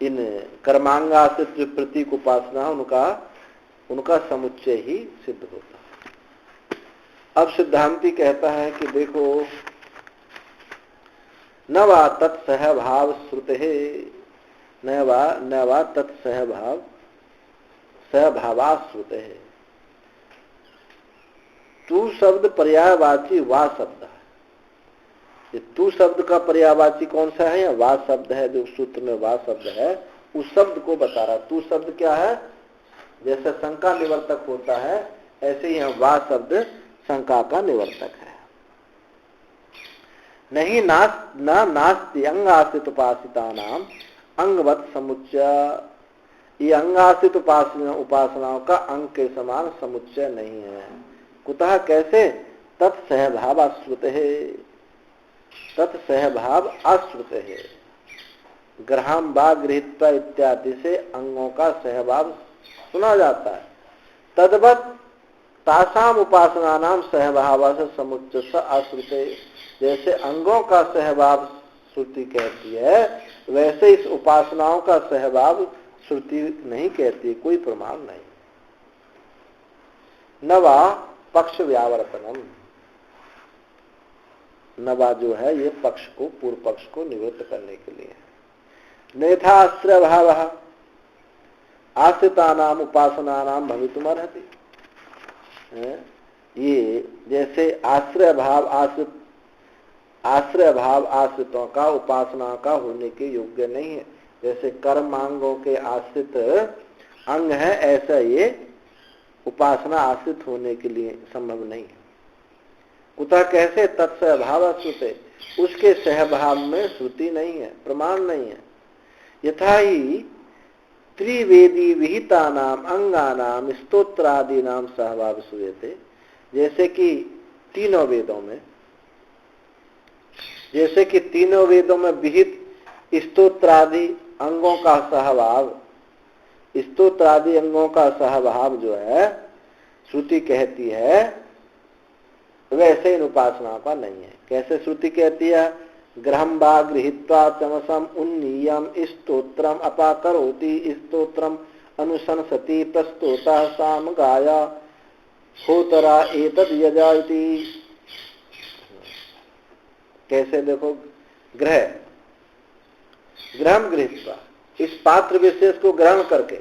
इन कर्मांगाश्रित जो प्रतीक उपासना, उनका समुच्चय ही सिद्ध होता है। अब सिद्धांती कहता है कि देखो, न वा तत्सहभाव श्रुते, न वा तत्सहभाव सहभावा श्रुते। तू शब्द पर्यायवाची वा शब्द है। ये तू शब्द का पर्यायवाची कौन सा है? या वा शब्द है, जो सूत्र में वा शब्द है, उस शब्द को बता रहा। तू शब्द क्या है? जैसे शंका निवर्तक होता है, ऐसे ही वा शब्द शंका का निवर्तक है। नहीं नास्ति अंगाश्रित उपासिता नाम अंगवत समुच्चय। ये अंगाश्रित उपासनाओं का अंग के समान समुच्चय नहीं है। कुतः कैसे? तत्सहभाव आश्रुत है, तत्सहभाव आश्रुत है। ग्रहम बा गृहीत्वा इत्यादि से अंगों का सहभाव सुना जाता है। तद्वत तासाम उपासना नाम सहभाव से समुच्च आश्रिते, जैसे अंगों का सहभाव श्रुति कहती है, वैसे इस उपासनाओं का सहभाव श्रुति नहीं कहती, कोई प्रमाण नहीं। नवा पक्ष व्यावर्तनम, नवा जो है ये पक्ष को, पूर्व पक्ष को निवृत्त करने के लिए है। नेथा आश्रय भाव आश्रिता नाम उपासना नाम भवितुमर्हति, ये जैसे आश्रय भाव आश्रितों का उपासना का होने के योग्य नहीं है, जैसे कर्मांगों के आश्रित अंग है, ऐसा ये उपासना आश्रित होने के लिए संभव नहीं है। कुतः कैसे? तत्सहभाव श्रुते, उसके सहभाव में श्रुति नहीं है, प्रमाण नहीं है। यथा ही त्रिवेदी विहिता नाम अंगानाम स्तोत्रादि नाम सहभाव श्रूयते, जैसे कि तीनों वेदों में, जैसे कि तीनों वेदों में विहित स्तोत्रादि अंगों का सहभाव, स्तोत्रादि अंगों का सहभाव जो है श्रुति कहती है, वैसे इन उपासना का नहीं है। कैसे श्रुति कहती है? ग्रहम बा गृहीत्वा चमसम उन्नीयम स्तोत्रम अपाकरोति स्तोत्रम अनुशंसति प्रस्तोता साम गाया होतरा एतद यजाति। कैसे? देखो, ग्रहम गृहीत्वा, इस पात्र विशेष को ग्रहण करके,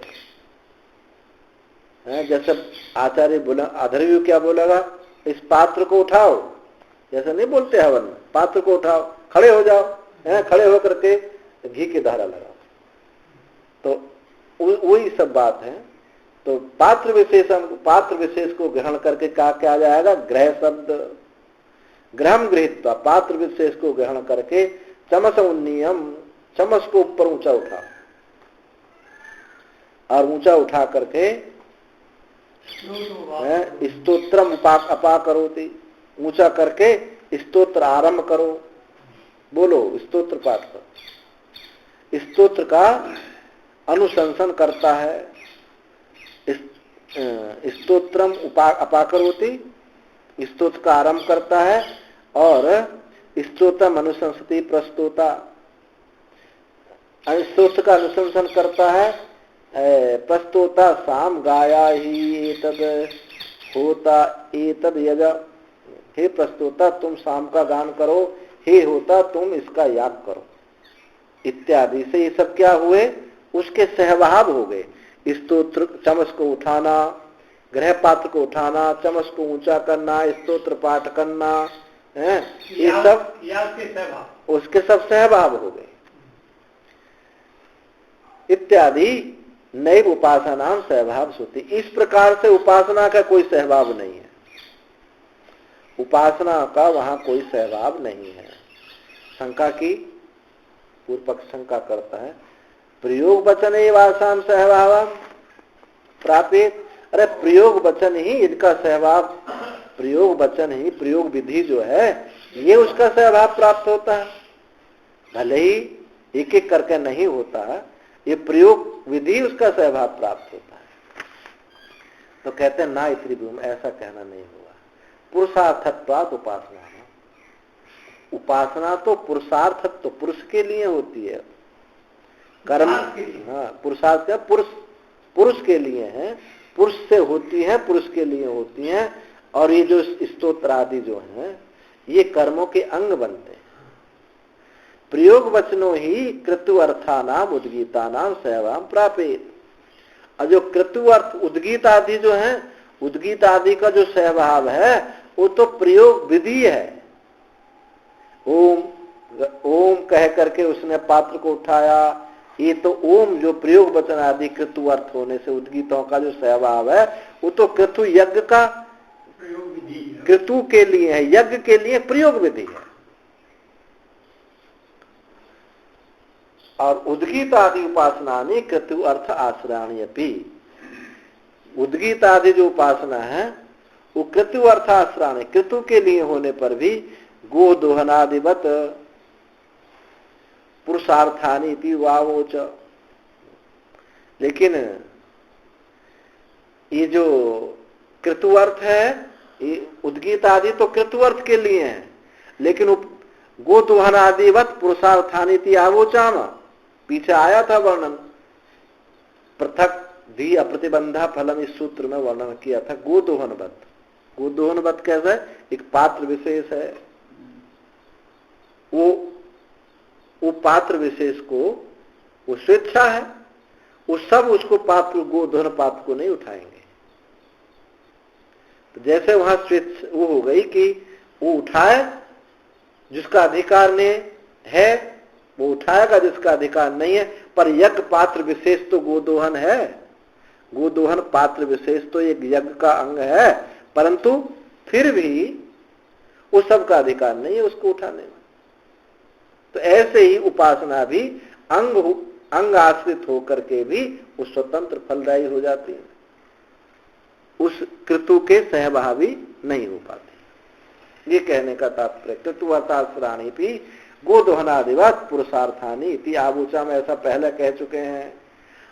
जैसे आचार्य बोला, अधर्व्यू क्या बोलेगा? इस पात्र को उठाओ, जैसे नहीं बोलते हवन में, पात्र को उठाओ, खड़े हो जाओ, खड़े होकर के घी की धारा लगाओ, तो वही सब बात है। तो पात्र विशेष को ग्रहण करके क्या जाएगा? ग्रह शब्द। ग्रहम गृहीत्वा, पात्र विशेष को ग्रहण करके, चमस उन्नीयम, चमस को ऊपर ऊंचा उठा, और ऊंचा उठा करके स्तोत्रम अपाकरोति, ऊंचा करके स्तोत्र आरंभ करो, बोलो, स्तोत्र पाठ करो। स्तोत्र का अनुशंसन करता है, स्तोत्रम अपाकरोति, स्तोत्र का आरंभ करता है, और स्तोत्रम अनुशंसति प्रस्तोता, स्तोत्र का अनुशंसन करता है, प्रस्तोता साम गाया ही एतद होता एतद यजा, हे प्रस्तोता तुम शाम का गान करो, हे होता तुम इसका याग करो, इत्यादि से ये सब क्या हुए? उसके सहभाव हो गए। स्तोत्र, चमस को उठाना, ग्रह पात्र को उठाना, चमस को ऊंचा करना, स्तोत्र पाठ करना, ये सब उसके सब सहभाव हो गए। इत्यादि नैव उपासना सहभाव श्रुति, इस प्रकार से उपासना का कोई सहभाव नहीं है, उपासना का वहां कोई सहभाव नहीं है। शंका की, पूर्व पक्ष शंका करता है, प्रयोग वचन एवासाम सहभाव प्रापित, अरे प्रयोग वचन ही इनका सहभाव, प्रयोग वचन ही, प्रयोग विधि जो है ये उसका सहभाव प्राप्त होता है, भले ही एक एक करके नहीं होता, ये प्रयोग विधि उसका सहभाव प्राप्त होता है। तो कहते हैं ना त्रिभुम, ऐसा कहना नहीं होगा। पुरुषार्थत्वात् उपासना, उपासना तो पुरुषार्थत्व, तो पुरुष के लिए होती है, कर्म, हाँ, पुरुषार्थ पुरुष के लिए है, पुरुष से होती है, पुरुष के लिए होती है। और ये जो स्तोत्र आदि जो है ये कर्मों के अंग बनते हैं। प्रयोग वचनो ही कृतु अर्थानाम उद्गीतानाम सहभाव प्रापित, और जो कृतु अर्थ उद्गीत आदि जो है, उद्गीत आदि का जो सहभाव है वो तो प्रयोग विधि है। ओम ओम कह करके उसने पात्र को उठाया, ये तो ओम जो प्रयोग वचन आदि कृतु अर्थ होने से उद्गीतों का जो सहभाव है वो तो कृतु यज्ञ का प्रयोग विधि, कृतु के लिए है, यज्ञ के लिए प्रयोग विधि है। और उद्गीत आदि उपासना ने कृतु अर्थ आश्रयपि, उद्गीत आदि जो उपासना है वो कृतु अर्थ आश्रय, कृतु के लिए होने पर भी गो दोहनादिवत पुरुषार्थानी वावोच। लेकिन ये जो कृतु अर्थ है, उद्गीत आदि तो कृतु अर्थ के लिए है, लेकिन गोदोहन आदिवत पुरुषार्थानीति आवोचाम, पीछे आया था वर्णन, पृथक धी अप्रतिबंधा फलम इस सूत्र में वर्णन किया था। गोदोहनवत, गोदोहनवत कैसा है, एक पात्र विशेष है, वो पात्र विशेष को वो स्वेच्छा है, वो सब उसको पात्र गोदोहन पात्र को नहीं उठाएंगे। तो जैसे वहां स्वेच्छा वो हो गई कि वो उठाए जिसका अधिकार नहीं है, वो उठाएगा जिसका अधिकार नहीं है, पर यज्ञ पात्र विशेष तो गोदोहन है, गोदोहन पात्र विशेष तो एक यज्ञ का अंग है, परंतु फिर भी वो सबका अधिकार नहीं है उसको उठाने में। तो ऐसे ही उपासना भी अंग आश्रित होकर के भी वो स्वतंत्र फलदायी हो जाती है, उस कृतु के सहभावी नहीं हो पाती। ये कहने का तात्पर्य कृतुवताश्राणी भी गोदोहनादिवत पुरुषार्थानी इति आबूचा में ऐसा पहले कह चुके हैं।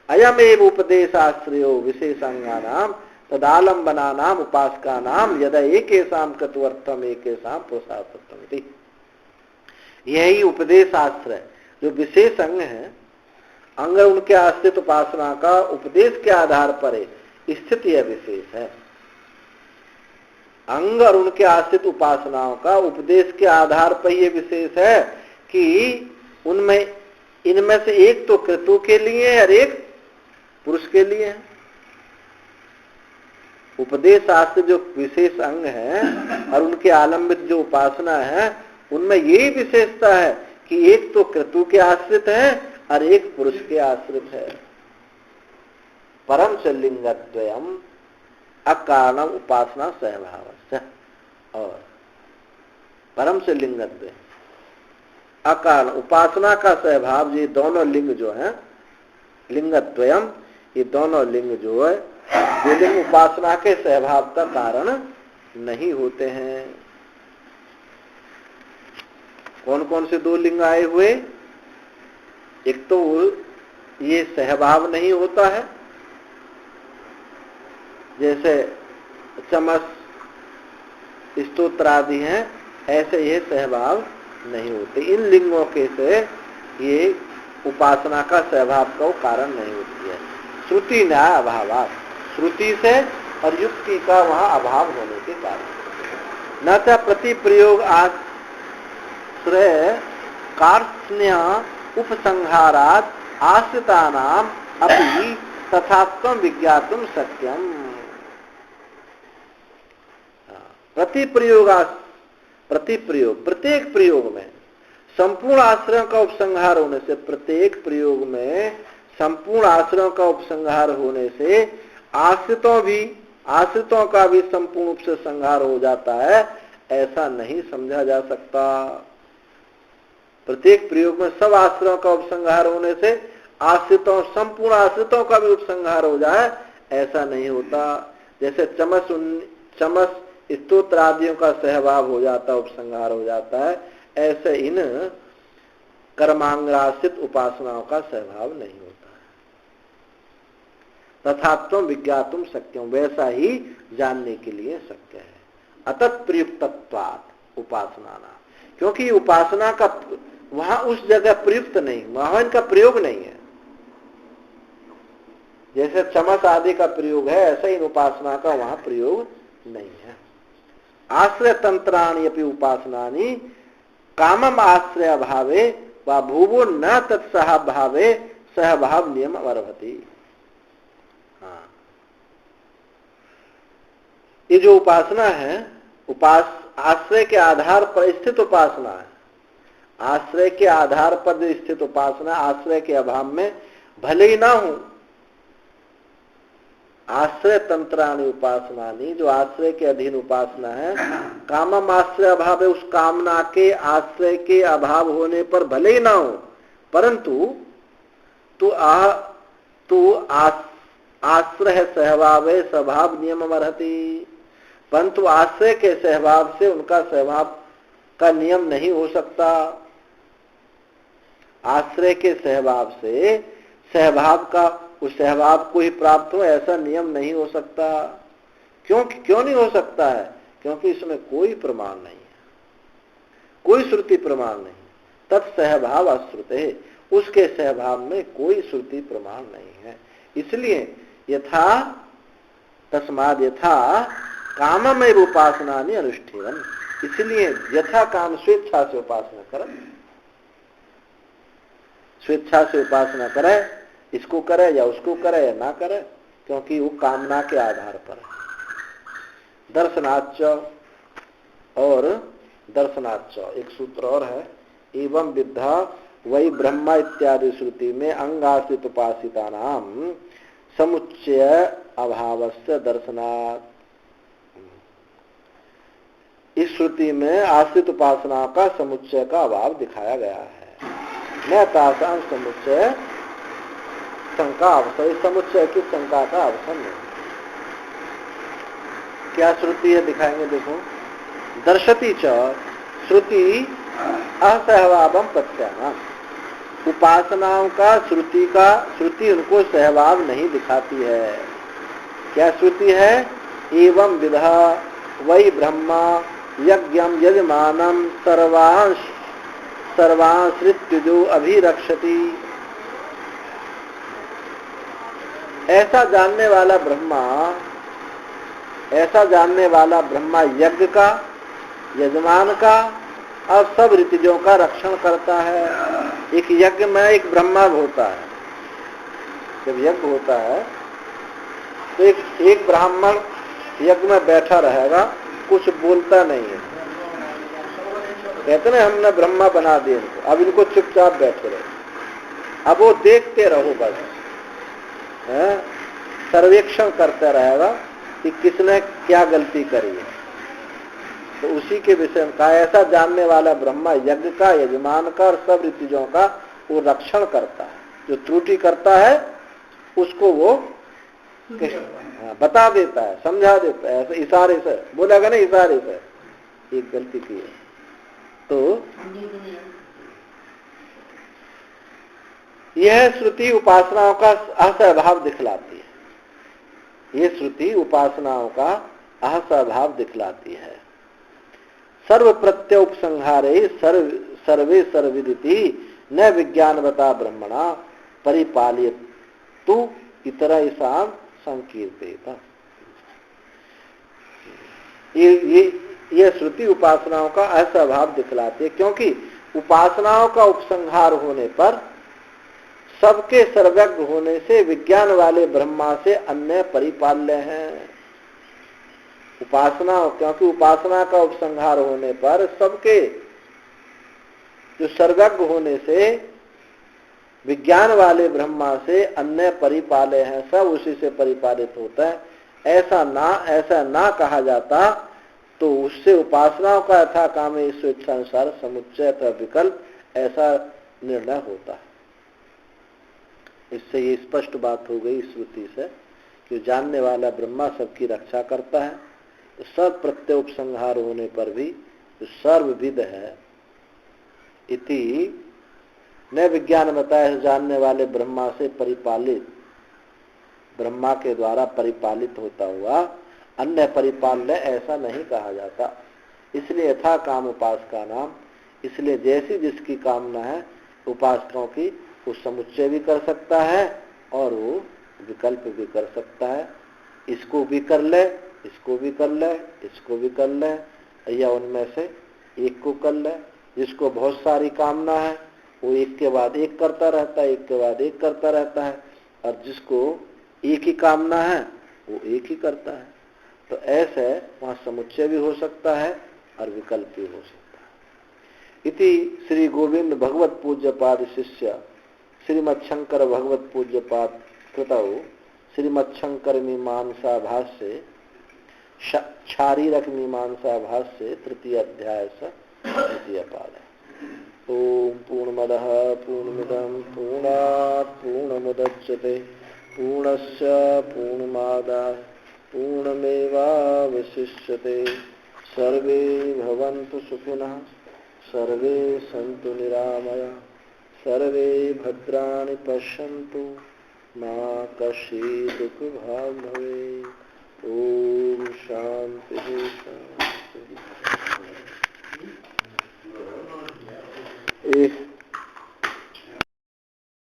अयम एव उपदेशाश्रयो विशेषांगानाम तदालंबनानाम उपासकानाम यदा एकेषाम कृतवर्थम एकेषाम पुरुषार्थम इति। यही उपदेश आश्रय जो विशेष अंग है, अंग उनके आश्रित उपासना का उपदेश के आधार पर स्थिति यह विशेष है। अंग और उनके आश्रित उपासनाओं का उपदेश के आधार पर यह विशेष है कि उनमें इनमें से एक तो कृतु के लिए और एक पुरुष के लिए है। उपदेश आश्रित जो विशेष अंग है और उनके आलंबित जो उपासना है, उनमें यही विशेषता है कि एक तो कृतु के आश्रित है और एक पुरुष के आश्रित है। परम च लिंगद्वयम अकारणम उपासना सहभाव, और परम से लिंगद्वय अकारण उपासना का सहभाव, ये दोनों लिंग जो है लिंगद्वयम, ये दोनों लिंग जो है ये लिंग उपासना के सहभाव का कारण नहीं होते हैं। कौन कौन से दो लिंग आए हुए, एक तो ये सहभाव नहीं होता है, जैसे चमस स्तोत्र आदि हैं, ऐसे ये सहभाव नहीं होते। इन लिंगों के से ये उपासना का सहभाव का कारण नहीं होती है। श्रुति न्याय अभाव, श्रुति से और युक्ति का वहां अभाव होने के कारण। न च प्रति प्रयोग आश्रय कार्त्स्न्य उपसंहारात आश्रितानाम अपि तथात्म विज्ञातुम सत्यम। प्रति प्रयोग प्रत्येक प्रयोग में संपूर्ण आश्रयों का उपसंहार होने से, प्रत्येक प्रयोग में संपूर्ण आश्रयों का उपसंहार होने से आश्रितों का भी संपूर्ण रूप से संहार हो जाता है, ऐसा नहीं समझा जा सकता। प्रत्येक प्रयोग में सब आश्रयों का उपसंहार होने से संपूर्ण आश्रितों का भी उपसंहार हो जाए, ऐसा नहीं होता। जैसे चमस स्तोत्र आदियों का सहभाव हो जाता, उपसंहार हो जाता है, ऐसे इन कर्मांगाश्रित उपासनाओं का सहभाव नहीं होता है। तथात्म विज्ञातुम सत्यम, वैसा ही जानने के लिए शक्य है। अतत प्रयुक्तत्वात् उपासना, क्योंकि उपासना का वहां उस जगह प्रयुक्त नहीं, वहां इनका प्रयोग नहीं है। जैसे चमस आदि का प्रयोग है, ऐसा इन उपासना का वहां प्रयोग नहीं है। आश्रय तंत्राणि अपि उपासनानि कामम आश्रय अभावे वा भूवो न तत्सहभावे सहभाव नियम वर्भति। हाँ, ये जो उपासना है, आश्रय के आधार पर स्थित उपासना है। आश्रय के आधार पर जो स्थित उपासना, आश्रय के अभाव में भले ही ना हो, आश्रय तंत्राणि उपासनानि, जो आश्रय के अधीन उपासना है, कामम आश्रय अभाव है, उस कामना के आश्रय के अभाव होने पर भले ही ना हो, परंतु तू आश्रय सहभाव स्वभाव नियम अर्हति, परंतु आश्रय के सहभाव से उनका सहभाव का नियम नहीं हो सकता। आश्रय के सहभाव से सहभाव का उस सहभाव को ही प्राप्त हो, ऐसा नियम नहीं हो सकता। क्यों नहीं हो सकता है? क्योंकि इसमें कोई प्रमाण नहीं है, कोई श्रुति प्रमाण नहीं। तत्सहभाव अश्रुते है, उसके सहभाव में कोई श्रुति प्रमाण नहीं है। इसलिए यथा तस्माद यथा काममेव उपासनानि अनुष्ठेयन्, इसलिए यथा काम स्वेच्छा से उपासना करें, स्वेच्छा से उपासना करे, इसको करे या उसको करे या ना करे, क्योंकि वो कामना के आधार पर है। दर्शनाच और दर्शनाच एक सूत्र और है, एवं विद्धा वही ब्रह्मा इत्यादि श्रुति में अंगाश्रित उपासिता नाम समुच्चय अभावस्य दर्शनात्। इस श्रुति में आश्रित उपासना का समुच्चय का अभाव दिखाया गया है। न तासां समुच्चय शंका अवसर, समुच्चय की शंका का अवसर नहीं। क्या श्रुति है दिखाएंगे, देखो। दर्शती च श्रुति असहभावम प्रत्यानाम, उपासनाओं का श्रुति उनको सहभाव नहीं दिखाती है। क्या श्रुति है? एवं विधा वही ब्रह्मा यज्ञम यजमानम सर्वांश्रित्युजो अभिरक्षति, ऐसा जानने वाला ब्रह्मा यज्ञ का, यजमान का और सब ऋतुजों का रक्षण करता है। एक यज्ञ में एक ब्रह्मा होता है, जब यज्ञ होता है तो एक ब्राह्मण यज्ञ में बैठा रहेगा, कुछ बोलता नहीं है। कहते ना हमने ब्रह्मा बना दिया इनको, अब इनको चुपचाप बैठे रहे, अब वो देखते रहो बस, सर्वेक्षण करता रहेगा कि किसने क्या गलती करी है। तो उसी के विषय में कहा, ऐसा जानने वाला ब्रह्मा यज्ञ का, यजमान का और सब ऋतुजों का वो रक्षण करता है। जो त्रुटि करता है उसको वो बता देता है, समझा देता है, ऐसे इशारे से बोलेगा ना, इशारे से एक गलती की है तो। यह श्रुति उपासनाओं का असहभाव दिखलाती है। यह श्रुति उपासनाओं का असहभाव दिखलाती है। सर्व प्रत्यय उपसंहारे सर्वे सर्वविदिति न विज्ञानवता ब्रह्मणा परिपालयतु इतरेषां संकीर्तेत। ये श्रुति उपासनाओं का असहभाव दिखलाती है, क्योंकि उपासनाओं का उपसंहार होने पर सबके सर्वज्ञ होने से विज्ञान वाले ब्रह्मा से अन्य परिपाल्य हैं। क्योंकि उपासना का उपसंहार होने पर सबके जो सर्वज्ञ होने से विज्ञान वाले ब्रह्मा से अन्य परिपाले हैं, सब उसी से परिपालित होता है। ऐसा ना कहा जाता तो उससे उपासनाओं का यथा काम स्वेच्छानुसार समुच्चय अथवा विकल्प ऐसा निर्णय होता है। इससे ये स्पष्ट बात हो गई श्रुति से कि जानने वाला ब्रह्मा सबकी रक्षा करता है। तो सब प्रत्यय उपसंहार होने पर भी जो सर्वविद है, इति न विज्ञान बताया, जानने वाले ब्रह्मा से परिपालित, ब्रह्मा के द्वारा परिपालित होता हुआ अन्य परिपाल्य ऐसा नहीं कहा जाता। इसलिए यथा काम उपासका नाम, इसलिए जैसी जिसकी कामना है उपासकों की, वो समुच्चय भी कर सकता है और वो विकल्प भी कर सकता है। इसको भी कर ले, इसको भी कर ले, इसको भी कर ले, या उनमें से एक को कर ले। जिसको बहुत सारी कामना है वो एक के बाद एक करता रहता है, एक के बाद एक करता रहता है, और जिसको एक ही कामना है वो एक ही करता है। तो ऐसे वहां समुच्चय भी हो सकता है और विकल्प भी हो सकता है। इति श्री गोविंद भगवत पूज्यपाद शिष्य श्रीमच्छंकर भगवत पूज्यपाद कृतौ श्रीमच्छंकर मीमांसा भाष्य शारीरक मीमांसा भाष्य तृतीय अध्याय से द्वितीय पाद है। ओम पूर्णमदः पूर्णमिदं पूर्णात् पूर्णमुदच्यते पूर्णस्य पूर्णमादाय पूर्णमेवावशिष्यते। सर्वे भवन्तु सुखिनः, सर्वे सन्तु निरामयाः, सर्वे भद्राणि पश्यन्तु, मा कश्चित् दुःखभाग् भवेत्। ओम शांति शांति।